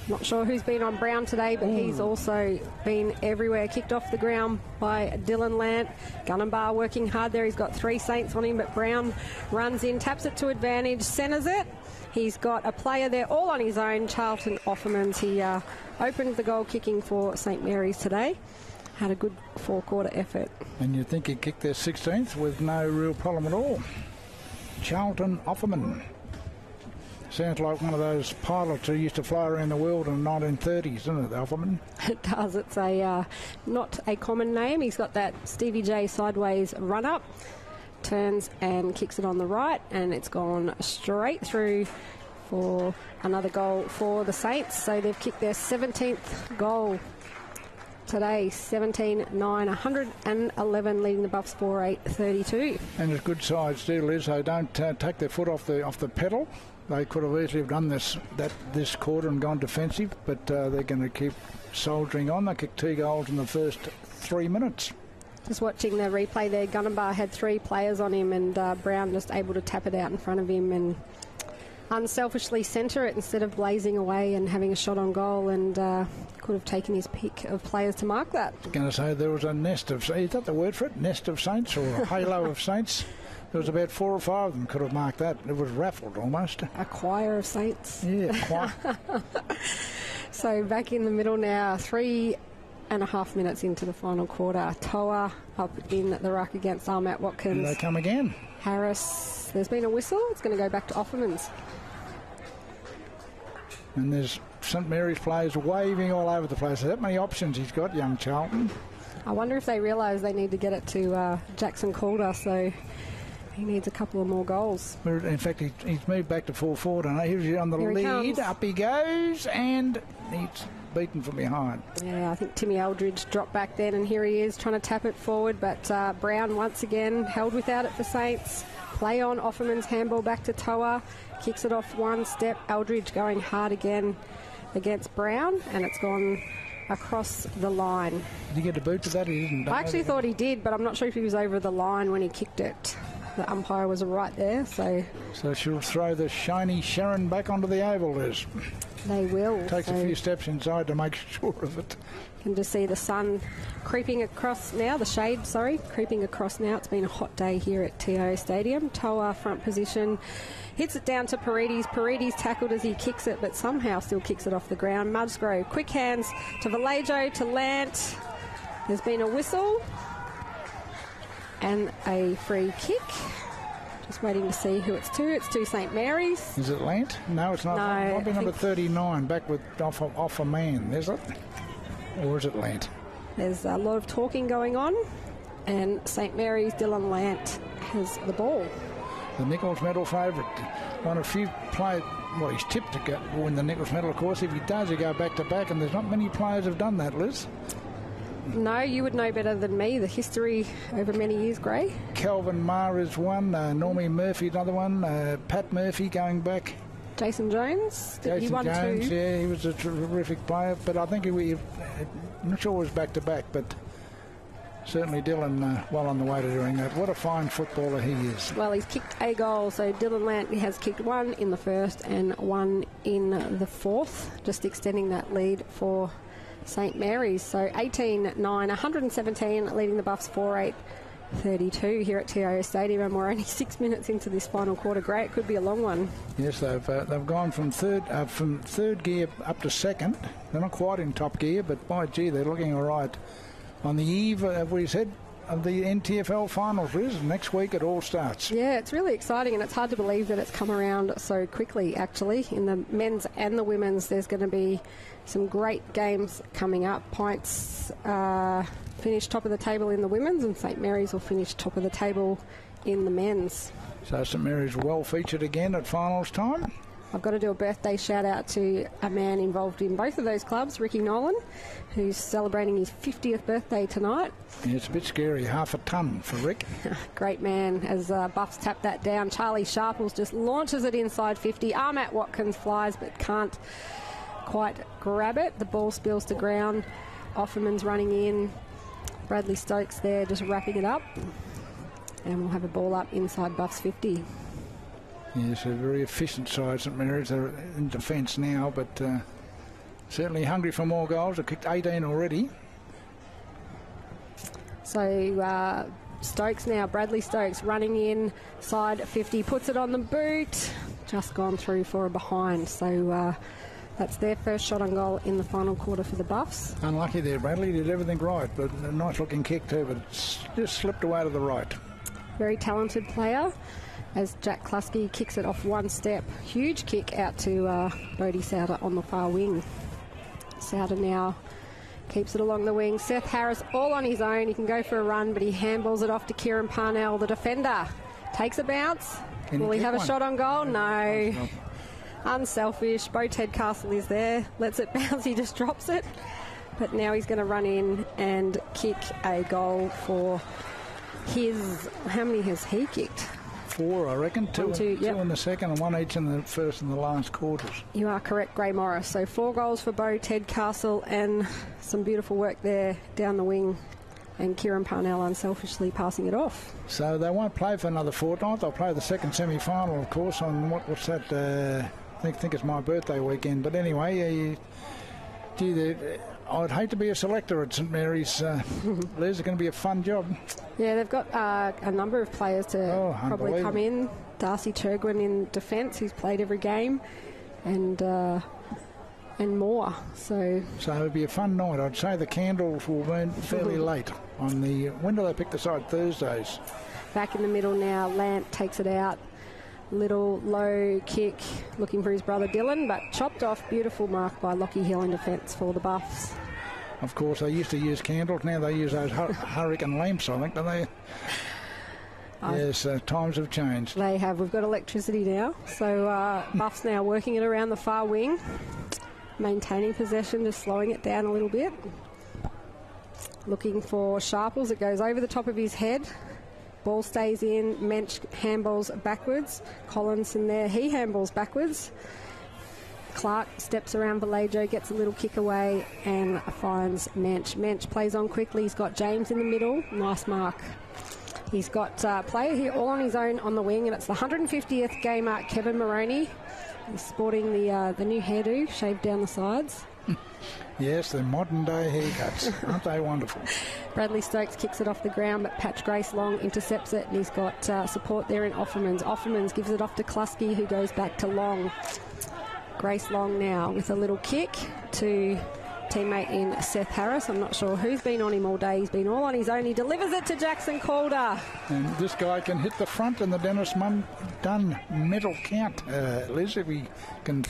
Not sure who's been on Brown today, but he's also been everywhere. Kicked off the ground by Dylan Lant. Gunnabar working hard there. He's got 3 Saints on him, but Brown runs in, taps it to advantage, centres it. He's got a player there all on his own, Charlton Offermans. He opened the goal kicking for St Mary's today. Had a good 4-quarter effort. And you'd think he'd kick their 16th with no real problem at all. Charlton Offerman. Sounds like one of those pilots who used to fly around the world in the 1930s, doesn't it, Offerman? It does. It's not a common name. He's got that Stevie J sideways run-up, turns and kicks it on the right, and it's gone straight through for another goal for the Saints. So they've kicked their 17th goal today, 17-9-111, leading the Buffs 4-8-32. And a good side still is they don't take their foot off the pedal. They could have easily have done this quarter and gone defensive, but they're going to keep soldiering on. They kicked 2 goals in the first 3 minutes. Just watching the replay there, Gunnabar had 3 players on him, and Brown just able to tap it out in front of him and unselfishly centre it instead of blazing away and having a shot on goal, and could have taken his pick of players to mark that. I was going to say there was a nest of... Is that the word for it? Nest of Saints or a halo of Saints? There was about 4 or 5 of them could have marked that. It was raffled almost. A choir of Saints. Yeah, choir. So back in the middle now, 3.5 minutes into the final quarter. Toa up in the ruck against Matt Watkins. And they come again. Harris, there's been a whistle. It's going to go back to Offermans. And there's St Mary's players waving all over the place. That many options he's got, young Charlton. I wonder if they realise they need to get it to Jackson Calder, so he needs a couple of more goals. In fact, he's moved back to full forward. And he's on the lead. Up he goes, and he's beaten from behind. Yeah, I think Timmy Eldridge dropped back then, and here he is trying to tap it forward, but Brown once again held without it for Saints. Play on Offerman's handball back to Toa. Kicks it off one step. Eldridge going hard again against Brown, and it's gone across the line. Did he get a boot to that? He didn't. I actually thought he did, but I'm not sure if he was over the line when he kicked it. The umpire was right there, so she'll throw the shiny Sharon back onto the oval, Liz. They will. Takes a few steps inside to make sure of it. You can just see the sun creeping across now, the shade, creeping across now. It's been a hot day here at TIO Stadium. Toa front position, hits it down to Paredes. Paredes tackled as he kicks it, but somehow still kicks it off the ground. Musgrove, quick hands to Vallejo, to Lant. There's been a whistle and a free kick. Just waiting to see who it's to. It's to St Mary's. Is it Lant? No, it's not. No, it might be number 39, back with off a man, is it? Or is it Lant? There's a lot of talking going on, and St Mary's Dylan Lant has the ball. The Nichols Medal favourite. One of few players, well, he's tipped to win the Nichols Medal, of course. If he does, he go back to back, and there's not many players have done that, Liz. No, you would know better than me, the history over many years, Gray. Kelvin Maher is one, Normie Murphy another one, Pat Murphy going back. Jason Jones, Jason he won Jones, too. Yeah, he was a terrific player, but I think I'm not sure it was back to back, but certainly Dylan well on the way to doing that. What a fine footballer he is. Well, he's kicked a goal, so Dylan Lant has kicked one in the first and one in the fourth, just extending that lead for St Mary's. So 18-9, 117, leading the Buffs 4-8-32 here at TIO Stadium, and we're only 6 minutes into this final quarter. Great, it could be a long one. Yes, they've gone from third gear up to second. They're not quite in top gear, but by gee, they're looking all right. On the eve, we said, of the NTFL finals, Liz. Next week it all starts. Yeah, it's really exciting, and it's hard to believe that it's come around so quickly, actually. In the men's and the women's, there's going to be some great games coming up. Pints finish top of the table in the women's, and St Mary's will finish top of the table in the men's. So St Mary's well featured again at finals time. I've got to do a birthday shout out to a man involved in both of those clubs, Ricky Nolan, who's celebrating his 50th birthday tonight. Yeah, it's a bit scary, half a tonne for Rick. Great man. As Buffs tap that down, Charlie Sharples just launches it inside 50. Armat Watkins flies but can't quite grab it. The ball spills to ground. Offerman's running in. Bradley Stokes there just wrapping it up. And we'll have a ball up inside Buffs 50. Yes, a very efficient side, St Mary's. They're in defence now, but certainly hungry for more goals. They've kicked 18 already. So Stokes now, Bradley Stokes running in, side 50, puts it on the boot. Just gone through for a behind. So that's their first shot on goal in the final quarter for the Buffs. Unlucky there, Bradley. Did everything right, but a nice looking kick too, but it's just slipped away to the right. Very talented player. As Jack Klusky kicks it off one step. Huge kick out to Bodie Souter on the far wing. Souter now keeps it along the wing. Seth Harris all on his own. He can go for a run, but he handballs it off to Kieran Parnell, the defender. Takes a bounce. Will he have a shot on goal? No. Unselfish. Bo Tedcastle is there. Lets it bounce. He just drops it. But now he's going to run in and kick a goal for his... How many has he kicked? 4, I reckon. Two in the second and one each in the first and the last quarters. You are correct, Gray Morris. So 4 goals for Bo Tedcastle and some beautiful work there down the wing. And Kieran Parnell unselfishly passing it off. So they won't play for another fortnight. They'll play the second semi-final, of course, on what's that? I think it's my birthday weekend. But anyway, I'd hate to be a selector at St Mary's. Liz, it's going to be a fun job. Yeah, they've got a number of players to probably come in. Darcy Turgwin in defence, who's played every game, and more. So it'll be a fun night. I'd say the candles will burn fairly late. On the when do they pick the side? Thursdays. Back in the middle now. Lant takes it out. Little low kick, looking for his brother Dylan, but chopped off. Beautiful mark by Lockie Hill in defence for the Buffs. Of course, they used to use candles. Now they use those hurricane lamps, I think, don't they? Yes, times have changed. They have. We've got electricity now. So Buffs now working it around the far wing, maintaining possession, just slowing it down a little bit. Looking for Sharples. It goes over the top of his head. Ball stays in. Mensch handballs backwards. Collinson there. He handballs backwards. Clark steps around Vallejo, gets a little kick away and finds Mensch. Mensch plays on quickly. He's got James in the middle. Nice mark. He's got a player here all on his own on the wing, and it's the 150th gamer, Kevin Moroney. He's sporting the new hairdo, shaved down the sides. Yes, the modern day haircuts. Aren't they wonderful? Bradley Stokes kicks it off the ground, but Patch Grace Long intercepts it, and he's got support there in Offermans. Offermans gives it off to Klusky, who goes back to Long. Grace Long now with a little kick to teammate in Seth Harris. I'm not sure who's been on him all day. He's been all on his own. He delivers it to Jackson Calder. And this guy can hit the front in the Dennis Dunn medal count, Liz, if he can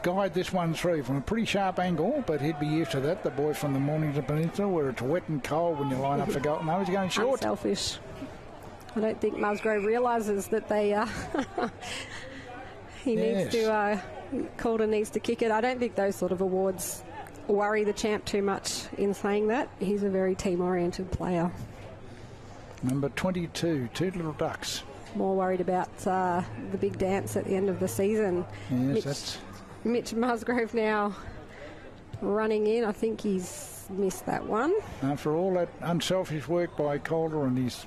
guide this one through from a pretty sharp angle, but he'd be used to that. The boy from the Mornington Peninsula, where it's wet and cold when you line up for goal. No, he's going short. Unselfish. I don't think Musgrove realises that they needs to Calder needs to kick it. I don't think those sort of awards worry the champ too much in saying that. He's a very team-oriented player. Number 22, Two Little Ducks. More worried about the big dance at the end of the season. Yes, Mitch Musgrove now running in. I think he's missed that one. After all that unselfish work by Calder, and he's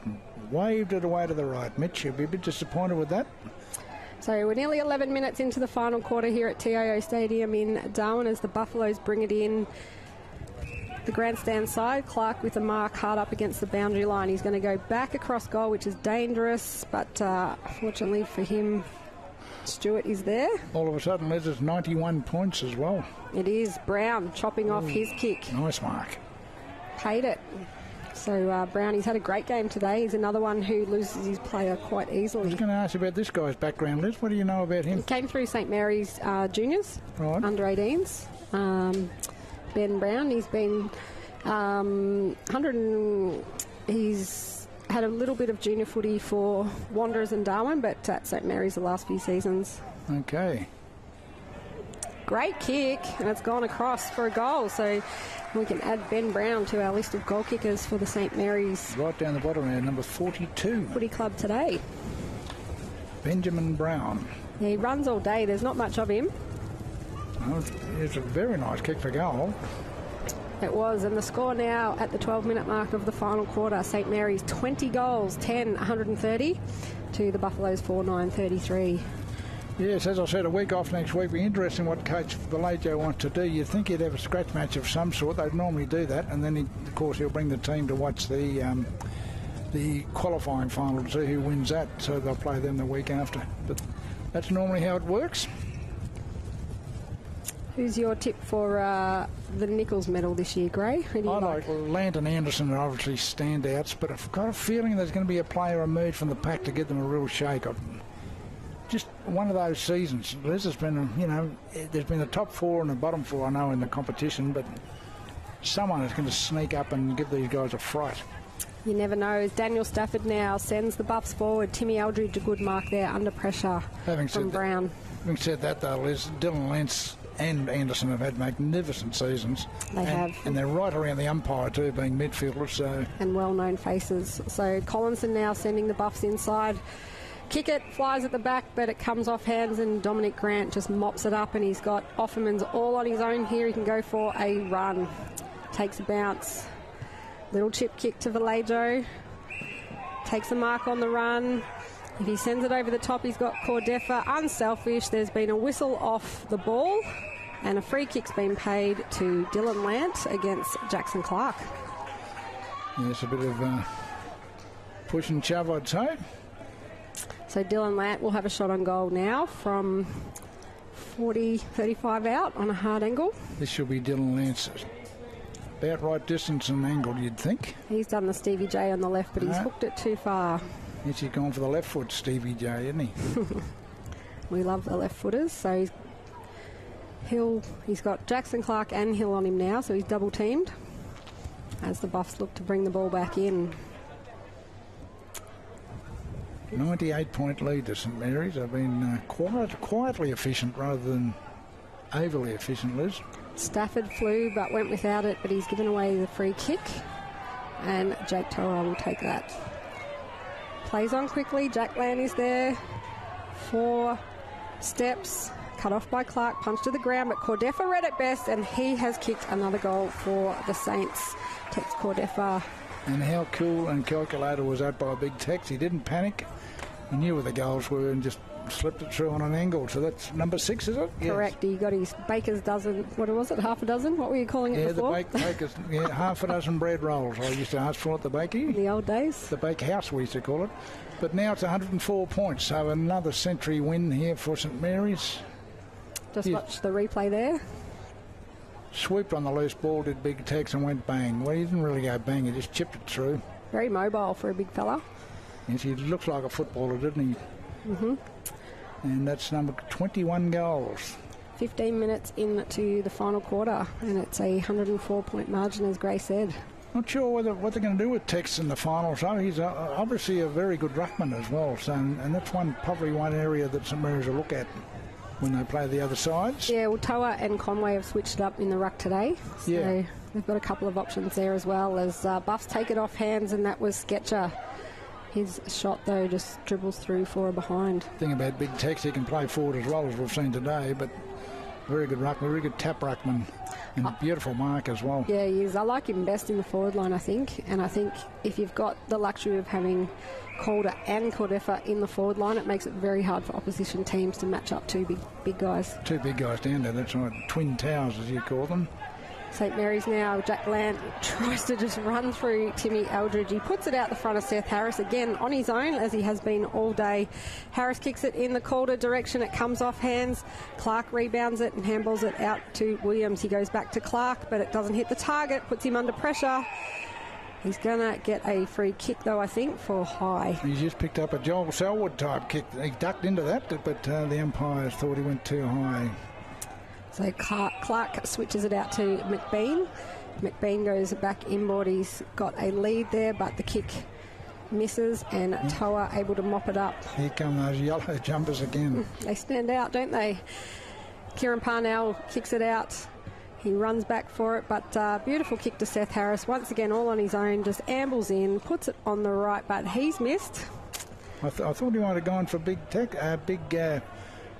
waved it away to the right. Mitch, you'll be a bit disappointed with that. So we're nearly 11 minutes into the final quarter here at TIO Stadium in Darwin as the Buffaloes bring it in. The grandstand side, Clark with a mark hard up against the boundary line. He's going to go back across goal, which is dangerous, but fortunately for him, Stewart is there. All of a sudden, Liz, it's 91 points as well. It is. Brown chopping off his kick. Nice mark. Paid it. So Brown, he's had a great game today. He's another one who loses his player quite easily. I was going to ask you about this guy's background, Liz. What do you know about him? He came through St Mary's Juniors, right. under 18s. Ben Brown, he's been he's had a little bit of junior footy for Wanderers and Darwin, but at St Mary's the last few seasons. Okay. Great kick, and it's gone across for a goal. So we can add Ben Brown to our list of goal kickers for the St Mary's. Right down the bottom there, number 42. Footy club today. Benjamin Brown. Yeah, he runs all day. There's not much of him. Oh, it's a very nice kick for goal. It was, and the score now at the 12-minute mark of the final quarter, St Mary's 20 goals, 10, 130, to the Buffaloes 4-9-33. Yes, as I said, a week off next week. Be interesting what Coach Vallejo wants to do. You'd think he'd have a scratch match of some sort. They'd normally do that, and then, of course, he'll bring the team to watch the qualifying final to see who wins that, so they'll play them the week after. But that's normally how it works. Who's your tip for the Nichols medal this year, Gray? Who do you like? Landon Anderson are obviously standouts, but I've got a feeling there's going to be a player emerge from the pack to give them a real shake. Just one of those seasons. Liz, has been, there's been the top four and the bottom four, I know, in the competition, but someone is going to sneak up and give these guys a fright. You never know. Daniel Stafford now sends the Buffs forward. Timmy Eldridge, a good mark there, under pressure from Brown. Having said that, though, Liz, Dylan Lentz and Anderson have had magnificent seasons. They have. And they're right around the umpire too, being midfielders. So. And well-known faces. So Collinson now sending the Buffs inside. Kick it, flies at the back, but it comes off hands, and Dominic Grant just mops it up, and he's got Offermans all on his own here. He can go for a run. Takes a bounce. Little chip kick to Vallejo. Takes a mark on the run. If he sends it over the top, he's got Cordefa. Unselfish. There's been a whistle off the ball, and a free kick's been paid to Dylan Lant against Jackson Clark. Yes, a bit of push and shove, I'd say. So Dylan Lant will have a shot on goal now from 35 out on a hard angle. This should be Dylan Lant's about right distance and angle, you'd think. He's done the Stevie J on the left, but he's hooked it too far. Yes, he's gone for the left foot, Stevie J, isn't he? We love the left footers. So he's got Jackson Clark and Hill on him now, so he's double teamed as the Buffs look to bring the ball back in. 98-point lead to St Mary's. They've been quietly efficient rather than overly efficient, Liz. Stafford flew but went without it, but he's given away the free kick, and Jake Torra will take that. Plays on quickly. Jack Land is there. 4 steps. Cut off by Clark. Punch to the ground, but Cordefa read it best, and he has kicked another goal for the Saints. Takes Cordefa And how cool and calculated was that by Big Tex? He didn't panic. He knew where the goals were and just slipped it through on an angle. So that's number 6, is it? Correct. Yes. He got his baker's dozen. What was it? Half a dozen? What were you calling it before? Yeah, the baker's. Yeah, half a dozen bread rolls. I used to ask for at the bakery. The old days. The bake house, we used to call it. But now it's 104 points. So another century win here for St Mary's. Just watch the replay there. Swooped on the loose ball, did Big Tex, and went bang. Well, he didn't really go bang. He just chipped it through. Very mobile for a big fella. Yes, he looks like a footballer, doesn't he? Mm-hmm. And that's number 21 goals. 15 minutes into the final quarter, and it's a 104-point margin, as Gray said. Not sure what they're going to do with Tex in the final. So he's obviously a very good ruckman as well. So, and that's probably one area that St Mary's will look at when they play the other sides. Yeah, well, Toa and Conway have switched it up in the ruck today. So yeah. They've got a couple of options there as well, as Buffs take it off hands, and that was Sketcher. His shot, though, just dribbles through for a behind. The thing about Big Tex, he can play forward as well, as we've seen today, but very good ruckman, very good tap ruckman, and a beautiful mark as well. Yeah, he is. I like him best in the forward line, I think, and I think if you've got the luxury of having Calder and Cordefa in the forward line, it makes it very hard for opposition teams to match up two big guys. Two big guys down there, that's right, twin towers as you call them. St Mary's now, Jack Lant tries to just run through Timmy Eldridge. He puts it out the front of Seth Harris again on his own, as he has been all day. Harris kicks it in the Calder direction. It comes off hands. Clark rebounds it and handballs it out to Williams. He goes back to Clark, but it doesn't hit the target, puts him under pressure. He's going to get a free kick, though, I think, for high. He's just picked up a Joel Selwood type kick. He ducked into that, but the umpires thought he went too high. So Clark switches it out to McBean. McBean goes back inboard. He's got a lead there, but the kick misses, and Toa able to mop it up. Here come those yellow jumpers again. They stand out, don't they? Kieran Parnell kicks it out. He runs back for it, but beautiful kick to Seth Harris. Once again, all on his own, just ambles in, puts it on the right, but he's missed. I thought he might have gone for big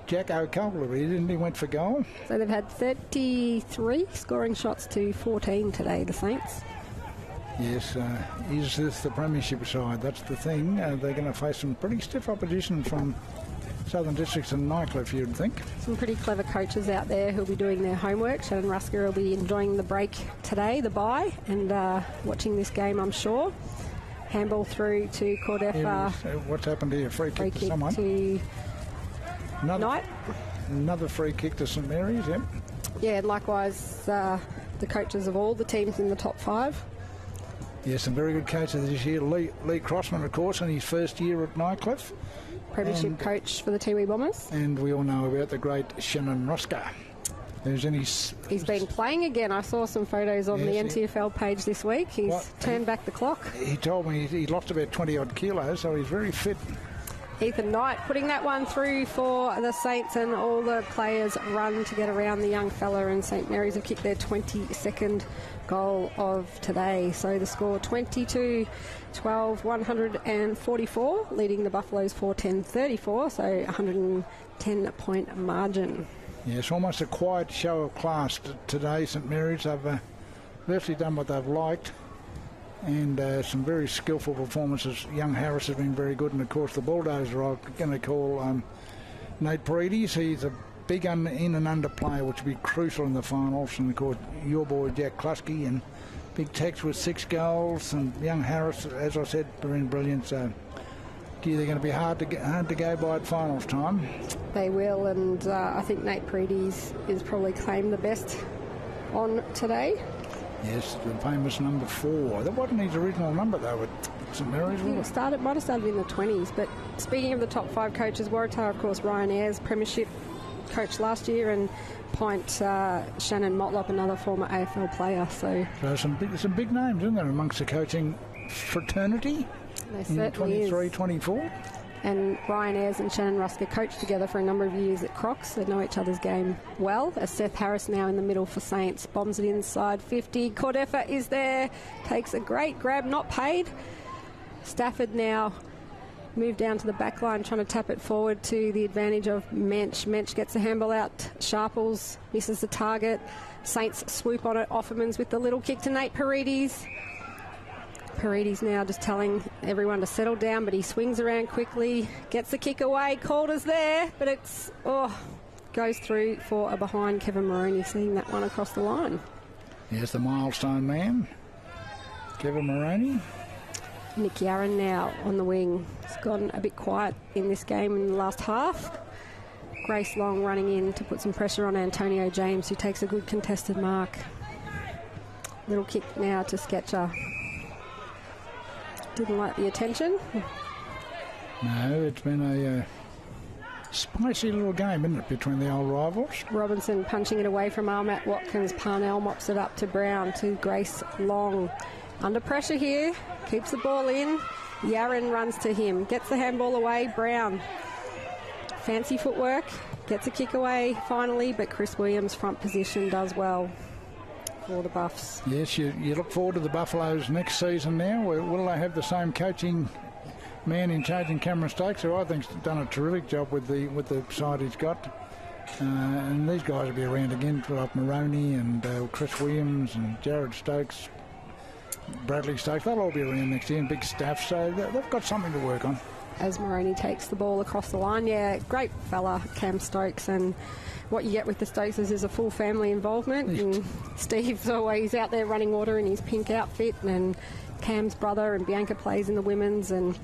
Jack O'Cullery, didn't he? Went for goal. So they've had 33 scoring shots to 14 today, the Saints. Yes, is this the premiership side? That's the thing. They're going to face some pretty stiff opposition from Southern Districts and Nycliffe, you'd think. Some pretty clever coaches out there who'll be doing their homework. Shannon Rusker will be enjoying the break today, the bye, and watching this game, I'm sure. Handball through to Cordefa. What's happened here? Free kick to someone? To Knight. Another free kick to St Mary's, yep. Yeah, and likewise the coaches of all the teams in the top 5. Yeah, some very good coaches this year. Lee Crossman, of course, in his first year at Nycliffe. Premiership coach for the Tiwi Bombers. And we all know about the great Shannon Rusker. He's been playing again. I saw some photos on the NTFL page this week. He's turned back the clock. He told me he lost about 20-odd kilos, so he's very fit. Ethan Knight putting that one through for the Saints, and all the players run to get around the young fella, and St Mary's have kicked their 22nd goal of today. So the score 22-12, 144, leading the Buffaloes 4-10-34, so 110-point margin. Yes, almost a quiet show of class today. St Mary's have virtually done what they've liked, and some very skillful performances. Young Harris has been very good, and of course the Bulldozer are going to call Nate Paredes. He's a big in and under player, which will be crucial in the finals, and of course your boy Jack Klusky and Big Tex with 6 goals, and young Harris, as I said, been brilliant. So they're going to be hard to go by at finals time. They will, and I think Nate Paredes is probably claimed the best on today. Yes, the famous number 4. That wasn't his original number, though, at St Mary's, was it? Might have started in the 20s. But speaking of the top 5 coaches, Waratah, of course, Ryan Ayres, premiership coach last year, and Point Shannon Motlop, another former AFL player. So some big names, isn't there, amongst the coaching fraternity? They certainly 23-24. And Ryan Ayres and Shannon Rusker coached together for a number of years at Crocs. They know each other's game well. As Seth Harris now in the middle for Saints, bombs it inside 50. Cordefa is there, takes a great grab, not paid. Stafford now moved down to the back line, trying to tap it forward to the advantage of Mensch. Mensch gets the handball out. Sharples misses the target. Saints swoop on it. Offermans with the little kick to Nate Paredes. Paredes now just telling everyone to settle down, but he swings around quickly, gets the kick away. Calder's there, but it's, goes through for a behind. Kevin Moroney seeing that one across the line. Here's the milestone man, Kevin Moroney. Nick Yarran now on the wing. It's gotten a bit quiet in this game in the last half. Grace Long running in to put some pressure on Antonio James, who takes a good contested mark. Little kick now to Sketcher. Didn't like the attention. No, it's been a spicy little game, isn't it, between the old rivals? Robinson punching it away from Armat Watkins. Parnell mops it up to Brown, to Grace Long. Under pressure here, keeps the ball in. Yarran runs to him, gets the handball away. Brown, fancy footwork, gets a kick away finally, but Chris Williams' front position does well for the Buffs. Yes, you look forward to the Buffaloes next season now. Will they have the same coaching man in charge in Cameron Stokes, who I think's done a terrific job with the side he's got? And these guys will be around again, like Moroney and Chris Williams and Jared Stokes, Bradley Stokes. They'll all be around next year in big staff, so they've got something to work on. As Moroney takes the ball across the line, great fella, Cam Stokes, and what you get with the Stokeses is a full family involvement. And Steve's always out there running water in his pink outfit, and Cam's brother and Bianca plays in the women's, and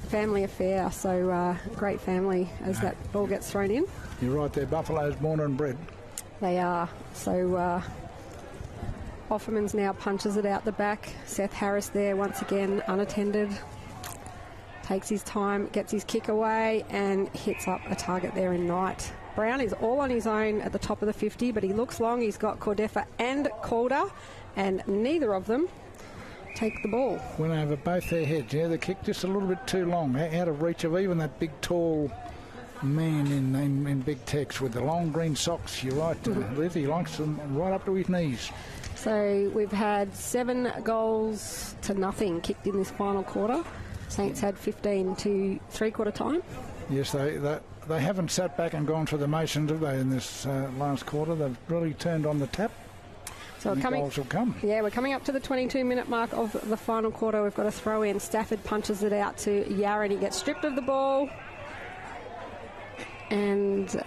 family affair. So great family as that ball gets thrown in. You're right there, Buffalo's born and bred. They are. So Offerman's now punches it out the back. Seth Harris there once again unattended. Takes his time, gets his kick away and hits up a target there in Knight. Brown is all on his own at the top of the 50, but he looks long. He's got Cordefa and Calder, and neither of them take the ball. Went over both their heads. Yeah, the kick just a little bit too long, out of reach of even that big, tall man in big text with the long green socks. You're right, Liz. He likes them right up to his knees. So we've had 7 goals to nothing kicked in this final quarter. Saints had 15 to three-quarter time. Yes, they haven't sat back and gone through the motions, have they, in this last quarter? They've really turned on the tap. So goals will come. Yeah, we're coming up to the 22-minute mark of the final quarter. We've got a throw in. Stafford punches it out to Yarran. He gets stripped of the ball. And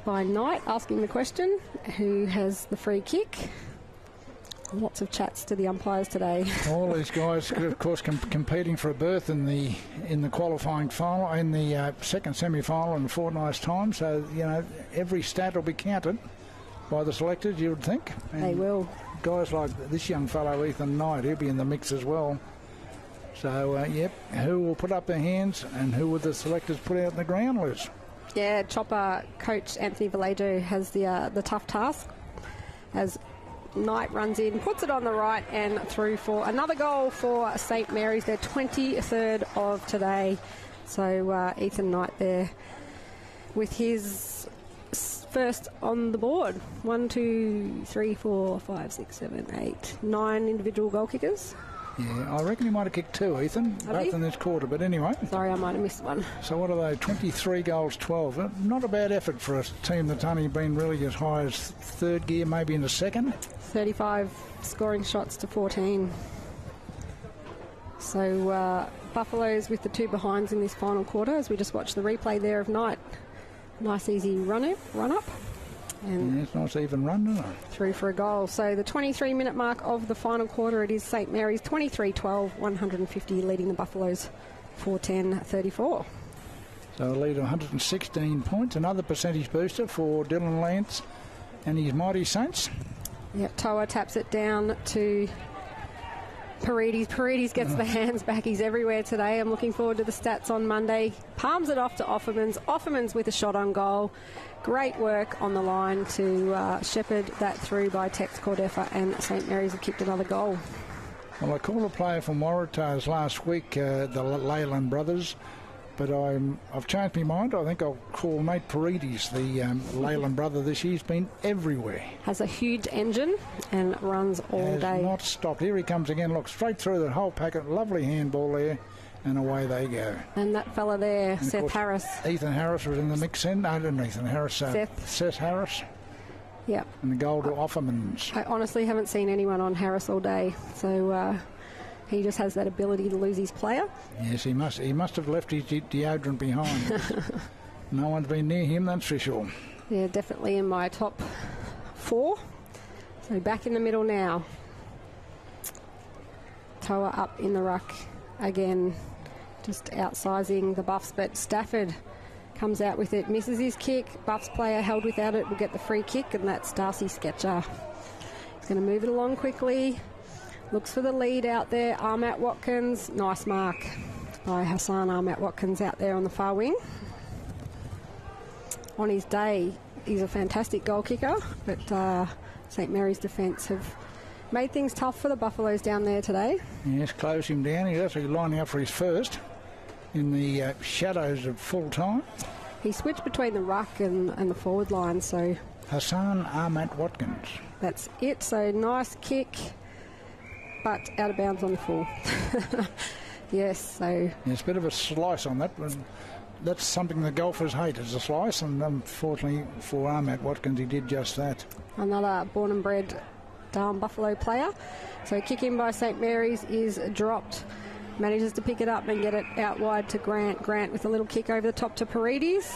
by Knight asking the question, who has the free kick? Lots of chats to the umpires today. All these guys, of course, competing for a berth in the qualifying final, in the second semi-final in a fortnight's time. So, every stat will be counted by the selectors, you would think. And they will. Guys like this young fellow, Ethan Knight, he'll be in the mix as well. So, who will put up their hands and who will the selectors put out in the ground, Liz? Yeah, Chopper coach Anthony Vallejo has the tough task as Knight runs in, puts it on the right and through for another goal for St Mary's, their 23rd of today. So Ethan Knight there with his first on the board. 1, 2, 3, 4, 5, 6, 7, 8, 9 individual goal kickers. Yeah, I reckon he might have kicked 2, Ethan, both in this quarter, but anyway. Sorry, I might have missed one. So what are they, 23 goals, 12. Not a bad effort for a team that's only been really as high as third gear, maybe in the second. 35 scoring shots to 14. So Buffaloes with the 2 behinds in this final quarter, as we just watched the replay there of Knight. Nice easy run up. And it's nice even run, isn't it? Through for a goal. So the 23-minute mark of the final quarter, it is St Mary's 23-12, 150, leading the Buffaloes 4-10-34. So a lead of 116 points. Another percentage booster for Dylan Lance and his mighty Saints. Yep, Toa taps it down to Paredes. Paredes gets the hands back. He's everywhere today. I'm looking forward to the stats on Monday. Palms it off to Offermans. Offermans with a shot on goal. Great work on the line to shepherd that through by Tex Cordefa, and St Mary's have kicked another goal. Well, I called a player from Waratahs last week, the Leyland brothers, but I've changed my mind. I think I'll call Nate Paredes, the Leyland brother this year. He's been everywhere. Has a huge engine and runs all day. Has not stopped. Here he comes again. Look, straight through the whole packet. Lovely handball there. And away they go. And that fella there, and Seth Harris. Ethan Harris was in the mix in. No, didn't Ethan Harris. Seth Harris. Yep. And the goal to Offermans. I honestly haven't seen anyone on Harris all day. So He just has that ability to lose his player. Yes, he must have left his deodorant behind. No one's been near him, that's for sure. Yeah, definitely in my top 4. So back in the middle now. Toa up in the ruck again, just outsizing the Buffs, but Stafford comes out with it, misses his kick. Buffs player held without it will get the free kick, and that's Darcy Sketcher. He's going to move it along quickly. Looks for the lead out there. Armat Watkins. Nice mark by Hassan Armat Watkins out there on the far wing. On his day, he's a fantastic goal kicker, but St Mary's defence have made things tough for the Buffaloes down there today. Yes, close him down. He's actually lining up for his first in the shadows of full time. He switched between the ruck and the forward line, so... Hassan Armat Watkins. That's it, so nice kick, but out of bounds on the full. Yes, so... There's a bit of a slice on that, but that's something the golfers hate, is a slice, and unfortunately for Armat Watkins, he did just that. Another born and bred Darwin Buffalo player. So kick in by St Mary's is dropped. Manages to pick it up and get it out wide to Grant. Grant with a little kick over the top to Paredes.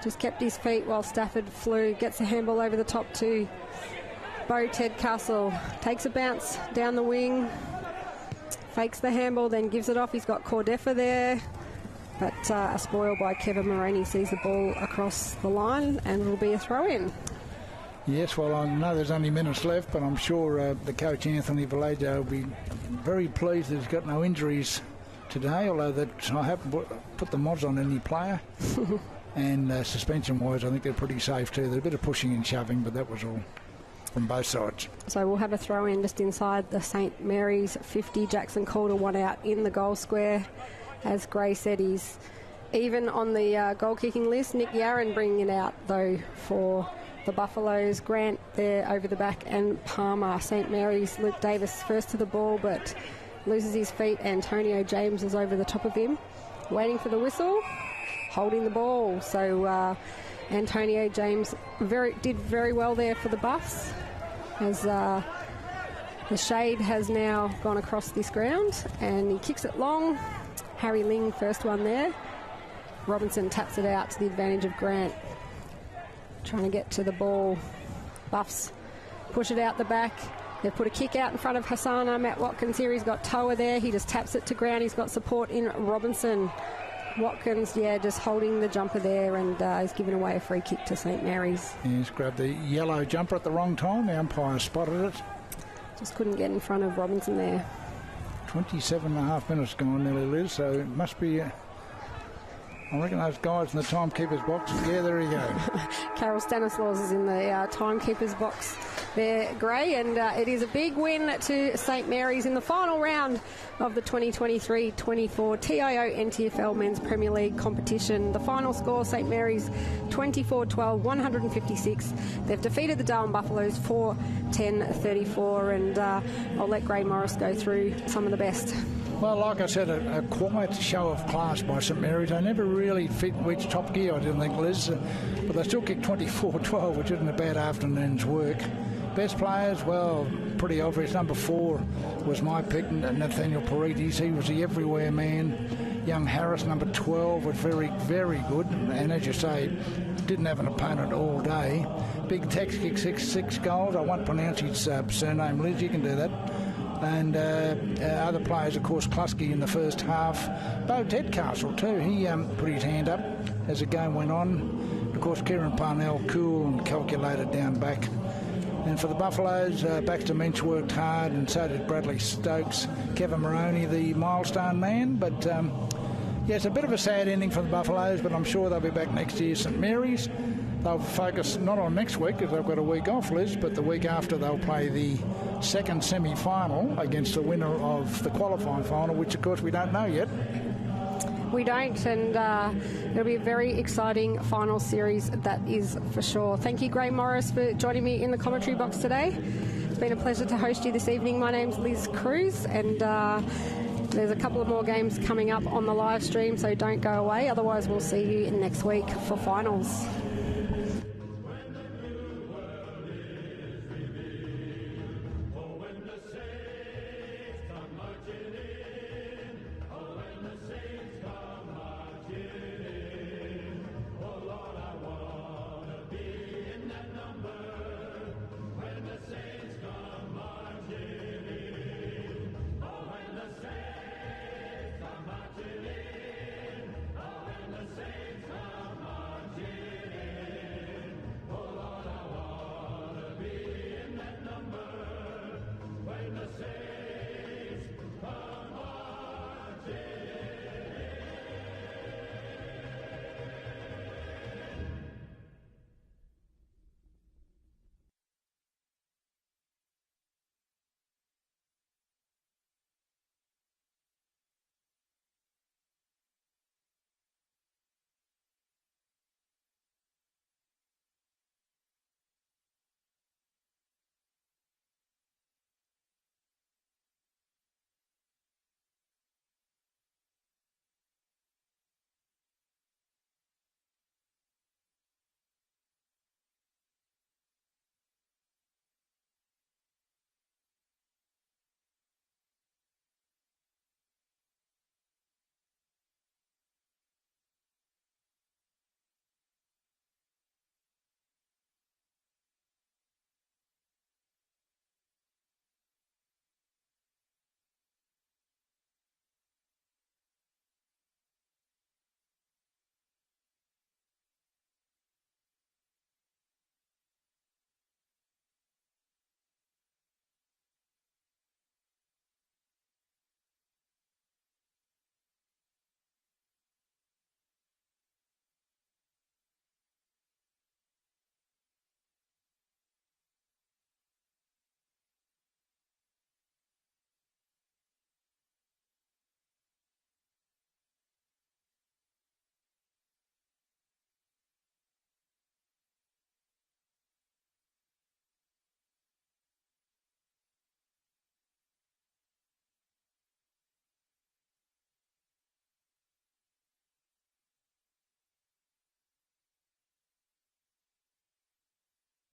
Just kept his feet while Stafford flew. Gets a handball over the top to Bo Tedcastle. Takes a bounce down the wing. Fakes the handball, then gives it off. He's got Cordefa there. But a spoil by Kevin Moroney sees the ball across the line, and it'll be a throw-in. Yes, well, I know there's only minutes left, but I'm sure the coach, Anthony Vallejo, will be very pleased that he's got no injuries today, although that I haven't put the mods on any player. And suspension-wise, I think they're pretty safe too. There's a bit of pushing and shoving, but that was all from both sides. So we'll have a throw-in just inside the St Mary's 50. Jackson Calder one out in the goal square. As Gray said, he's even on the goal-kicking list. Nick Yarran bringing it out, though, for the Buffaloes. Grant there over the back, and Palmer. St Mary's, Luke Davis first to the ball, but loses his feet. Antonio James is over the top of him, waiting for the whistle, holding the ball. So Antonio James did very well there for the Buffs, as the shade has now gone across this ground, and he kicks it long. Harry Ling, first one there. Robinson taps it out to the advantage of Grant. Trying to get to the ball. Buffs push it out the back. They've put a kick out in front of Hassan Armat Watkins here. He's got Toa there. He just taps it to ground. He's got support in Robinson. Watkins, just holding the jumper there, and is giving away a free kick to St Mary's. He's grabbed the yellow jumper at the wrong time. The umpire spotted it. Just couldn't get in front of Robinson there. 27.5 minutes gone nearly, Liz, so it must be... I reckon those guys in the timekeeper's box. Yeah, there you go. Carol Stanislaus is in the timekeeper's box there, Gray, and it is a big win to St Mary's in the final round of the 2023-24 TIO NTFL Men's Premier League competition. The final score, St Mary's 24-12, 156. They've defeated the Darwin Buffaloes 4-10-34, and I'll let Gray Morris go through some of the best. Well, like I said, a quiet show of class by St Mary's. They never really reached top gear, I didn't think, Liz. But they still kicked 24-12, which isn't a bad afternoon's work. Best players, well, pretty obvious. Number 4 was my pick, Nathaniel Paredes. He was the everywhere man. Young Harris, number 12, was very, very good. And as you say, didn't have an opponent all day. Big Tex kicked six goals. I won't pronounce his surname, Liz. You can do that. And other players, of course, Klusky in the first half. Bo Tedcastle too, he put his hand up as the game went on. Of course, Kieran Parnell, cool and calculated down back. And for the Buffaloes, Baxter Mensch worked hard, and so did Bradley Stokes. Kevin Moroney, the milestone man. But, it's a bit of a sad ending for the Buffaloes, but I'm sure they'll be back next year. St Mary's, they'll focus not on next week, because they've got a week off, Liz, but the week after they'll play the second semi-final against the winner of the qualifying final, which, of course, we don't know yet. We don't, and it'll be a very exciting final series, that is for sure. Thank you, Gray Morris, for joining me in the commentary box today. It's been a pleasure to host you this evening. My name's Liz Cruz, and there's a couple of more games coming up on the live stream, so don't go away. Otherwise, we'll see you next week for finals.